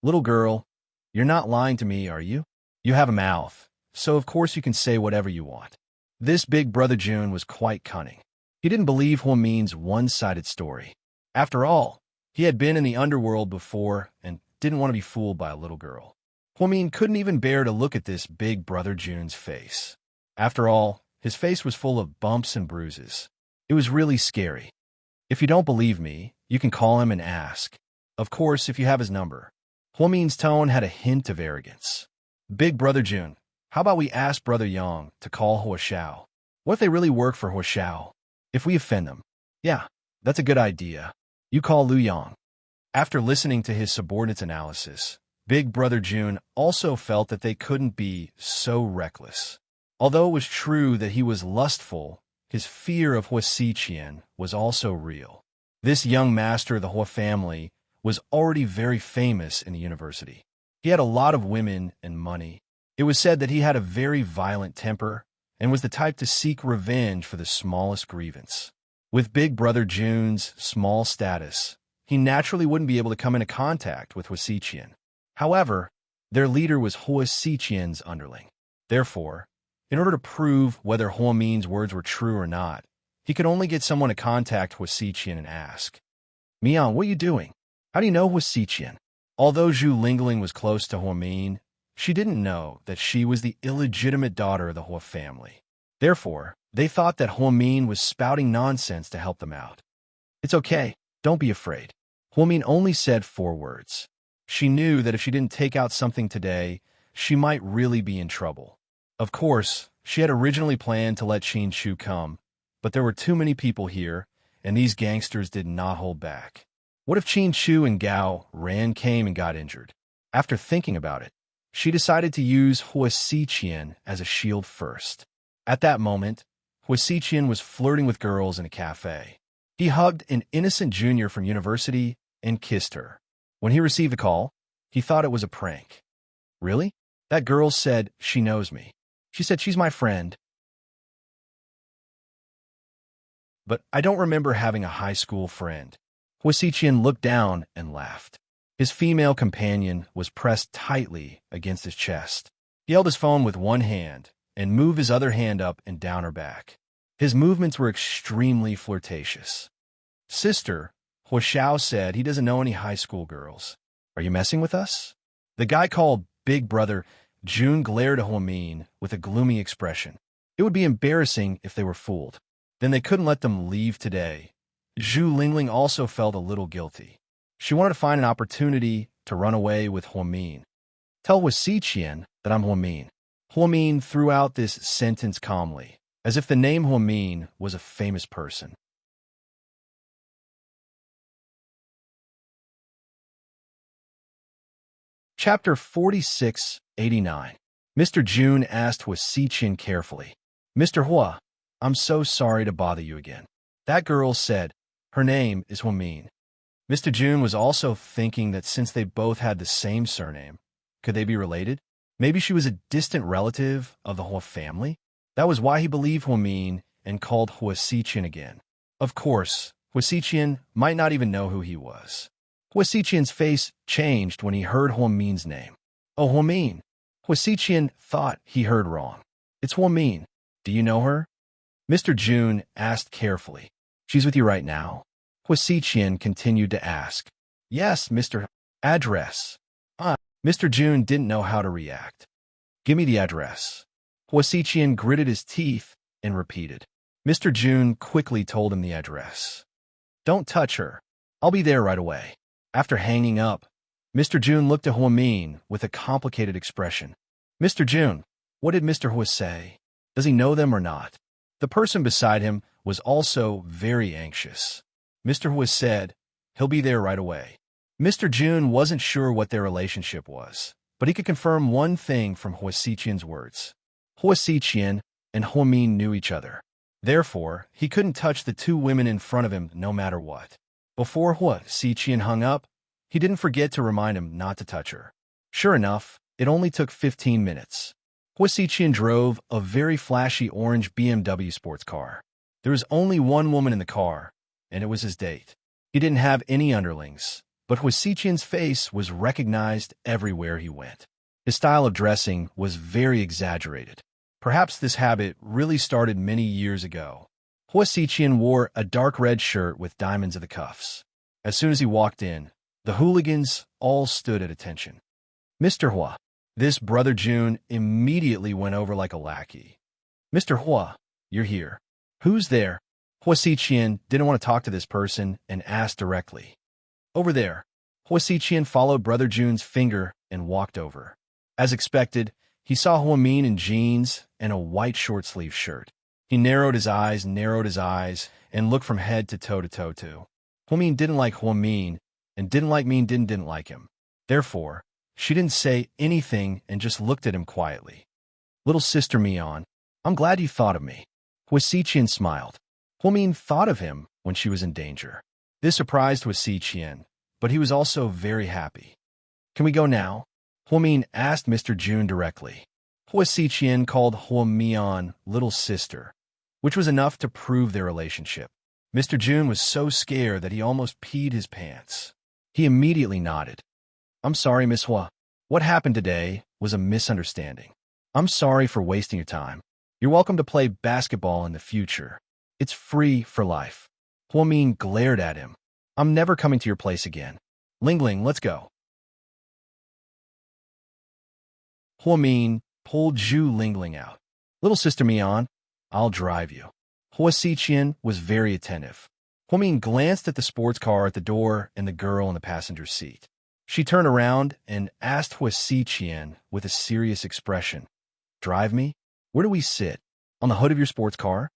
Little girl, you're not lying to me, are you? You have a mouth, so of course you can say whatever you want. This big Brother Jun was quite cunning. He didn't believe Min's one-sided story. After all, he had been in the underworld before and didn't want to be fooled by a little girl. Min couldn't even bear to look at this big Brother Jun's face. After all, his face was full of bumps and bruises. It was really scary. If you don't believe me, you can call him and ask. Of course, if you have his number. Min's tone had a hint of arrogance. Big Brother Jun, how about we ask Brother Yang to call Huashao? What if they really work for Huashao? If we offend them? Yeah, that's a good idea. You call Lu Yang. After listening to his subordinate's analysis, Big Brother Jun also felt that they couldn't be so reckless. Although it was true that he was lustful, his fear of Huasiqian was also real. This young master of the Hua family was already very famous in the university. He had a lot of women and money. It was said that he had a very violent temper and was the type to seek revenge for the smallest grievance. With Big Brother Jun's small status, he naturally wouldn't be able to come into contact with Huasiqian. However, their leader was Huasiqian's underling. Therefore, in order to prove whether Min's words were true or not, he could only get someone to contact Huasiqian and ask, Mian, what are you doing? How do you know Huasiqian? Although Zhu Lingling was close to Min, she didn't know that she was the illegitimate daughter of the Hua family. Therefore, they thought that Min was spouting nonsense to help them out. It's okay, don't be afraid. Min only said 4 words. She knew that if she didn't take out something today, she might really be in trouble. Of course, she had originally planned to let Qin Shu come, but there were too many people here, and these gangsters did not hold back. What if Qin Shu and Gao Ran came and got injured? After thinking about it, she decided to use Huasiqian as a shield first. At that moment, Huasiqian was flirting with girls in a cafe. He hugged an innocent junior from university and kissed her. When he received the call, he thought it was a prank. Really? That girl said she knows me. She said she's my friend. But I don't remember having a high school friend. Huasiqian looked down and laughed. His female companion was pressed tightly against his chest. He held his phone with one hand and moved his other hand up and down her back. His movements were extremely flirtatious. Sister, Huashao said he doesn't know any high school girls. Are you messing with us? The guy called Big Brother Jun glared at Min with a gloomy expression. It would be embarrassing if they were fooled. Then they couldn't let them leave today. Zhu Lingling also felt a little guilty. She wanted to find an opportunity to run away with Min. Tell Huasiqian that I'm Min. Min threw out this sentence calmly, as if the name Min was a famous person. Chapter 4689. Mr. Jun asked Xiqian carefully. Mr. Hua, I'm so sorry to bother you again. That girl said, her name is Huamin. Mr. Jun was also thinking that since they both had the same surname, could they be related? Maybe she was a distant relative of the Hua family? That was why he believed Huamin and called Xiqian again. Of course, Xiqian might not even know who he was. Xiqian's face changed when he heard Huamin's name. Oh, Huamin. Xiqian thought he heard wrong. It's Huamin. Do you know her? Mr. Jun asked carefully. She's with you right now? Xiqian continued to ask. Yes, Mr. Address. Mr. Jun didn't know how to react. Give me the address. Xiqian gritted his teeth and repeated. Mr. Jun quickly told him the address. Don't touch her. I'll be there right away. After hanging up, Mr. Jun looked at Huamin with a complicated expression. Mr. Jun, what did Mr. Hua say? Does he know them or not? The person beside him was also very anxious. Mr. Hua said, he'll be there right away. Mr. Jun wasn't sure what their relationship was, but he could confirm one thing from Xiqian's words. Xiqian and Huamin knew each other. Therefore, he couldn't touch the two women in front of him no matter what. Before Xiqian hung up, he didn't forget to remind him not to touch her. Sure enough, it only took 15 minutes. Xiqian drove a very flashy orange BMW sports car. There was only one woman in the car, and it was his date. He didn't have any underlings, but Xiqian's face was recognized everywhere he went. His style of dressing was very exaggerated. Perhaps this habit really started many years ago. Xiqian wore a dark red shirt with diamonds at the cuffs. As soon as he walked in, the hooligans all stood at attention. Mr. Hua. This brother Jun immediately went over like a lackey. Mr. Hua, you're here. Who's there? Xiqian didn't want to talk to this person and asked directly. Over there. Xiqian followed brother Jun's finger and walked over. As expected, he saw Huamin in jeans and a white short-sleeve shirt. He narrowed his eyes, and looked from head to toe too. Huamin didn't like Huamin, and didn't like him. Therefore, she didn't say anything and just looked at him quietly. Little sister Mian, I'm glad you thought of me. Xiqian smiled. Huamin thought of him when she was in danger. This surprised Xiqian, but he was also very happy. Can we go now? Huamin asked Mr. Jun directly. Xiqian called Huamian little sister, which was enough to prove their relationship. Mr. Jun was so scared that he almost peed his pants. He immediately nodded. I'm sorry, Miss Hua. What happened today was a misunderstanding. I'm sorry for wasting your time. You're welcome to play basketball in the future. It's free for life. Huamin glared at him. I'm never coming to your place again. Lingling, let's go. Huamin pulled Zhu Lingling out. Little sister Mian, I'll drive you. Xiqian was very attentive. Huamin glanced at the sports car at the door and the girl in the passenger seat. She turned around and asked Xiqian with a serious expression, Drive me? Where do we sit? On the hood of your sports car?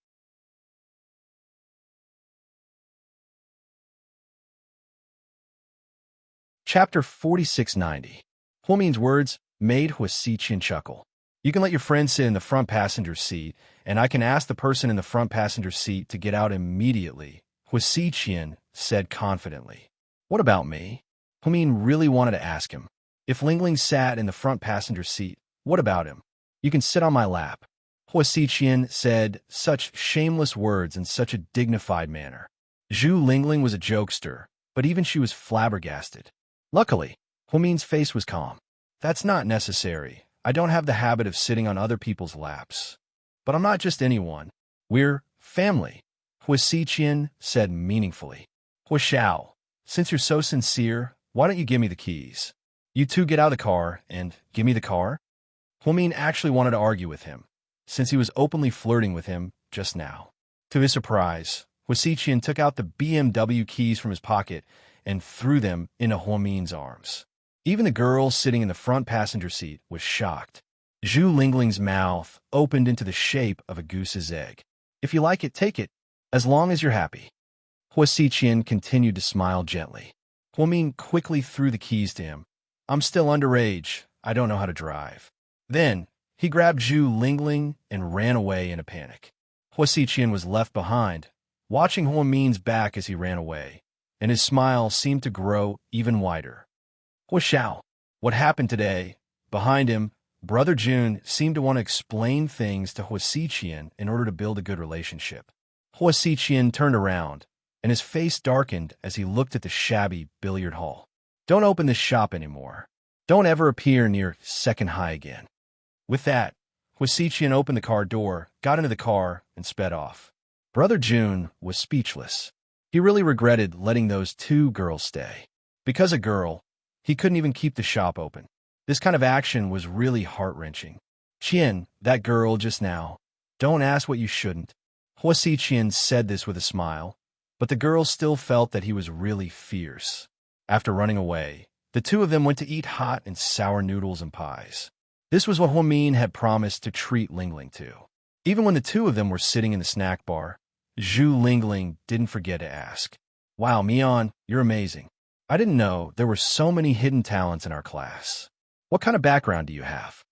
Chapter 4690. Huamin's words made Xiqian chuckle. You can let your friend sit in the front passenger seat, and I can ask the person in the front passenger seat to get out immediately, Xiqian said confidently. What about me? Huamin really wanted to ask him. If Lingling sat in the front passenger seat, what about him? You can sit on my lap. Xiqian said such shameless words in such a dignified manner. Zhu Lingling was a jokester, but even she was flabbergasted. Luckily, Huamin's face was calm. That's not necessary. I don't have the habit of sitting on other people's laps. But I'm not just anyone. We're family, Xiqian said meaningfully. Huashao, since you're so sincere, why don't you give me the keys? You two get out of the car and give me the car? Huamin actually wanted to argue with him, since he was openly flirting with him just now. To his surprise, Xiqian took out the BMW keys from his pocket and threw them into Huamin's arms. Even the girl sitting in the front passenger seat was shocked. Zhu Lingling's mouth opened into the shape of a goose's egg. If you like it, take it, as long as you're happy. Xiqian continued to smile gently. Huamin quickly threw the keys to him, I'm still underage. I don't know how to drive. Then, he grabbed Zhu Lingling and ran away in a panic. Hua Xiqian was left behind, watching Hua Min's back as he ran away, and his smile seemed to grow even wider. Hua Xiao, what happened today? Behind him, Brother Jun seemed to want to explain things to Hua Xiqian in order to build a good relationship. Hua Xiqian turned around, and his face darkened as he looked at the shabby billiard hall. Don't open this shop anymore. Don't ever appear near Second High again. With that, Hua Xiqian opened the car door, got into the car, and sped off. Brother Jun was speechless. He really regretted letting those two girls stay. Because a girl, he couldn't even keep the shop open. This kind of action was really heart-wrenching. Qian, that girl just now. Don't ask what you shouldn't. Hua Xiqian said this with a smile, but the girl still felt that he was really fierce. After running away, the two of them went to eat hot and sour noodles and pies. This was what Hua Min had promised to treat Lingling to. Even when the two of them were sitting in the snack bar, Zhu Lingling didn't forget to ask, "Wow, Mian, you're amazing. I didn't know there were so many hidden talents in our class. What kind of background do you have?"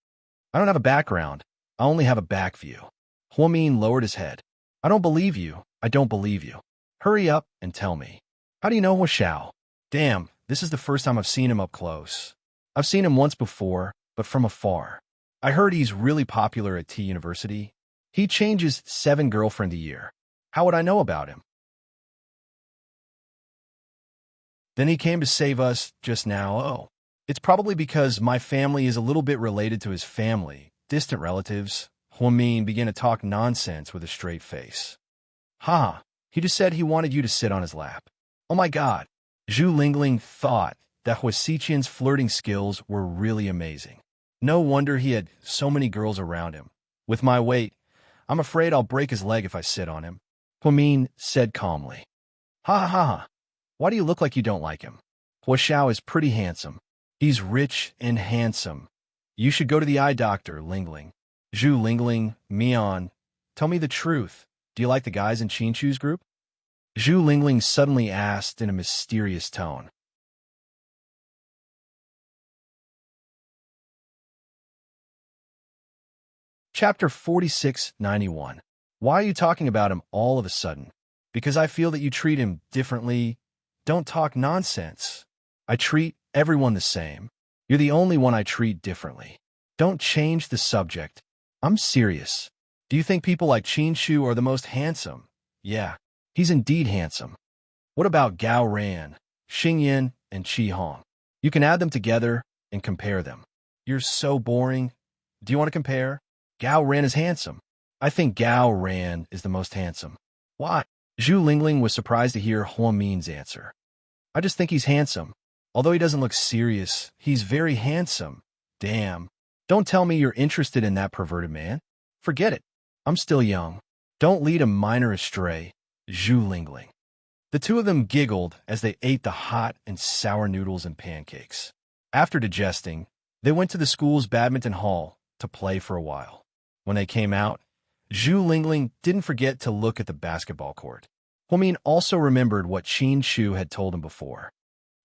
"I don't have a background. I only have a back view." Hua Min lowered his head. "I don't believe you. I don't believe you. Hurry up and tell me. How do you know Hua Xiao?" "Damn, this is the first time I've seen him up close. I've seen him once before, but from afar. I heard he's really popular at T University. He changes 7 girlfriends a year. How would I know about him?" "Then he came to save us just now. Oh, it's probably because my family is a little bit related to his family, distant relatives." Hua Min began to talk nonsense with a straight face. "Ha, he just said he wanted you to sit on his lap." "Oh my god." Zhu Lingling thought that Hua Xiqian's flirting skills were really amazing. No wonder he had so many girls around him. "With my weight, I'm afraid I'll break his leg if I sit on him," Hua Min said calmly. "Ha ha ha. Why do you look like you don't like him? Hua Xiao is pretty handsome. He's rich and handsome. You should go to the eye doctor, Lingling." "Zhu Lingling, Mian, tell me the truth. Do you like the guys in Qinshu's group?" Zhu Lingling suddenly asked in a mysterious tone. Chapter 4691. Why are you talking about him all of a sudden? Because I feel that you treat him differently. Don't talk nonsense. I treat everyone the same. You're the only one I treat differently. Don't change the subject. I'm serious. Do you think people like Qinshu are the most handsome? Yeah, he's indeed handsome. What about Gao Ran, Xingyan, and Qi Hong? You can add them together and compare them. You're so boring. Do you want to compare? Gao Ran is handsome. I think Gao Ran is the most handsome. Why? Zhu Lingling was surprised to hear Hua Min's answer. I just think he's handsome. Although he doesn't look serious, he's very handsome. Damn. Don't tell me you're interested in that perverted man. Forget it. I'm still young. Don't lead a minor astray. Zhu Lingling. The two of them giggled as they ate the hot and sour noodles and pancakes. After digesting, they went to the school's badminton hall to play for a while. When they came out, Zhu Lingling didn't forget to look at the basketball court. Hua Min also remembered what Qin Shu had told him before.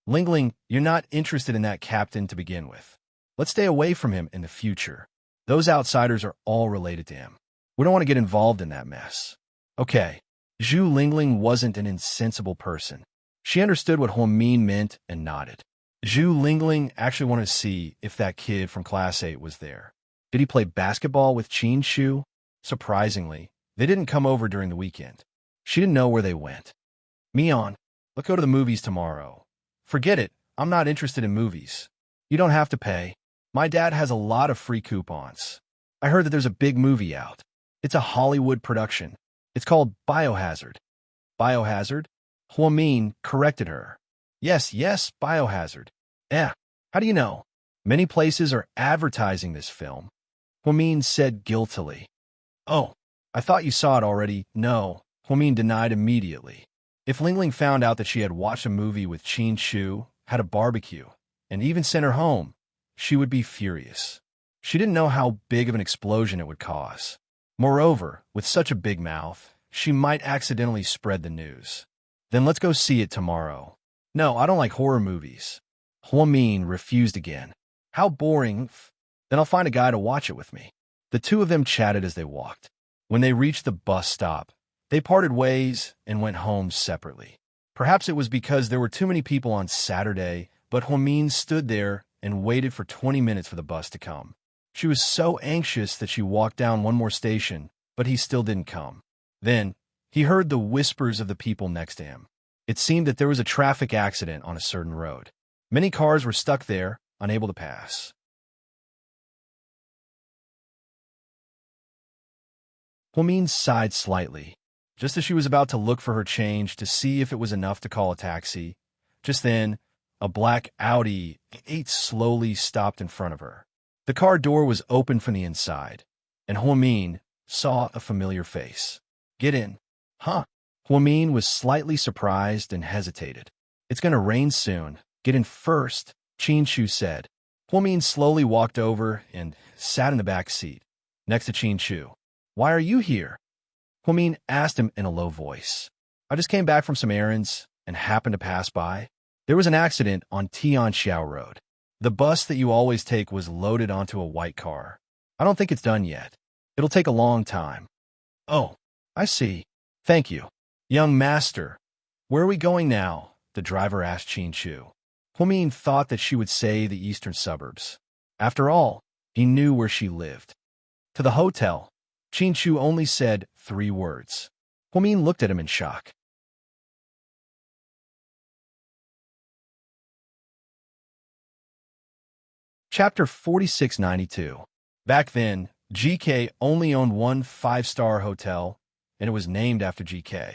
"Lingling, you're not interested in that captain to begin with. Let's stay away from him in the future. Those outsiders are all related to him. We don't want to get involved in that mess." Okay. Zhu Lingling wasn't an insensible person. She understood what Hua Min meant and nodded. Zhu Lingling actually wanted to see if that kid from Class 8 was there. Did he play basketball with Qin Shu? Surprisingly, they didn't come over during the weekend. She didn't know where they went. "Mian, let's go to the movies tomorrow." "Forget it. I'm not interested in movies." "You don't have to pay. My dad has a lot of free coupons. I heard that there's a big movie out. It's a Hollywood production. It's called Biohazard." "Biohazard?" Hua Min corrected her. Yes, Biohazard." "Eh, how do you know?" "Many places are advertising this film," Hua Min said guiltily. "Oh, I thought you saw it already." "No," Hua Min denied immediately. If Lingling found out that she had watched a movie with Qin Shu, had a barbecue, and even sent her home, she would be furious. She didn't know how big of an explosion it would cause. Moreover, with such a big mouth, she might accidentally spread the news. "Then let's go see it tomorrow." "No, I don't like horror movies." Huamin refused again. How boring. Then I'll find a guy to watch it with me. The two of them chatted as they walked. When they reached the bus stop, they parted ways and went home separately. Perhaps it was because there were too many people on Saturday, but Huamin stood there and waited for 20 minutes for the bus to come. She was so anxious that she walked down one more station, but he still didn't come. Then, he heard the whispers of the people next to him. It seemed that there was a traffic accident on a certain road. Many cars were stuck there, unable to pass. Huamin sighed slightly. Just as she was about to look for her change to see if it was enough to call a taxi, just then, a black Audi 8 slowly stopped in front of her. The car door was open from the inside, and Huamin saw a familiar face. Get in. Huh? Huamin was slightly surprised and hesitated. It's going to rain soon. Get in first, Qin said. Huamin slowly walked over and sat in the back seat, next to Qin. Why are you here? Huamin asked him in a low voice. I just came back from some errands and happened to pass by. There was an accident on Tianxiao Road. The bus that you always take was loaded onto a white car. I don't think it's done yet. It'll take a long time. Oh, I see. Thank you. Young master, where are we going now? The driver asked Qin. Huamin thought that she would say the eastern suburbs. After all, he knew where she lived. To the hotel. Qin only said 3 words. Huamin looked at him in shock. Chapter 4692. Back then, GK only owned one 5-star hotel, and it was named after GK.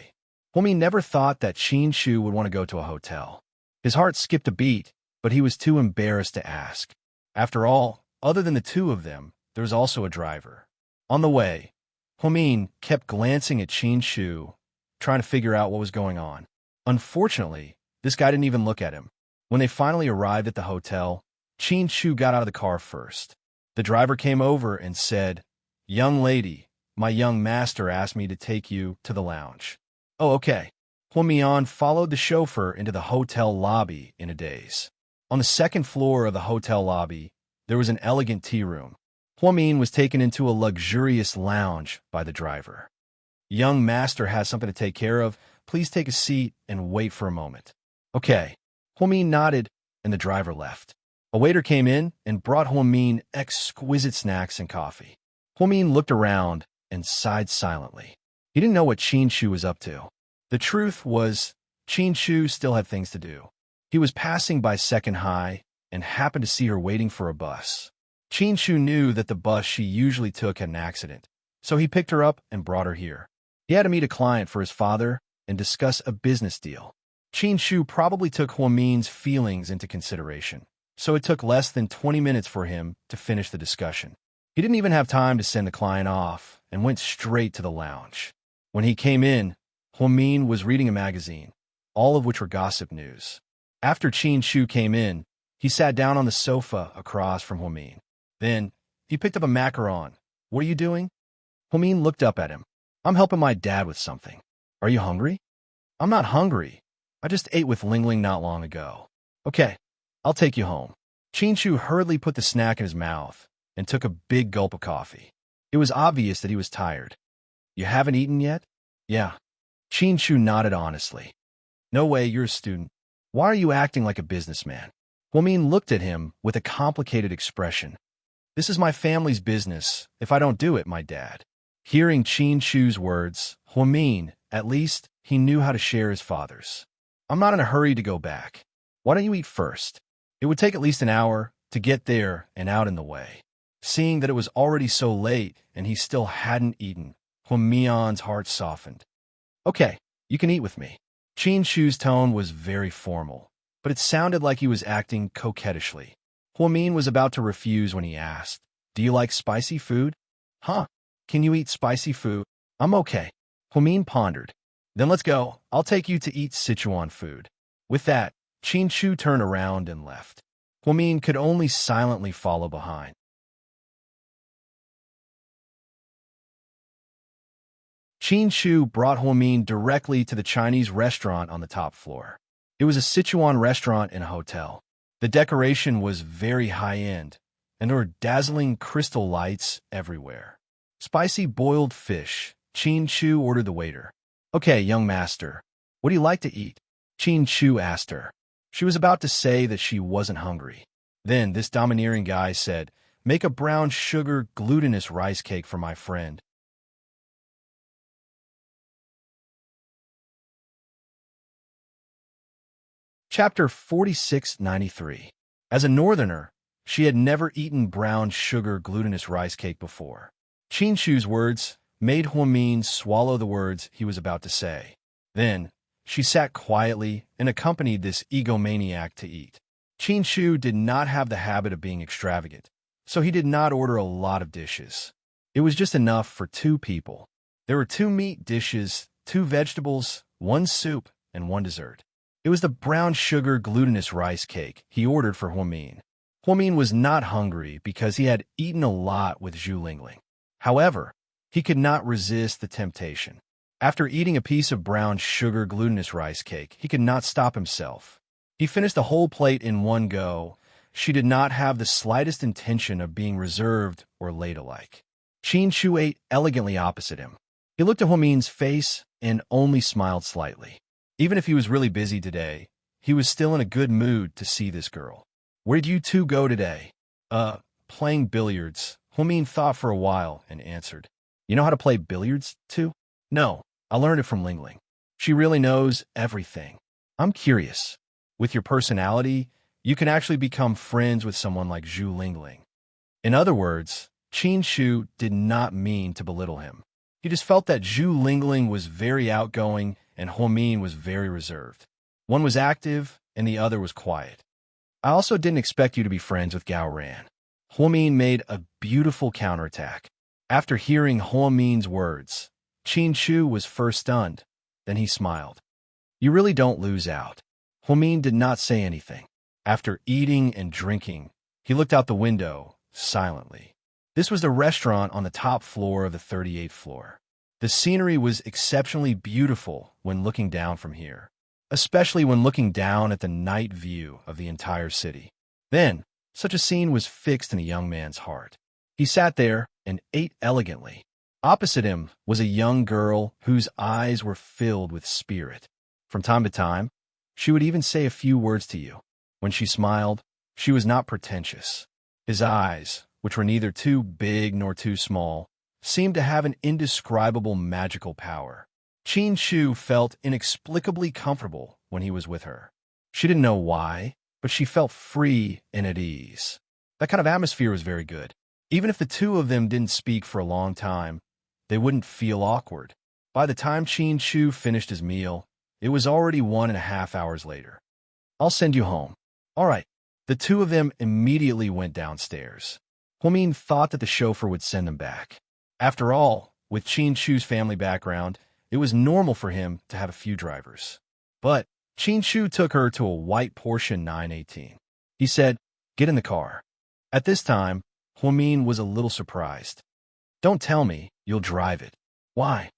Huamin never thought that Qin would want to go to a hotel. His heart skipped a beat, but he was too embarrassed to ask. After all, other than the two of them, there was also a driver. On the way, Huamin kept glancing at Qin, trying to figure out what was going on. Unfortunately, this guy didn't even look at him. When they finally arrived at the hotel, Qin got out of the car first. The driver came over and said, "Young lady, my young master asked me to take you to the lounge." Oh, okay. Huamin followed the chauffeur into the hotel lobby in a daze. On the second floor of the hotel lobby, there was an elegant tea room. Huamin was taken into a luxurious lounge by the driver. Young master has something to take care of. Please take a seat and wait for a moment. Okay. Huamin nodded, and the driver left. A waiter came in and brought Huamin exquisite snacks and coffee. Huamin looked around and sighed silently. He didn't know what Qin was up to. The truth was, Qin still had things to do. He was passing by Second High and happened to see her waiting for a bus. Qin knew that the bus she usually took had an accident, so he picked her up and brought her here. He had to meet a client for his father and discuss a business deal. Qin probably took Huamin's feelings into consideration, so it took less than 20 minutes for him to finish the discussion. He didn't even have time to send the client off and went straight to the lounge. When he came in, Huamin was reading a magazine, all of which were gossip news. After Qin came in, he sat down on the sofa across from Huamin. Then, he picked up a macaron. What are you doing? Huamin looked up at him. I'm helping my dad with something. Are you hungry? I'm not hungry. I just ate with Ling Ling not long ago. Okay, I'll take you home. Qin hurriedly put the snack in his mouth and took a big gulp of coffee. It was obvious that he was tired. You haven't eaten yet? Yeah. Qin nodded honestly. No way, you're a student. Why are you acting like a businessman? Huamin looked at him with a complicated expression. This is my family's business. If I don't do it, my dad. Hearing Qin's words, Huamin, at least, he knew how to share his father's. I'm not in a hurry to go back. Why don't you eat first? It would take at least an hour to get there and out in the way. Seeing that it was already so late and he still hadn't eaten, Huamin's heart softened. Okay, you can eat with me. Qin's tone was very formal, but it sounded like he was acting coquettishly. Huamin was about to refuse when he asked, Do you like spicy food? Huh? Can you eat spicy food? I'm okay. Huamin pondered. Then let's go. I'll take you to eat Sichuan food. With that, Qin turned around and left. Huamin could only silently follow behind. Qin brought Huamin directly to the Chinese restaurant on the top floor. It was a Sichuan restaurant in a hotel. The decoration was very high-end, and there were dazzling crystal lights everywhere. Spicy boiled fish. Chin Chu ordered the waiter. "Okay, young master, what do you like to eat?" Chin Chu asked her. She was about to say that she wasn't hungry. Then this domineering guy said, "Make a brown sugar glutinous rice cake for my friend." Chapter 4693. As a northerner, she had never eaten brown sugar glutinous rice cake before. Chin Chu's words made Huamin swallow the words he was about to say. Then, she sat quietly and accompanied this egomaniac to eat. Chin Chu did not have the habit of being extravagant, so he did not order a lot of dishes. It was just enough for 2 people. There were 2 meat dishes, 2 vegetables, 1 soup, and 1 dessert. It was the brown sugar glutinous rice cake he ordered for Huamin. Huamin was not hungry because he had eaten a lot with Zhu Lingling. However, he could not resist the temptation. After eating a piece of brown sugar glutinous rice cake, he could not stop himself. He finished the whole plate in one go. She did not have the slightest intention of being reserved or ladylike. Chin Chu ate elegantly opposite him. He looked at Huamin's face and only smiled slightly. Even if he was really busy today, he was still in a good mood to see this girl. "Where did you 2 go today?" Playing billiards." Huamin thought for a while and answered. "You know how to play billiards, too?" "No, I learned it from Lingling. She really knows everything." "I'm curious. With your personality, you can actually become friends with someone like Zhu Lingling." In other words, Chin Chu did not mean to belittle him. He just felt that Zhu Lingling was very outgoing and Huamin was very reserved. One was active and the other was quiet. "I also didn't expect you to be friends with Gao Ran." Huamin made a beautiful counterattack. After hearing Huamin's words, Chin Chu was first stunned, then he smiled. "You really don't lose out." Huamin did not say anything. After eating and drinking, he looked out the window, silently. This was the restaurant on the top floor of the 38th floor. The scenery was exceptionally beautiful when looking down from here, especially when looking down at the night view of the entire city. Then, such a scene was fixed in a young man's heart. He sat there and ate elegantly. Opposite him was a young girl whose eyes were filled with spirit. From time to time, she would even say a few words to you. When she smiled, she was not pretentious. His eyes, which were neither too big nor too small, seemed to have an indescribable magical power. Chin Chu felt inexplicably comfortable when he was with her. She didn't know why, but she felt free and at ease. That kind of atmosphere was very good. Even if the 2 of them didn't speak for a long time, they wouldn't feel awkward. By the time Chin Chu finished his meal, it was already 1.5 hours later. "I'll send you home." "All right." The 2 of them immediately went downstairs. Huamin thought that the chauffeur would send them back. After all, with Chin Chu's family background, it was normal for him to have a few drivers. But Chin Chu took her to a white Porsche 918. He said, "Get in the car." At this time, Huamin was a little surprised. "Don't tell me you'll drive it." "Why?"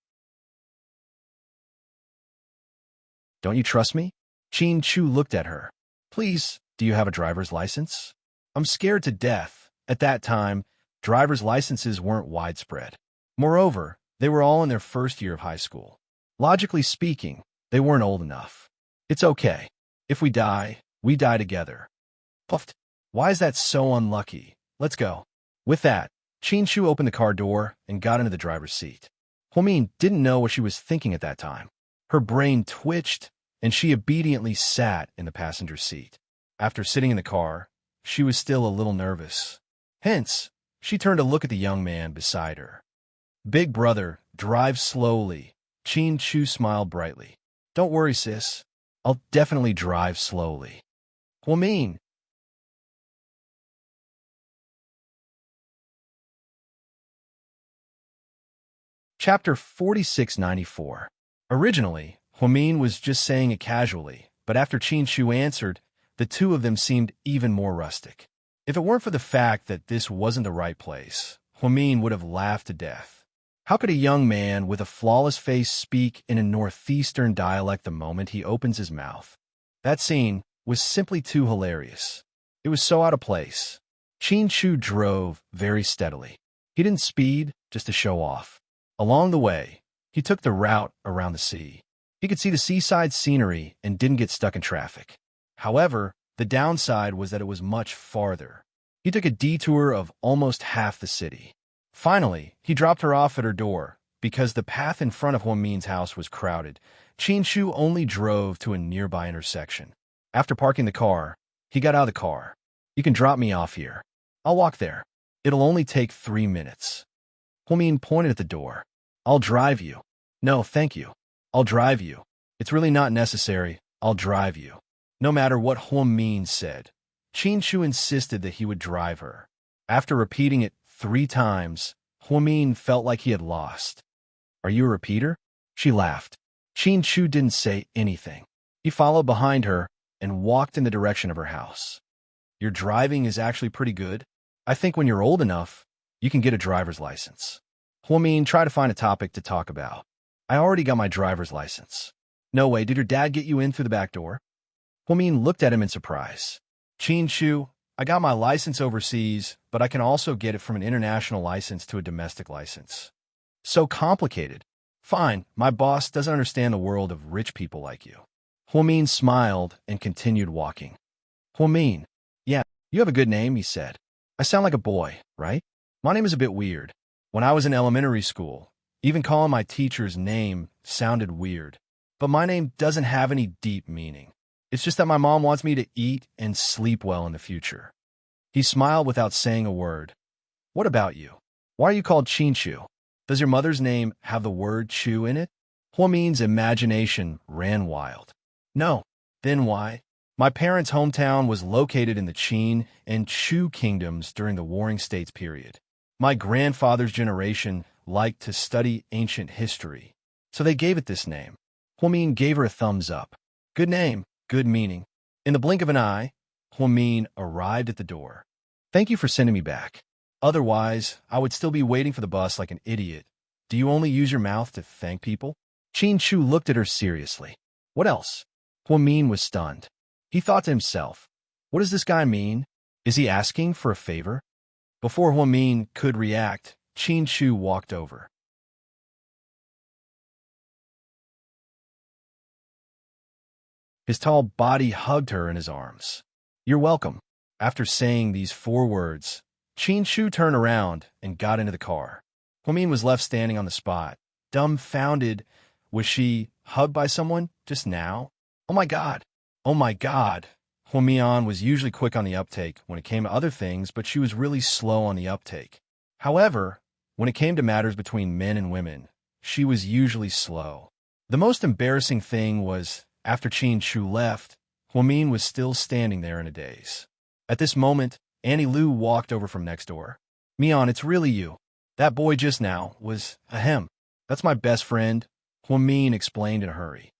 "Don't you trust me?" Chin Chu looked at her. "Please, do you have a driver's license?" "I'm scared to death." At that time, driver's licenses weren't widespread. Moreover, they were all in their first year of high school. Logically speaking, they weren't old enough. "It's okay. If we die, we die together." "Puffed. Why is that so unlucky? Let's go." With that, Chin Chu opened the car door and got into the driver's seat. Huamin didn't know what she was thinking at that time. Her brain twitched, and she obediently sat in the passenger seat. After sitting in the car, she was still a little nervous. Hence, she turned to look at the young man beside her. "Big brother, drive slowly." Chin Chu smiled brightly. "Don't worry, sis. I'll definitely drive slowly." Huamin. Chapter 4694. Originally, Huamin was just saying it casually, but after Chin Chu answered, the 2 of them seemed even more rustic. If it weren't for the fact that this wasn't the right place, Huamin would have laughed to death. How could a young man with a flawless face speak in a northeastern dialect the moment he opens his mouth? That scene was simply too hilarious. It was so out of place. Qin Shu drove very steadily. He didn't speed just to show off. Along the way, he took the route around the sea. He could see the seaside scenery and didn't get stuck in traffic. However, the downside was that it was much farther. He took a detour of almost half the city. Finally, he dropped her off at her door. Because the path in front of Huo Min's house was crowded, Qin Shu only drove to a nearby intersection. After parking the car, he got out of the car. "You can drop me off here. I'll walk there. It'll only take 3 minutes." Huo Min pointed at the door. "I'll drive you." "No, thank you. I'll drive you." "It's really not necessary. I'll drive you." No matter what Huo Min said, Qin Shu insisted that he would drive her. After repeating it 3 times, Huo Min felt like he had lost. "Are you a repeater?" She laughed. Qin Shu didn't say anything. He followed behind her and walked in the direction of her house. "Your driving is actually pretty good. I think when you're old enough, you can get a driver's license." Huo Min tried to find a topic to talk about. "I already got my driver's license." "No way, did your dad get you in through the back door?" Huo Min looked at him in surprise. "Qin Shu, I got my license overseas, but I can also get it from an international license to a domestic license." "So complicated." "Fine, my boss doesn't understand the world of rich people like you." Huo Min smiled and continued walking. "Huo Min, yeah, you have a good name," he said. "I sound like a boy, right? My name is a bit weird. When I was in elementary school, even calling my teacher's name sounded weird. But my name doesn't have any deep meaning. It's just that my mom wants me to eat and sleep well in the future." He smiled without saying a word. "What about you? Why are you called Qin Shu? Does your mother's name have the word Chu in it?" Huo Min's imagination ran wild. "No. Then why?" "My parents' hometown was located in the Qin and Chu kingdoms during the Warring States period. My grandfather's generation liked to study ancient history, so they gave it this name." Huo Min gave her a thumbs up. "Good name, good meaning." In the blink of an eye, Huo Min arrived at the door. "Thank you for sending me back. Otherwise, I would still be waiting for the bus like an idiot. Do you only use your mouth to thank people?" Qin Shu looked at her seriously. "What else?" Huo Min was stunned. He thought to himself, "What does this guy mean? Is he asking for a favor?" Before Huo Min could react, Qin Shu walked over. His tall body hugged her in his arms. "You're welcome." After saying these 4 words, Qin Shu turned around and got into the car. Huo Min was left standing on the spot, dumbfounded. Was she hugged by someone just now? Oh my God! Oh my God! Huo Min was usually quick on the uptake when it came to other things, but she was really slow on the uptake. However, when it came to matters between men and women, she was usually slow. The most embarrassing thing was, after Qin Shu left, Huo Min was still standing there in a daze. At this moment, Annie Lu walked over from next door. "Mian, it's really you. That boy just now was ahem. That's my best friend," Huo Min explained in a hurry.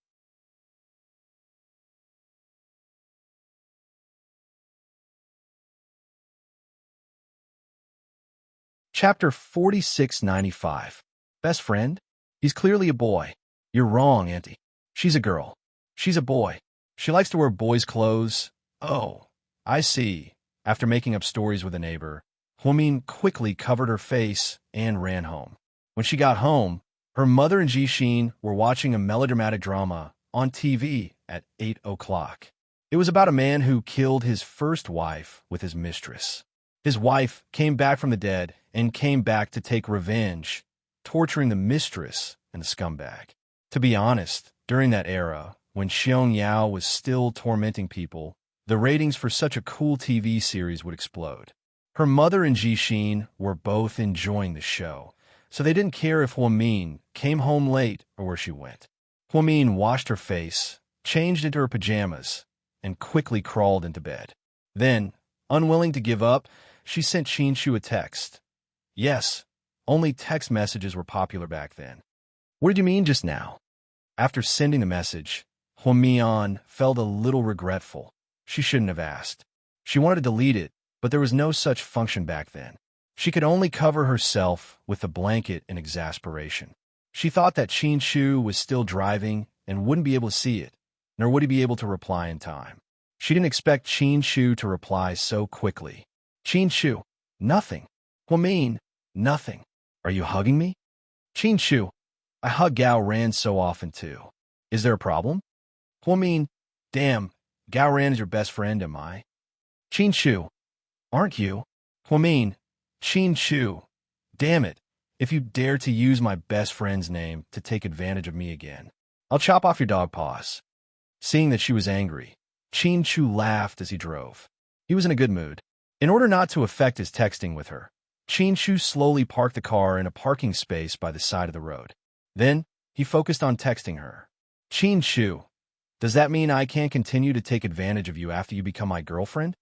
Chapter 4695. Best friend? He's clearly a boy. You're wrong, Auntie. She's a girl. She's a boy. She likes to wear boys' clothes. Oh, I see. After making up stories with a neighbor, Huo Min quickly covered her face and ran home. When she got home, her mother and Jixin were watching a melodramatic drama on TV at 8 o'clock. It was about a man who killed his first wife with his mistress. His wife came back from the dead and came back to take revenge, torturing the mistress and the scumbag. To be honest, during that era, when Xiong Yao was still tormenting people, the ratings for such a cool TV series would explode. Her mother and Jixin were both enjoying the show, so they didn't care if Huo Min came home late or where she went. Huo Min washed her face, changed into her pajamas, and quickly crawled into bed. Then, unwilling to give up, she sent Qin Shu a text. Yes, only text messages were popular back then. "What did you mean just now?" After sending the message, Huo Min felt a little regretful. She shouldn't have asked. She wanted to delete it, but there was no such function back then. She could only cover herself with a blanket in exasperation. She thought that Qin Shu was still driving and wouldn't be able to see it, nor would he be able to reply in time. She didn't expect Qin Shu to reply so quickly. Qin Shu, nothing. Huamin, nothing. Are you hugging me? Qin Shu, I hug Gao Ran so often too. Is there a problem? Huamin, damn, Gao Ran is your best friend, am I? Qin Shu, aren't you? Huamin, Qin Shu, damn it. If you dare to use my best friend's name to take advantage of me again, I'll chop off your dog paws. Seeing that she was angry, Qin Shu laughed as he drove. He was in a good mood. In order not to affect his texting with her, Qin Shu slowly parked the car in a parking space by the side of the road. Then, he focused on texting her. Qin Shu, does that mean I can't continue to take advantage of you after you become my girlfriend?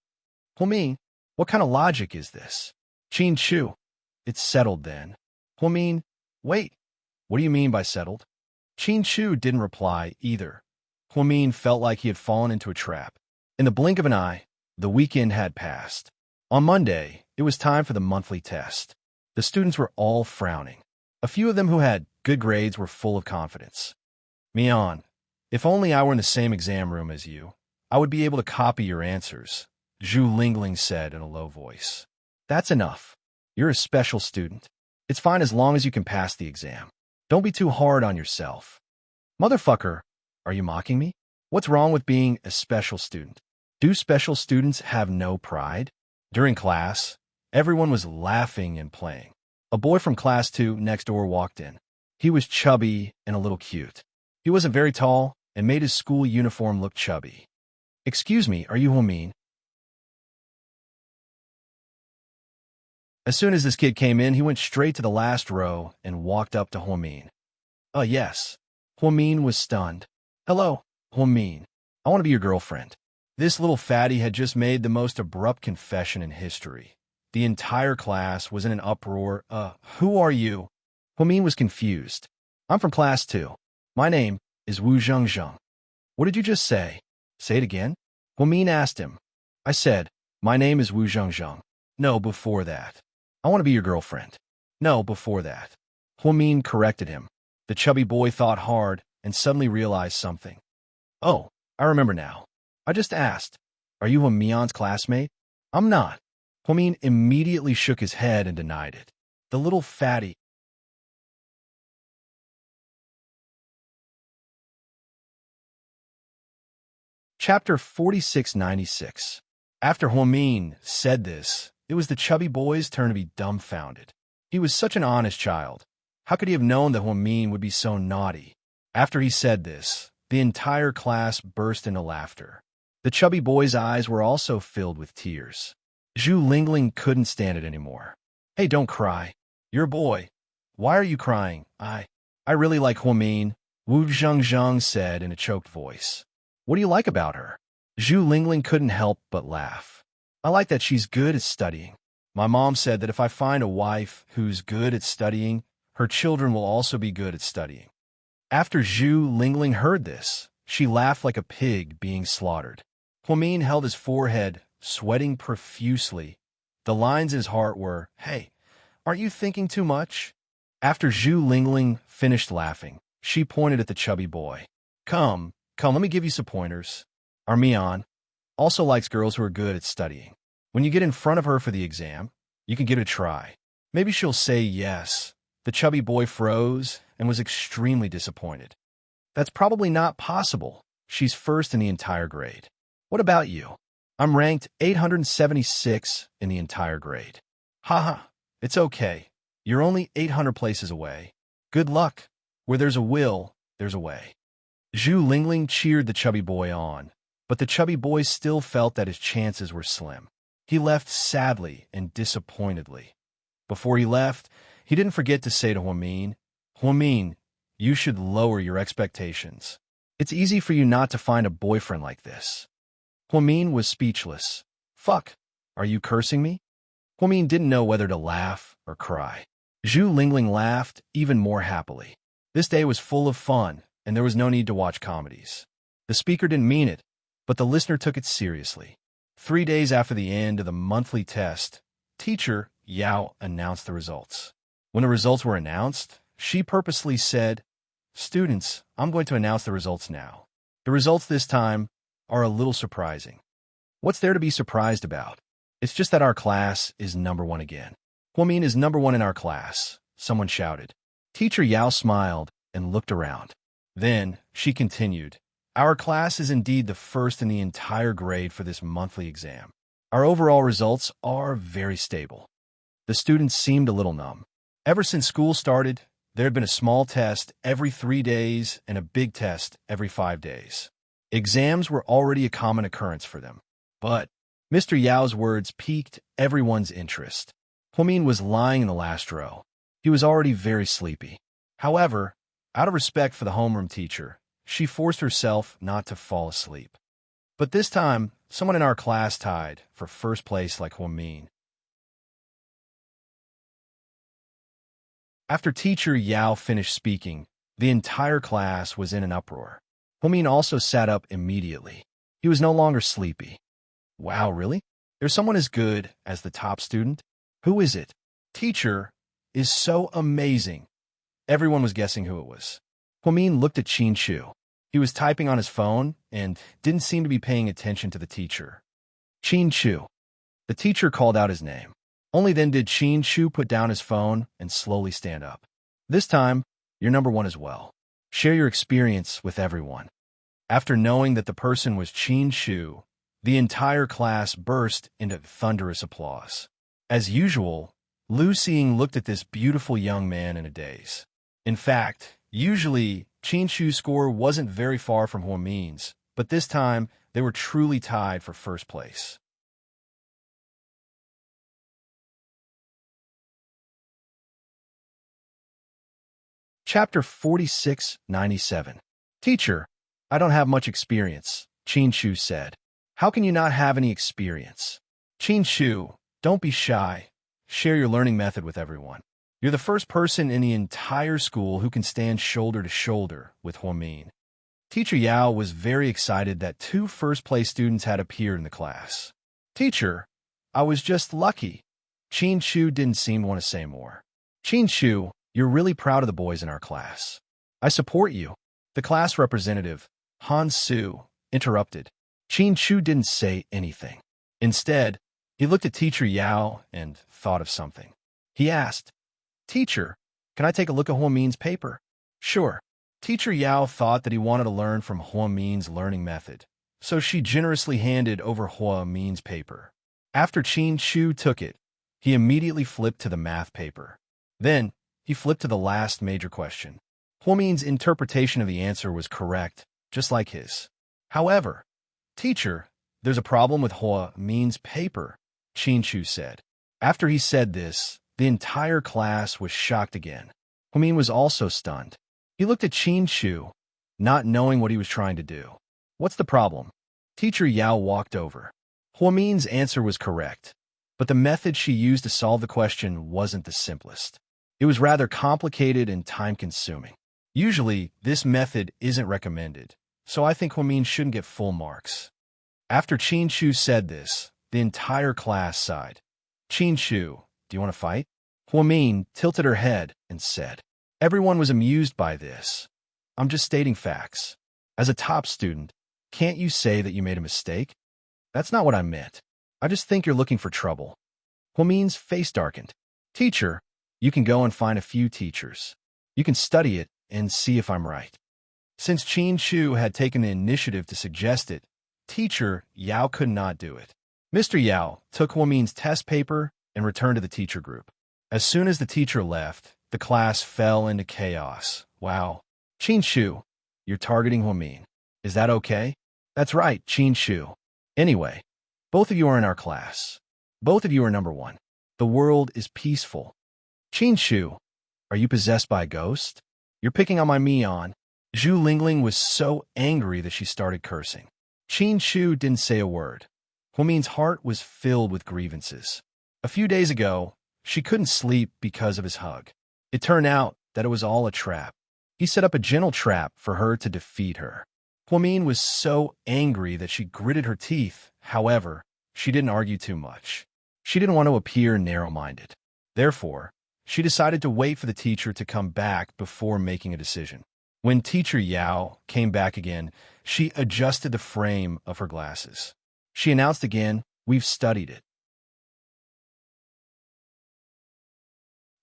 Huamin, what kind of logic is this? Qin Shu, it's settled then. Huamin, wait, what do you mean by settled? Qin Shu didn't reply either. Huamin felt like he had fallen into a trap. In the blink of an eye, the weekend had passed. On Monday, it was time for the monthly test. The students were all frowning. A few of them who had good grades were full of confidence. Mian, if only I were in the same exam room as you, I would be able to copy your answers, Zhu Lingling said in a low voice. That's enough. You're a special student. It's fine as long as you can pass the exam. Don't be too hard on yourself. Motherfucker, are you mocking me? What's wrong with being a special student? Do special students have no pride? During class, everyone was laughing and playing. A boy from class 2 next door walked in. He was chubby and a little cute. He wasn't very tall and made his school uniform look chubby. Excuse me, are you Huamin? As soon as this kid came in, he went straight to the last row and walked up to Huamin. Yes. Huamin was stunned. Hello, Huamin. I want to be your girlfriend. This little fatty had just made the most abrupt confession in history. The entire class was in an uproar. Who are you? Huamin was confused. I'm from class 2. My name is Wu Zhengzheng. What did you just say? Say it again? Huamin asked him. I said, my name is Wu Zhengzheng. No, before that. I want to be your girlfriend. No, before that. Huamin corrected him. The chubby boy thought hard and suddenly realized something. Oh, I remember now. I just asked, are you Mian's classmate? I'm not. Huamin immediately shook his head and denied it. The little fatty. Chapter 4696. After Huamin said this, it was the chubby boy's turn to be dumbfounded. He was such an honest child. How could he have known that Huamin would be so naughty? After he said this, the entire class burst into laughter. The chubby boy's eyes were also filled with tears. Zhu Lingling couldn't stand it anymore. Hey, don't cry. You're a boy. Why are you crying? I really like Huamin, Wu Zhengzheng said in a choked voice. What do you like about her? Zhu Lingling couldn't help but laugh. I like that she's good at studying. My mom said that if I find a wife who's good at studying, her children will also be good at studying. After Zhu Lingling heard this, she laughed like a pig being slaughtered. Huamin held his forehead, sweating profusely. The lines in his heart were, hey, aren't you thinking too much? After Zhu Lingling finished laughing, she pointed at the chubby boy. Come, let me give you some pointers. Our Mian also likes girls who are good at studying. When you get in front of her for the exam, you can give it a try. Maybe she'll say yes. The chubby boy froze and was extremely disappointed. That's probably not possible. She's first in the entire grade. What about you? I'm ranked 876 in the entire grade. Haha, it's okay. You're only 800 places away. Good luck. Where there's a will, there's a way. Zhu Lingling cheered the chubby boy on, but the chubby boy still felt that his chances were slim. He left sadly and disappointedly. Before he left, he didn't forget to say to Huamin, Huamin, you should lower your expectations. It's easy for you not to find a boyfriend like this. Huamin was speechless. Fuck, are you cursing me? Huamin didn't know whether to laugh or cry. Zhu Lingling laughed even more happily. This day was full of fun, and there was no need to watch comedies. The speaker didn't mean it, but the listener took it seriously. 3 days after the end of the monthly test, teacher Yao announced the results. When the results were announced, she purposely said, Students, I'm going to announce the results now. The results this time are a little surprising. What's there to be surprised about? It's just that our class is number one again. Huamin is number one in our class, someone shouted. Teacher Yao smiled and looked around. Then, she continued, our class is indeed the first in the entire grade for this monthly exam. Our overall results are very stable. The students seemed a little numb. Ever since school started, there had been a small test every 3 days and a big test every 5 days. Exams were already a common occurrence for them. But Mr. Yao's words piqued everyone's interest. Huamin was lying in the last row. He was already very sleepy. However, out of respect for the homeroom teacher, she forced herself not to fall asleep. But this time, someone in our class tied for first place like Huamin. After teacher Yao finished speaking, the entire class was in an uproar. Huamin also sat up immediately. He was no longer sleepy. Wow, really? There's someone as good as the top student? Who is it? Teacher is so amazing. Everyone was guessing who it was. Huamin looked at Qin Shu. He was typing on his phone and didn't seem to be paying attention to the teacher. Qin Shu. The teacher called out his name. Only then did Qin Shu put down his phone and slowly stand up. This time, you're number one as well. Share your experience with everyone. After knowing that the person was Qin Shu, the entire class burst into thunderous applause. As usual, Lu Xing looked at this beautiful young man in a daze. In fact, usually, Qin Shu's score wasn't very far from Huamin's, but this time, they were truly tied for first place. Chapter 4697. Teacher, I don't have much experience, Qin Shu said. How can you not have any experience? Qin Shu, don't be shy. Share your learning method with everyone. You're the first person in the entire school who can stand shoulder to shoulder with Huamin. Teacher Yao was very excited that 2 first-place students had appeared in the class. Teacher, I was just lucky. Qin Shu didn't seem to want to say more. Qin Shu, you're really proud of the boys in our class. I support you. The class representative, Han Su, interrupted. Qin Shu didn't say anything. Instead, he looked at Teacher Yao and thought of something. He asked, Teacher, can I take a look at Huamin's paper? Sure. Teacher Yao thought that he wanted to learn from Huamin's learning method, so she generously handed over Huamin's paper. After Qin Shu took it, he immediately flipped to the math paper. Then, he flipped to the last major question. Huamin's interpretation of the answer was correct, just like his. However, Teacher, there's a problem with Huamin's paper, Qin Shu said. After he said this, the entire class was shocked again. Huamin was also stunned. He looked at Qin Shu, not knowing what he was trying to do. What's the problem? Teacher Yao walked over. Huamin's answer was correct, but the method she used to solve the question wasn't the simplest. It was rather complicated and time-consuming. Usually, this method isn't recommended, so I think Huamin shouldn't get full marks. After Qin Shu said this, the entire class sighed. Qin Shu, do you want to fight? Huamin tilted her head and said, everyone was amused by this. I'm just stating facts. As a top student, can't you say that you made a mistake? That's not what I meant. I just think you're looking for trouble. Huamin's face darkened. Teacher, you can go and find a few teachers. You can study it and see if I'm right. Since Qin Shu had taken the initiative to suggest it, Teacher Yao could not do it. Mr. Yao took Huamin's test paper and returned to the teacher group. As soon as the teacher left, the class fell into chaos. Wow. Qin Shu, you're targeting Huamin. Is that okay? That's right, Qin Shu. Anyway, both of you are in our class. Both of you are number one. The world is peaceful. Qin Shu, are you possessed by a ghost? You're picking on my Mian. Zhu Lingling was so angry that she started cursing. Qin Shu didn't say a word. Huamin's heart was filled with grievances. A few days ago, she couldn't sleep because of his hug. It turned out that it was all a trap. He set up a gentle trap for her to defeat her. Huamin was so angry that she gritted her teeth. However, she didn't argue too much. She didn't want to appear narrow-minded. Therefore, she decided to wait for the teacher to come back before making a decision. When Teacher Yao came back again, she adjusted the frame of her glasses. She announced again, "We've studied it."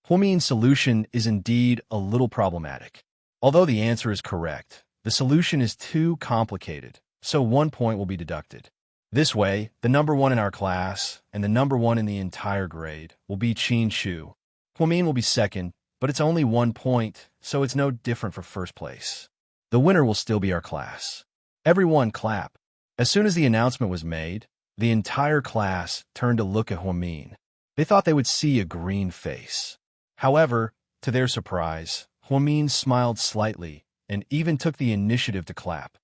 Huomin's solution is indeed a little problematic. Although the answer is correct, the solution is too complicated, so 1 point will be deducted. This way, the number 1 in our class and the number 1 in the entire grade will be Qin Shu. Huomin will be second, but it's only 1 point, so it's no different for first place. The winner will still be our class. Everyone clap. As soon as the announcement was made, the entire class turned to look at Huomin. They thought they would see a green face. However, to their surprise, Huomin smiled slightly and even took the initiative to clap.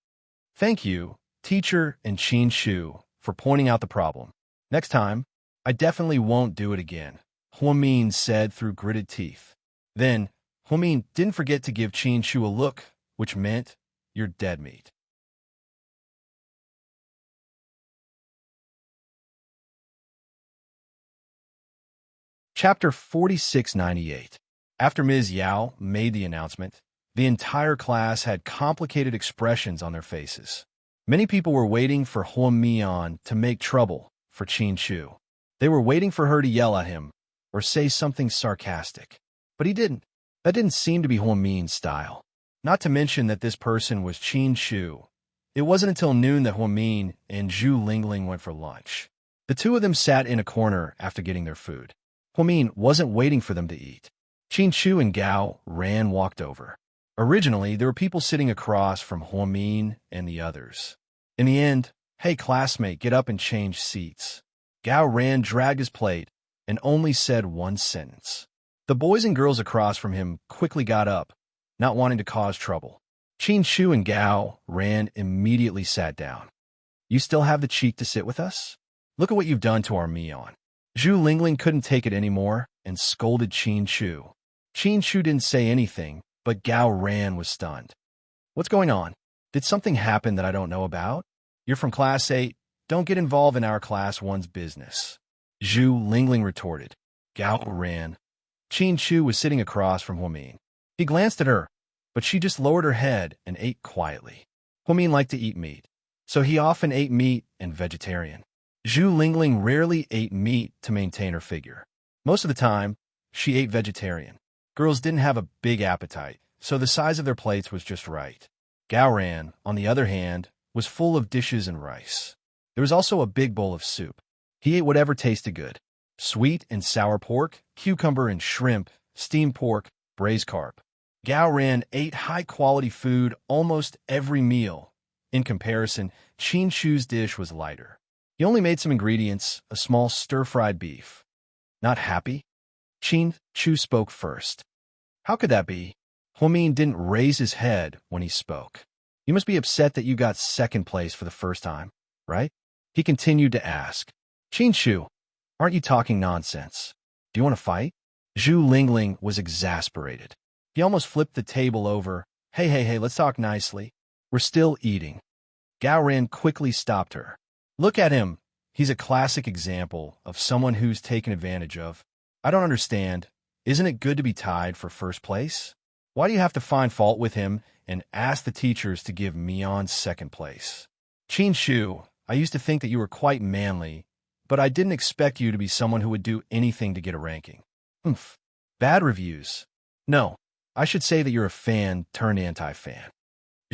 "Thank you, teacher and Qin Shu, for pointing out the problem. Next time, I definitely won't do it again," Huomin said through gritted teeth. Then, Huomin didn't forget to give Qin Shu a look, which meant, "You're dead meat." Chapter 4698. After Ms. Yao made the announcement, the entire class had complicated expressions on their faces. Many people were waiting for Huomin to make trouble for Qin Shu. They were waiting for her to yell at him or say something sarcastic. But he didn't. That didn't seem to be Huomin's style. Not to mention that this person was Qin Shu. It wasn't until noon that Huomin and Zhu Lingling went for lunch. The two of them sat in a corner after getting their food. Huomin wasn't waiting for them to eat. Qin Shu and Gao Ran walked over. Originally, there were people sitting across from Huomin and the others. In the end, "Hey, classmate, get up and change seats." Gao Ran dragged his plate and only said one sentence. The boys and girls across from him quickly got up, not wanting to cause trouble. Qin Shu and Gao Ran immediately sat down. "You still have the cheek to sit with us? Look at what you've done to our Mion." Zhu Lingling couldn't take it anymore and scolded Qin Shu. Qin Shu didn't say anything, but Gao Ran was stunned. "What's going on? Did something happen that I don't know about? You're from Class 8. Don't get involved in our Class 1's business." Zhu Lingling retorted. Gao Ran. Qin Shu was sitting across from Huomin. He glanced at her, but she just lowered her head and ate quietly. Huomin liked to eat meat, so he often ate meat and vegetarian. Zhu Lingling rarely ate meat to maintain her figure. Most of the time, she ate vegetarian. Girls didn't have a big appetite, so the size of their plates was just right. Gao Ran, on the other hand, was full of dishes and rice. There was also a big bowl of soup. He ate whatever tasted good. Sweet and sour pork, cucumber and shrimp, steamed pork, braised carp. Gao Ran ate high-quality food almost every meal. In comparison, Qin Shu's dish was lighter. He only made some ingredients, a small stir-fried beef. "Not happy?" Qin Shu spoke first. "How could that be?" Huomin didn't raise his head when he spoke. "You must be upset that you got second place for the first time, right?" He continued to ask. "Qin Shu, aren't you talking nonsense? Do you want to fight?" Zhu Lingling was exasperated. He almost flipped the table over. Hey, let's talk nicely. We're still eating." Gao Ran quickly stopped her. "Look at him. He's a classic example of someone who's taken advantage of. I don't understand. Isn't it good to be tied for first place? Why do you have to find fault with him and ask the teachers to give Mion second place? Qin Shu, I used to think that you were quite manly, but I didn't expect you to be someone who would do anything to get a ranking. Oomph. Bad reviews. No, I should say that you're a fan turned anti-fan."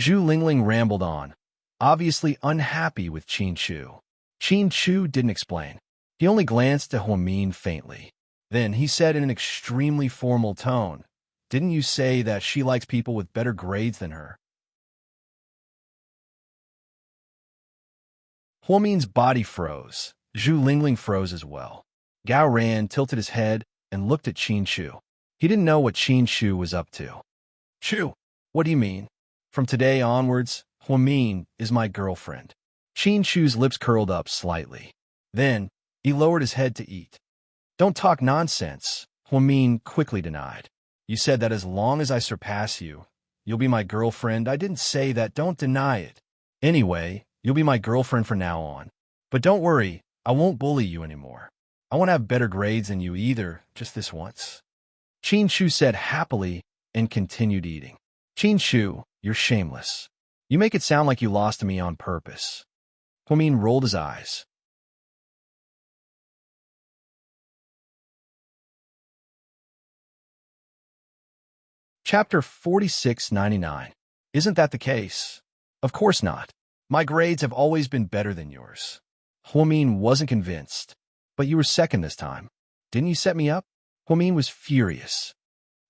Zhu Lingling rambled on, obviously unhappy with Qin Shu. Qin Shu didn't explain. He only glanced at Huomin faintly. Then he said in an extremely formal tone, "Didn't you say that she likes people with better grades than her?" Huomin's body froze. Zhu Lingling froze as well. Gao Ran tilted his head and looked at Qin Shu. He didn't know what Qin Shu was up to. "Shu, what do you mean? From today onwards, Huomin is my girlfriend." Qin Shu's lips curled up slightly. Then, he lowered his head to eat. "Don't talk nonsense," Huomin quickly denied. "You said that as long as I surpass you, you'll be my girlfriend. I didn't say that. Don't deny it. Anyway, you'll be my girlfriend from now on. But don't worry, I won't bully you anymore. I won't have better grades than you either, just this once." Qin Shu said happily and continued eating. "Qin Shu, you're shameless. You make it sound like you lost to me on purpose." Huamin rolled his eyes. Chapter 4699. Isn't that the case? Of course not. My grades have always been better than yours. Huamin wasn't convinced. But you were second this time. Didn't you set me up? Huamin was furious.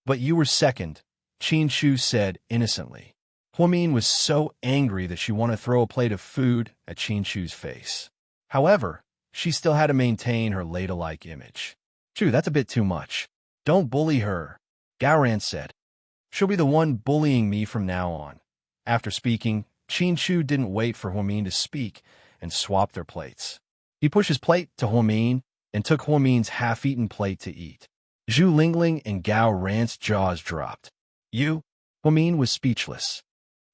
But you were second, Qin Shu said innocently. Huamin was so angry that she wanted to throw a plate of food at Qin Shu's face. However, she still had to maintain her ladylike image. Shu, that's a bit too much. Don't bully her, Gaoran said. She'll be the one bullying me from now on. After speaking, Qin Shu didn't wait for Huamin to speak and swapped their plates. He pushed his plate to Huamin and took Huamin's half-eaten plate to eat. Zhu Lingling and Gao Ran's jaws dropped. You? Huamin was speechless.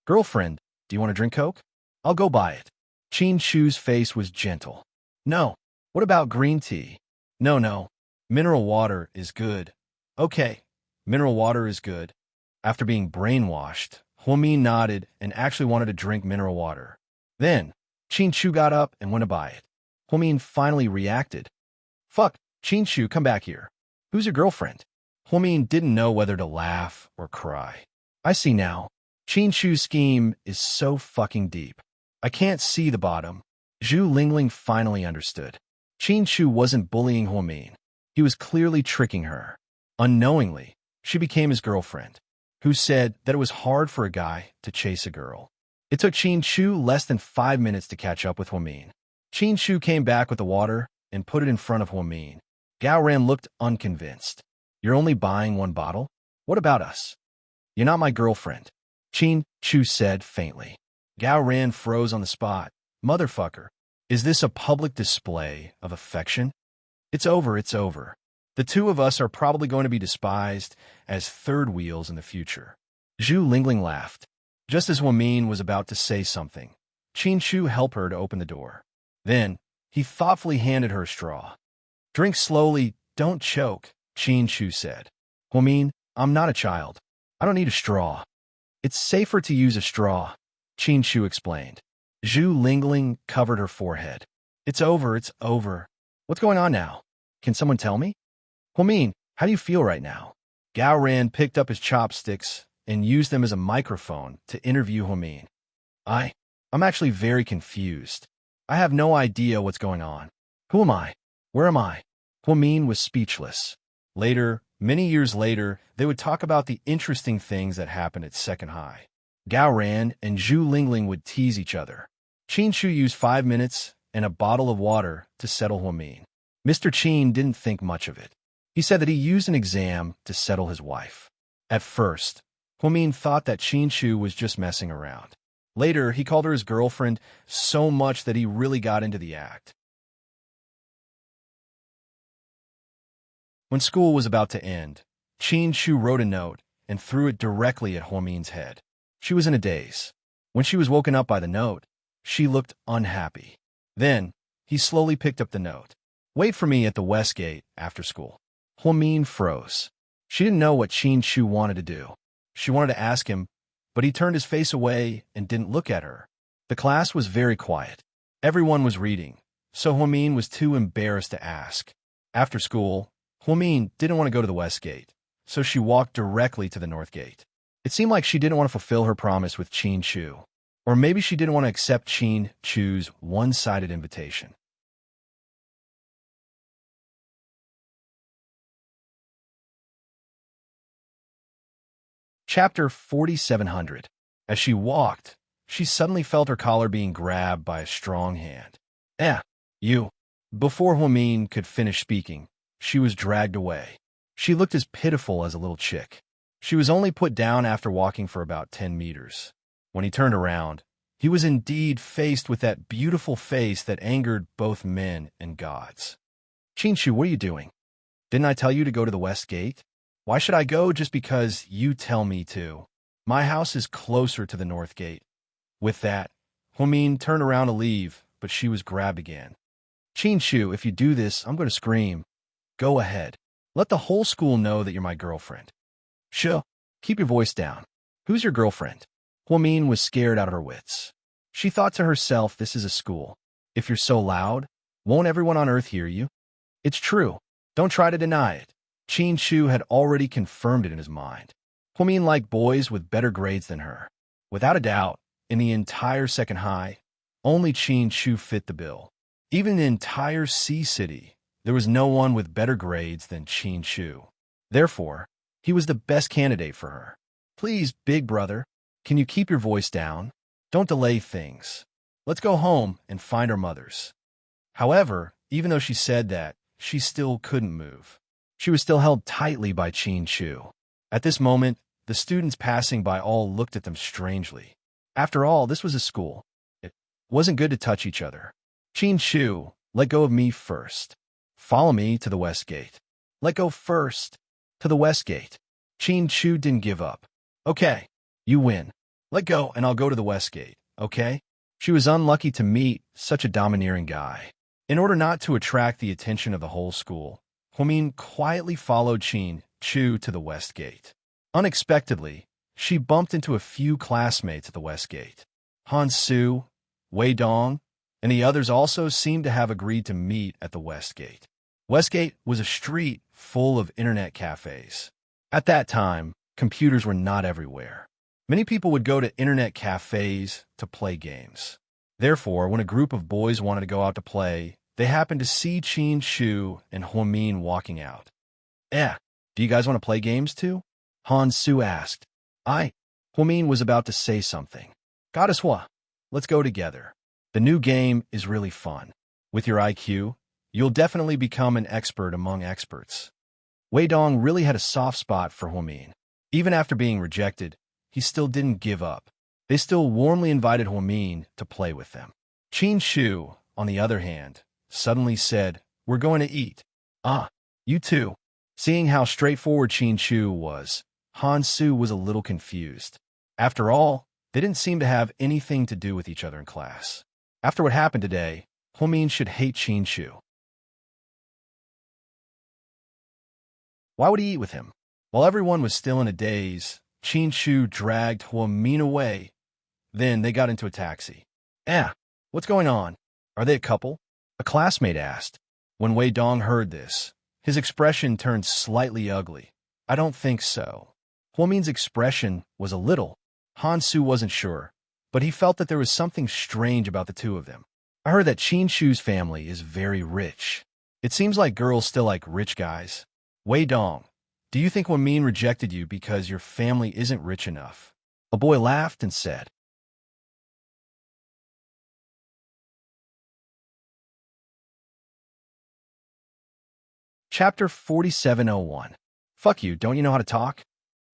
Girlfriend, do you want a drink Coke? I'll go buy it. Qin Shu's face was gentle. No. What about green tea? No. Mineral water is good. Okay, mineral water is good. After being brainwashed, Huamin nodded and actually wanted to drink mineral water. Then, Qin Shu got up and went to buy it. Huamin finally reacted. Fuck, Qin Shu, come back here. Who's your girlfriend? Huamin didn't know whether to laugh or cry. I see now. Qin Shu's scheme is so fucking deep. I can't see the bottom. Zhu Lingling finally understood. Qin Shu wasn't bullying Huamin. He was clearly tricking her. Unknowingly, she became his girlfriend, who said that it was hard for a guy to chase a girl. It took Qin Shu less than 5 minutes to catch up with Huamin. Qin Shu came back with the water and put it in front of Huamin. Gao Ran looked unconvinced. You're only buying one bottle? What about us? You're not my girlfriend, Qin Shu said faintly. Gao Ran froze on the spot. Motherfucker, is this a public display of affection? It's over. The two of us are probably going to be despised as third wheels in the future. Zhu Lingling laughed. Just as Huamin was about to say something, Qin Shu helped her to open the door. Then, he thoughtfully handed her a straw. Drink slowly, don't choke, Qin Shu said. Huamin, I'm not a child. I don't need a straw. It's safer to use a straw, Qin Shu explained. Zhu Lingling covered her forehead. It's over. What's going on now? Can someone tell me? Huamin, how do you feel right now? Gao Ran picked up his chopsticks and used them as a microphone to interview Huamin. I'm actually very confused. I have no idea what's going on. Who am I? Where am I? Huamin was speechless. Later, many years later, they would talk about the interesting things that happened at Second High. Gao Ran and Zhu Lingling would tease each other. Qin Shu used 5 minutes and a bottle of water to settle Huamin. Mr. Qin didn't think much of it. He said that he used an exam to settle his wife. At first, Huamin thought that Qin Shu was just messing around. Later, he called her his girlfriend so much that he really got into the act. When school was about to end, Qin Shu wrote a note and threw it directly at Huamin's head. She was in a daze. When she was woken up by the note, she looked unhappy. Then, he slowly picked up the note. Wait for me at the West Gate after school. Huamin froze. She didn't know what Qin Shu wanted to do. She wanted to ask him, but he turned his face away and didn't look at her. The class was very quiet. Everyone was reading, so Huamin was too embarrassed to ask. After school, Huamin didn't want to go to the West Gate, so she walked directly to the North Gate. It seemed like she didn't want to fulfill her promise with Qin Shu, or maybe she didn't want to accept Qin Shu's one-sided invitation. Chapter 4700. As she walked, she suddenly felt her collar being grabbed by a strong hand. You. Before Huamin could finish speaking, she was dragged away. She looked as pitiful as a little chick. She was only put down after walking for about 10 meters. When he turned around, he was indeed faced with that beautiful face that angered both men and gods. Qin Shu, what are you doing? Didn't I tell you to go to the West Gate? Why should I go just because you tell me to? My house is closer to the North Gate. With that, Huamin turned around to leave, but she was grabbed again. Qin Shu, if you do this, I'm going to scream. Go ahead. Let the whole school know that you're my girlfriend. Sure. Keep your voice down. Who's your girlfriend? Huamin was scared out of her wits. She thought to herself, this is a school. If you're so loud, won't everyone on Earth hear you? It's true. Don't try to deny it. Qin Shu had already confirmed it in his mind. Huamin liked boys with better grades than her. Without a doubt, in the entire second high, only Qin Shu fit the bill. Even in the entire Sea City, there was no one with better grades than Qin Shu. Therefore, he was the best candidate for her. Please, big brother, can you keep your voice down? Don't delay things. Let's go home and find our mothers. However, even though she said that, she still couldn't move. She was still held tightly by Qin Shu. At this moment, the students passing by all looked at them strangely. After all, this was a school. It wasn't good to touch each other. Qin Shu, let go of me first. Follow me to the west gate. Let go first. To the west gate. Qin Shu didn't give up. Okay, you win. Let go and I'll go to the west gate, okay? She was unlucky to meet such a domineering guy. In order not to attract the attention of the whole school, Huamin quietly followed Qin Shu to the west gate. Unexpectedly, she bumped into a few classmates at the west gate. Han Su, Wei Dong, and the others also seemed to have agreed to meet at the west gate. Westgate was a street full of internet cafes. At that time, computers were not everywhere. Many people would go to internet cafes to play games. Therefore, when a group of boys wanted to go out to play, they happened to see Qin Shu and Huamin walking out. Do you guys want to play games too? Han Su asked. Huamin was about to say something. Goddess Hua, let's go together. The new game is really fun. With your IQ, you'll definitely become an expert among experts. Wei Dong really had a soft spot for Huamin. Even after being rejected, he still didn't give up. They still warmly invited Huamin to play with them. Qin Shu, on the other hand, suddenly said, "We're going to eat." You too. Seeing how straightforward Qin Shu was, Han Su was a little confused. After all, they didn't seem to have anything to do with each other in class. After what happened today, Huamin should hate Qin Shu. Why would he eat with him? While everyone was still in a daze, Qin Shu dragged Huamin away. Then they got into a taxi. What's going on? Are they a couple? A classmate asked. When Wei Dong heard this, his expression turned slightly ugly. I don't think so. Huamin's expression was a little. Han Su wasn't sure, but he felt that there was something strange about the two of them. I heard that Qin Shu's family is very rich. It seems like girls still like rich guys. Wei Dong, do you think Huamin rejected you because your family isn't rich enough? A boy laughed and said. Chapter 4701. Fuck you, don't you know how to talk?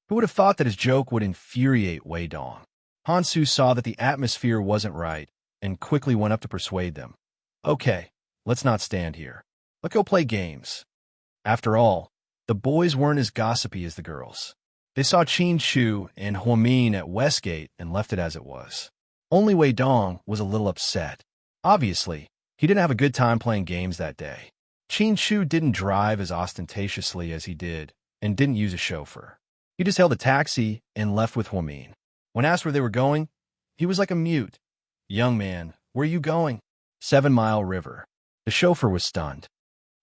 Who would have thought that his joke would infuriate Wei Dong? Han Su saw that the atmosphere wasn't right and quickly went up to persuade them. Okay, let's not stand here. Let's go play games. After all, the boys weren't as gossipy as the girls. They saw Qin Shu and Huamin at Westgate and left it as it was. Only Wei Dong was a little upset. Obviously, he didn't have a good time playing games that day. Qin Shu didn't drive as ostentatiously as he did and didn't use a chauffeur. He just hailed a taxi and left with Huamin. When asked where they were going, he was like a mute. Young man, where are you going? 7 Mile River. The chauffeur was stunned.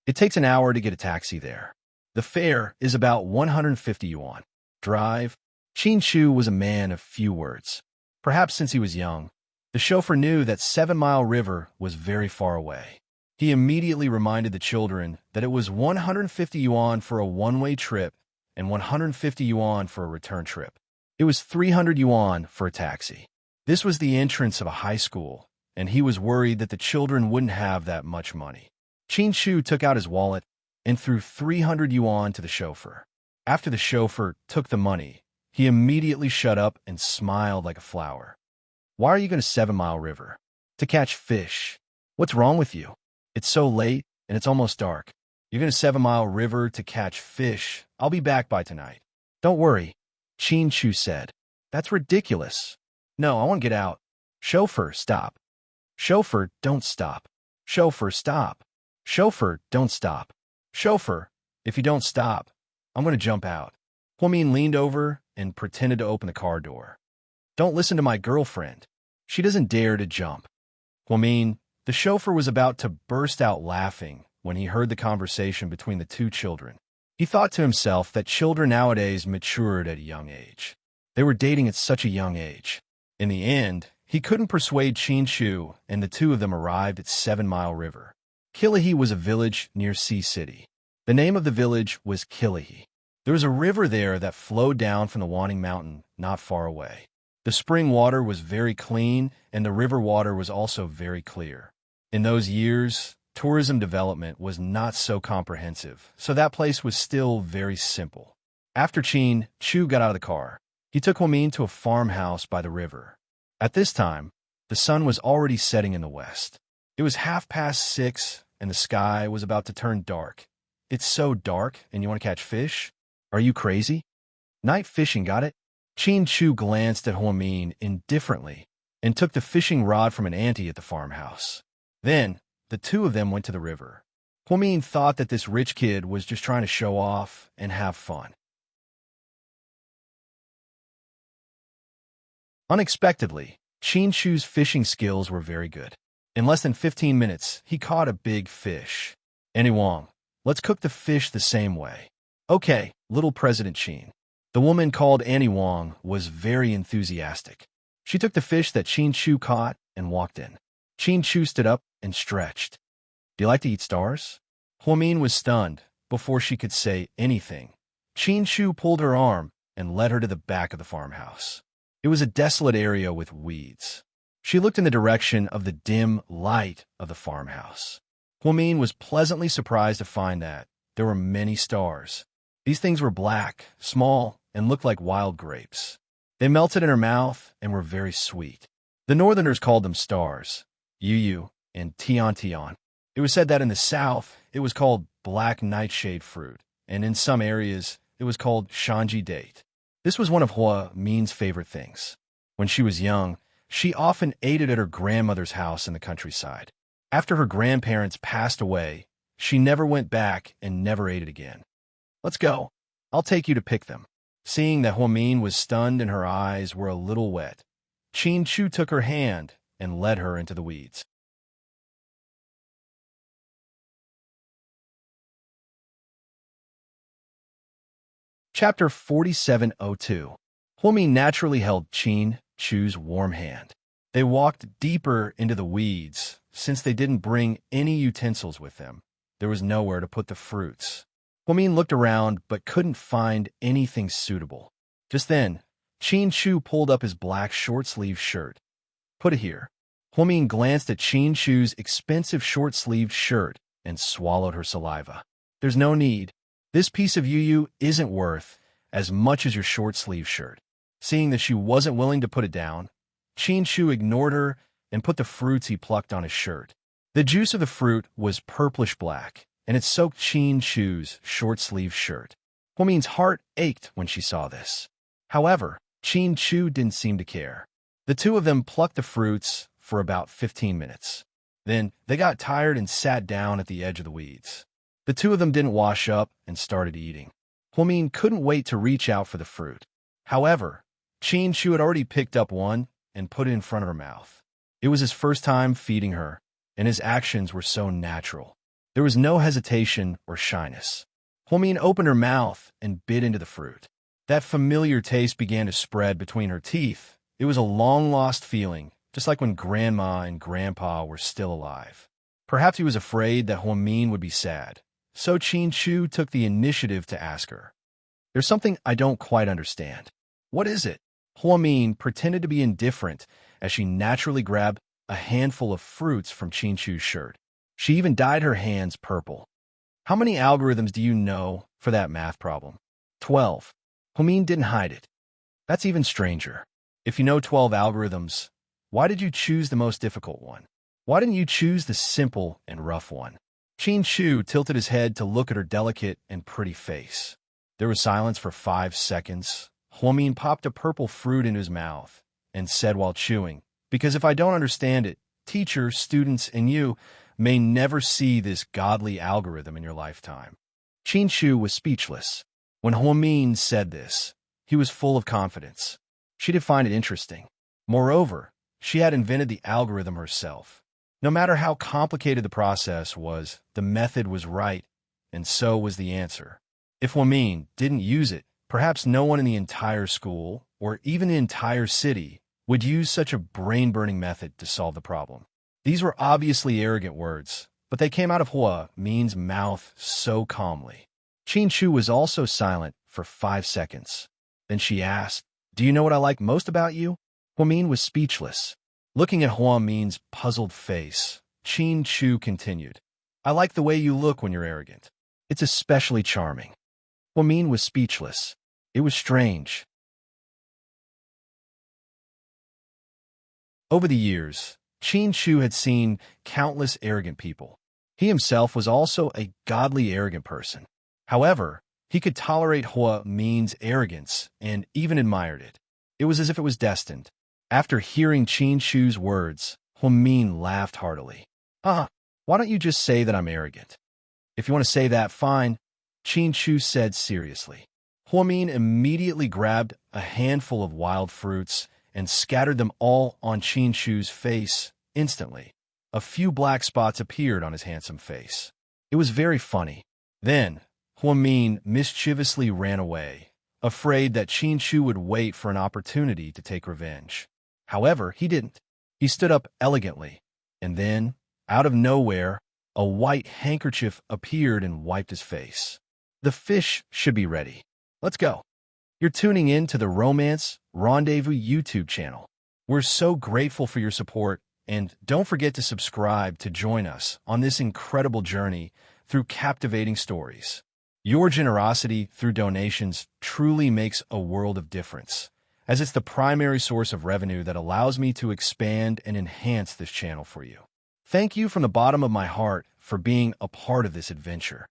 It takes an hour to get a taxi there. The fare is about 150 yuan. Drive. Qin Shu was a man of few words. Perhaps since he was young, the chauffeur knew that 7 Mile River was very far away. He immediately reminded the children that it was 150 yuan for a one-way trip and 150 yuan for a return trip. It was 300 yuan for a taxi. This was the entrance of a high school, and he was worried that the children wouldn't have that much money. Qin Shu took out his wallet and threw 300 yuan to the chauffeur. After the chauffeur took the money, he immediately shut up and smiled like a flower. Why are you going to 7 Mile River? To catch fish. What's wrong with you? It's so late, and it's almost dark. You're going to 7 Mile River to catch fish. I'll be back by tonight. Don't worry, Qin Shu said. That's ridiculous. No, I want to get out. Chauffeur, stop. Chauffeur, don't stop. Chauffeur, stop. Chauffeur, don't stop. Chauffeur, if you don't stop, I'm going to jump out. Huamin leaned over and pretended to open the car door. Don't listen to my girlfriend. She doesn't dare to jump. Huamin, The chauffeur was about to burst out laughing when he heard the conversation between the two children. He thought to himself that children nowadays matured at a young age. They were dating at such a young age. In the end, he couldn't persuade Chin-Chu, and the two of them arrived at 7 Mile River. Kilahi was a village near Sea City. The name of the village was Kilahi. There was a river there that flowed down from the Wanning Mountain not far away. The spring water was very clean, and the river water was also very clear. In those years, tourism development was not so comprehensive, so that place was still very simple. After Chin-Chu got out of the car, he took Huamin to a farmhouse by the river. At this time, the sun was already setting in the west. It was 6:30, and the sky was about to turn dark. It's so dark, and you want to catch fish? Are you crazy? Night fishing, got it? Chin-Chu glanced at Huamin indifferently and took the fishing rod from an auntie at the farmhouse. Then, the two of them went to the river. Huamin thought that this rich kid was just trying to show off and have fun. Unexpectedly, Chin-Chu's fishing skills were very good. In less than 15 minutes, he caught a big fish. Annie Wong, let's cook the fish the same way. Okay, little President Chin. The woman called Annie Wong was very enthusiastic. She took the fish that Chin-Chu caught and walked in. Chin-Chu stood up and stretched. Do you like to eat stars? Huamin was stunned before she could say anything. Chin-Chu pulled her arm and led her to the back of the farmhouse. It was a desolate area with weeds. She looked in the direction of the dim light of the farmhouse. Huamin was pleasantly surprised to find that there were many stars. These things were black, small, and looked like wild grapes. They melted in her mouth and were very sweet. The Northerners called them stars, Yu and Tian. It was said that in the South, it was called black nightshade fruit, and in some areas, it was called shanji date. This was one of Huamin's favorite things. When she was young, she often ate it at her grandmother's house in the countryside. After her grandparents passed away, she never went back and never ate it again. Let's go. I'll take you to pick them. Seeing that Huamin was stunned and her eyes were a little wet, Chin-Chu took her hand and led her into the weeds. Chapter 4702. Huamin naturally held Chin-Chu's warm hand. They walked deeper into the weeds since they didn't bring any utensils with them. There was nowhere to put the fruits. Huamin looked around but couldn't find anything suitable. Just then, Chin-Chu pulled up his black short-sleeved shirt. Put it here. Huamin glanced at Chin-Chu's expensive short-sleeved shirt and swallowed her saliva. There's no need. This piece of yu isn't worth as much as your short-sleeved shirt. Seeing that she wasn't willing to put it down, Chin-Chu ignored her and put the fruits he plucked on his shirt. The juice of the fruit was purplish black, and it soaked Chin-Chu's short-sleeved shirt. Huamin's heart ached when she saw this. However, Chin-Chu didn't seem to care. The two of them plucked the fruits for about 15 minutes. Then they got tired and sat down at the edge of the weeds. The two of them didn't wash up and started eating. Huamin couldn't wait to reach out for the fruit. However, Chin-Chu had already picked up one and put it in front of her mouth. It was his first time feeding her, and his actions were so natural. There was no hesitation or shyness. Huamin opened her mouth and bit into the fruit. That familiar taste began to spread between her teeth. It was a long-lost feeling, just like when Grandma and Grandpa were still alive. Perhaps he was afraid that Huamin would be sad, so Chin-Chu took the initiative to ask her. There's something I don't quite understand. What is it? Huamin pretended to be indifferent as she naturally grabbed a handful of fruits from Chin-Chu's shirt. She even dyed her hands purple. How many algorithms do you know for that math problem? 12. Huamin didn't hide it. That's even stranger. If you know 12 algorithms, why did you choose the most difficult one? Why didn't you choose the simple and rough one? Chin-Chu tilted his head to look at her delicate and pretty face. There was silence for 5 seconds. Huamin popped a purple fruit into his mouth and said while chewing, "Because if I don't understand it, teachers, students, and you may never see this godly algorithm in your lifetime." Chin-Chu was speechless. When Huamin said this, he was full of confidence. She did find it interesting. Moreover, she had invented the algorithm herself. No matter how complicated the process was, the method was right, and so was the answer. If Huamin didn't use it, perhaps no one in the entire school, or even the entire city, would use such a brain-burning method to solve the problem. These were obviously arrogant words, but they came out of Hua Min's mouth so calmly. Qin Chu was also silent for 5 seconds. Then she asked, "Do you know what I like most about you?" Hua Min was speechless. Looking at Hua Min's puzzled face, Qin Chu continued, "I like the way you look when you're arrogant. It's especially charming." Hua Min was speechless. It was strange. Over the years, Qin Chu had seen countless arrogant people. He himself was also a godly arrogant person. However, he could tolerate Hua Min's arrogance and even admired it. It was as if it was destined. After hearing Qin Chu's words, Hua Min laughed heartily. Why don't you just say that I'm arrogant?" "If you want to say that, fine," Qin Chu said seriously. Hua Min immediately grabbed a handful of wild fruits and scattered them all on Qin Chu's face instantly. A few black spots appeared on his handsome face. It was very funny. Then, Hua Min mischievously ran away, afraid that Qin Chu would wait for an opportunity to take revenge. However, he didn't. He stood up elegantly, and then, out of nowhere, a white handkerchief appeared and wiped his face. "The fish should be ready. Let's go." You're tuning in to the Romance Rendezvous YouTube channel. We're so grateful for your support, and don't forget to subscribe to join us on this incredible journey through captivating stories. Your generosity through donations truly makes a world of difference, as it's the primary source of revenue that allows me to expand and enhance this channel for you. Thank you from the bottom of my heart for being a part of this adventure.